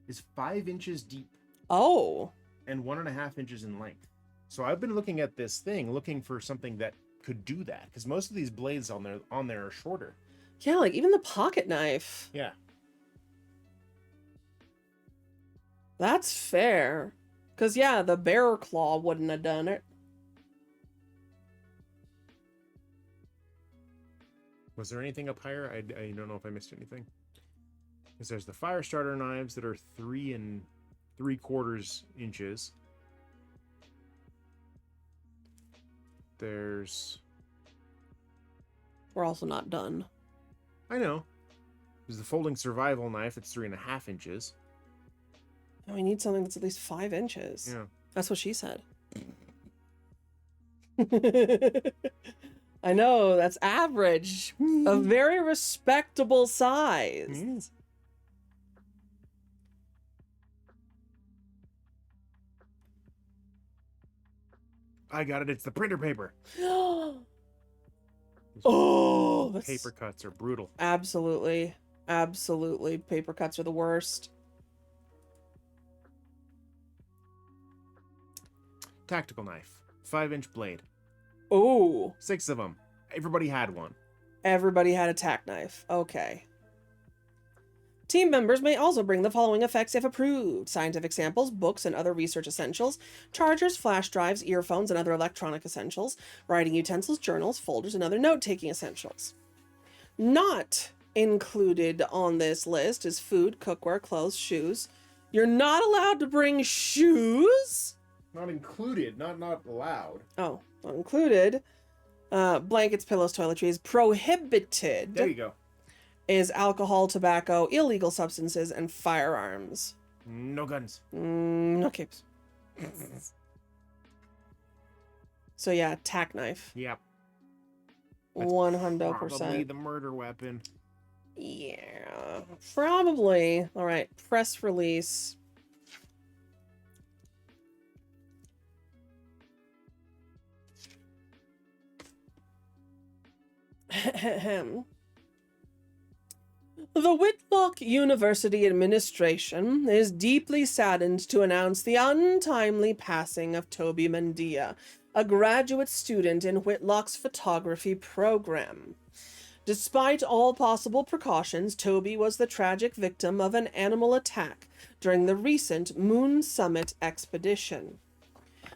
is 5 inches deep Oh. and 1.5 inches in length. So I've been looking at this thing, looking for something that could do that, because most of these blades on there are shorter. Yeah, like even the pocket knife. Yeah. That's fair. Because, yeah, the bear claw wouldn't have done it. Was there anything up higher? I don't know if I missed anything. Because there's the fire starter knives that are 3 3/4 inches. There's... We're also not done. I know. There's the folding survival knife that's 3.5 inches. And we need something that's at least 5 inches. Yeah. That's what she said. I know, that's average. A very respectable size. Mm. I got it. It's the printer paper. Oh, that's... Paper cuts are brutal. Absolutely. Absolutely. Paper cuts are the worst. Tactical knife. 5-inch blade. Oh. 6 of them. Everybody had one. Everybody had a tack knife. Okay. Team members may also bring the following effects if approved: scientific samples, books and other research essentials, chargers, flash drives, earphones and other electronic essentials, writing utensils, journals, folders, and other note-taking essentials. Not included on this list is food, cookware, clothes, shoes. You're not allowed to bring shoes. Not included, not allowed. Oh, not included. Blankets, pillows, toiletries. Prohibited. There you go. Is alcohol, tobacco, illegal substances, and firearms. No guns. No capes. So yeah, tack knife. Yep. 100%. Probably the murder weapon. Yeah, probably. All right, press release. The Whitlock University administration is deeply saddened to announce the untimely passing of Toby Mendia, a graduate student in Whitlock's photography program. Despite all possible precautions, Toby was the tragic victim of an animal attack during the recent Moon Summit expedition.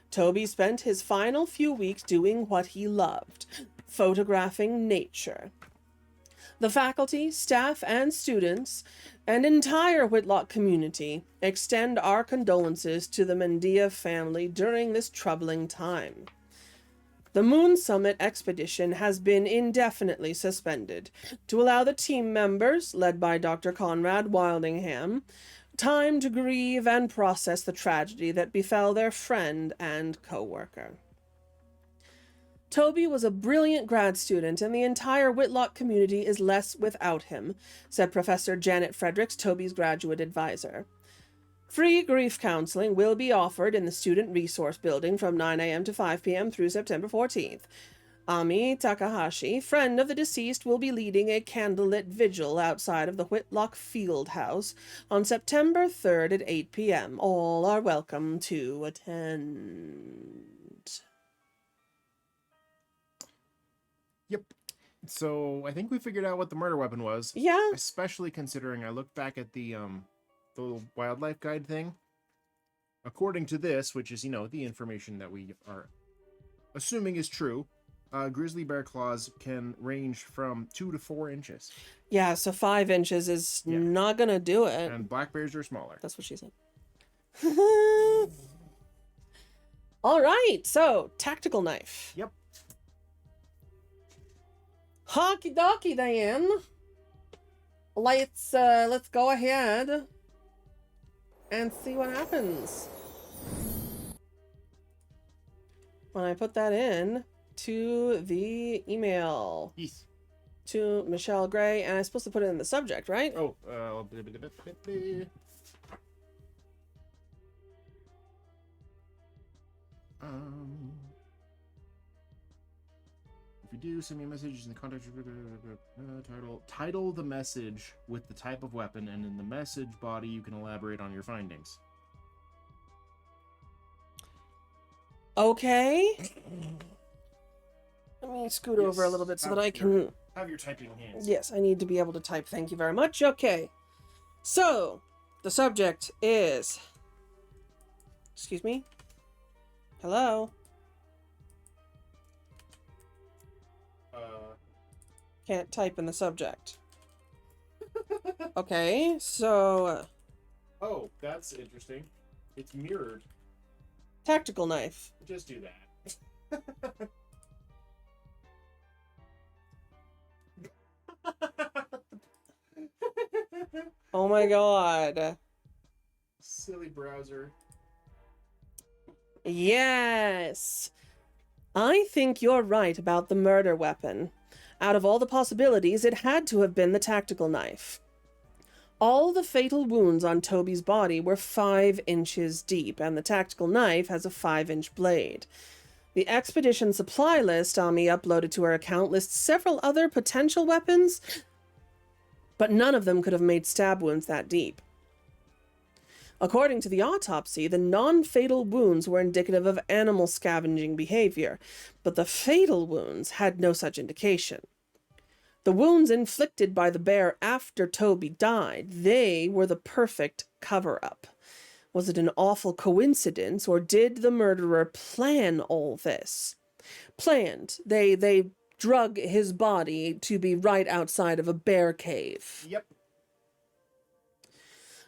Toby spent his final few weeks doing what he loved, photographing nature. The faculty, staff, and students, and entire Whitlock community extend our condolences to the Mendia family during this troubling time. The Moon Summit expedition has been indefinitely suspended to allow the team members, led by Dr. Conrad Wildingham, time to grieve and process the tragedy that befell their friend and co-worker. Toby was a brilliant grad student, and the entire Whitlock community is less without him, said Professor Janet Fredericks, Toby's graduate advisor. Free grief counseling will be offered in the Student Resource Building from 9 a.m. to 5 p.m. through September 14th. Ami Takahashi, friend of the deceased, will be leading a candlelit vigil outside of the Whitlock Field House on September 3rd at 8 p.m. All are welcome to attend. Yep. So I think we figured out what the murder weapon was. Yeah. Especially considering I looked back at the little wildlife guide thing. According to this, which is, the information that we are assuming is true, grizzly bear claws can range from 2 to 4 inches. Yeah, so 5 inches is not gonna do it. And black bears are smaller. That's what she said. All right, so tactical knife. Yep. Hockey dokie then. Let's go ahead and see what happens. When I put that in to the email Yes. to Michelle Gray, and I'm supposed to put it in the subject, right? Oh, if you do, send me a message in the contact title the message with the type of weapon, and in the message body you can elaborate on your findings. Okay. Let me scoot over a little bit so that I can... Have your typing hands. Yes, I need to be able to type. Thank you very much. Okay. So, the subject is... Excuse me? Hello? Can't type in the subject. Okay, so... Oh, that's interesting. It's mirrored. Tactical knife. Just do that. Oh my god. Silly browser. Yes. I think you're right about the murder weapon. Out of all the possibilities, it had to have been the tactical knife. All the fatal wounds on Toby's body were 5 inches deep, and the tactical knife has a 5-inch blade. The expedition supply list Ami uploaded to her account lists several other potential weapons, but none of them could have made stab wounds that deep. According to the autopsy, the non-fatal wounds were indicative of animal scavenging behavior, but the fatal wounds had no such indication. The wounds inflicted by the bear after Toby died, they were the perfect cover-up. Was it an awful coincidence, or did the murderer plan all this? Planned. They drug his body to be right outside of a bear cave. Yep.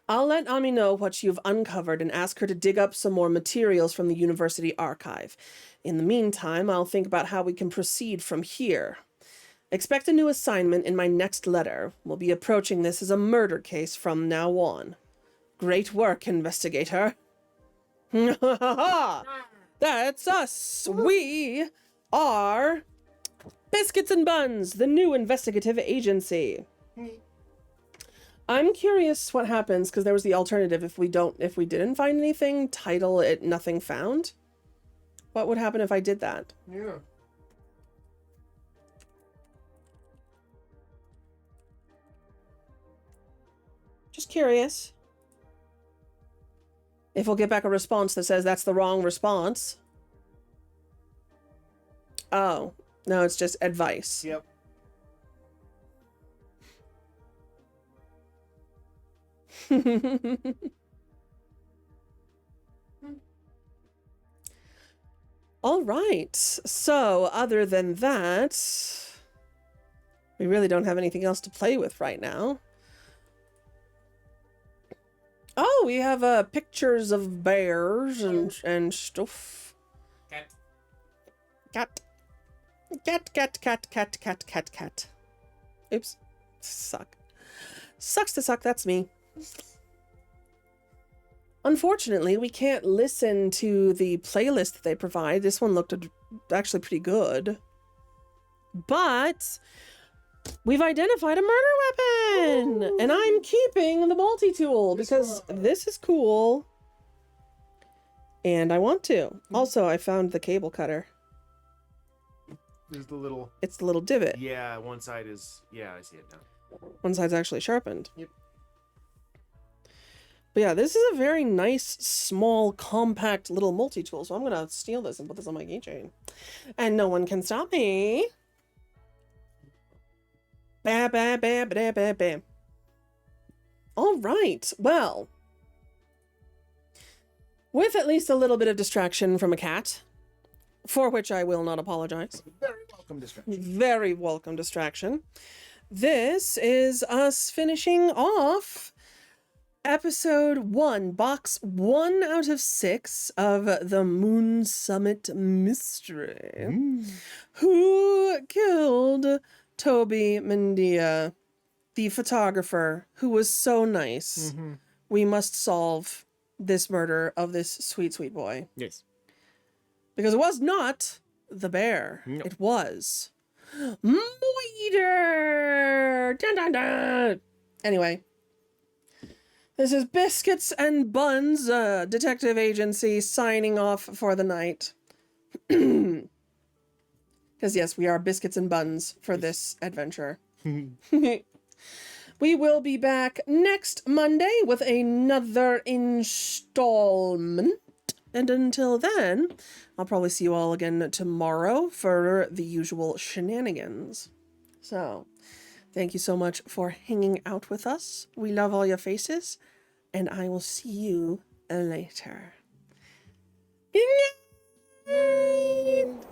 I'll let Ami know what you've uncovered and ask her to dig up some more materials from the university archive. In the meantime, I'll think about how we can proceed from here. Expect a new assignment in my next letter. We'll be approaching this as a murder case from now on. Great work, investigator. That's us. We are Biscuits and Buns, the new investigative agency. I'm curious what happens, because there was the alternative if we didn't find anything, title it nothing found. What would happen if I did that? Yeah. Just curious. If we'll get back a response that says that's the wrong response. Oh, no, it's just advice. Yep. All right. So, other than that, we really don't have anything else to play with right now. Oh, we have pictures of bears and stuff. Cat. Cat. Cat, cat, cat, cat, cat, cat, cat. Oops. Suck. Sucks to suck, that's me. Unfortunately, we can't listen to the playlist that they provide. This one looked actually pretty good. But we've identified a murder weapon! Ooh. And I'm keeping the multi-tool because this is cool. And I want to. Also, I found the cable cutter. There's the little. It's the little divot. Yeah, one side is. Yeah, I see it now. One side's actually sharpened. Yep. But yeah, this is a very nice, small, compact little multi-tool. So I'm going to steal this and put this on my keychain. And no one can stop me. Bam, bam, bam, bam, bam, bam. All right. Well, with at least a little bit of distraction from a cat, for which I will not apologize. Very welcome distraction. Very welcome distraction. This is us finishing off episode 1, box 1 out of 6 of the Moon Summit Mystery. Who killed Toby Mendia, the photographer who was so nice? Mm-hmm. We must solve this murder of this sweet, sweet boy. Yes. Because it was not the bear. No. It was Moiter! Dun, dun, dun. Anyway. This is Biscuits and Buns, detective agency, signing off for the night. Because yes, we are Biscuits and Buns for this adventure. We will be back next Monday with another installment. And until then, I'll probably see you all again tomorrow for the usual shenanigans. So, thank you so much for hanging out with us. We love all your faces. And I will see you later. Good night.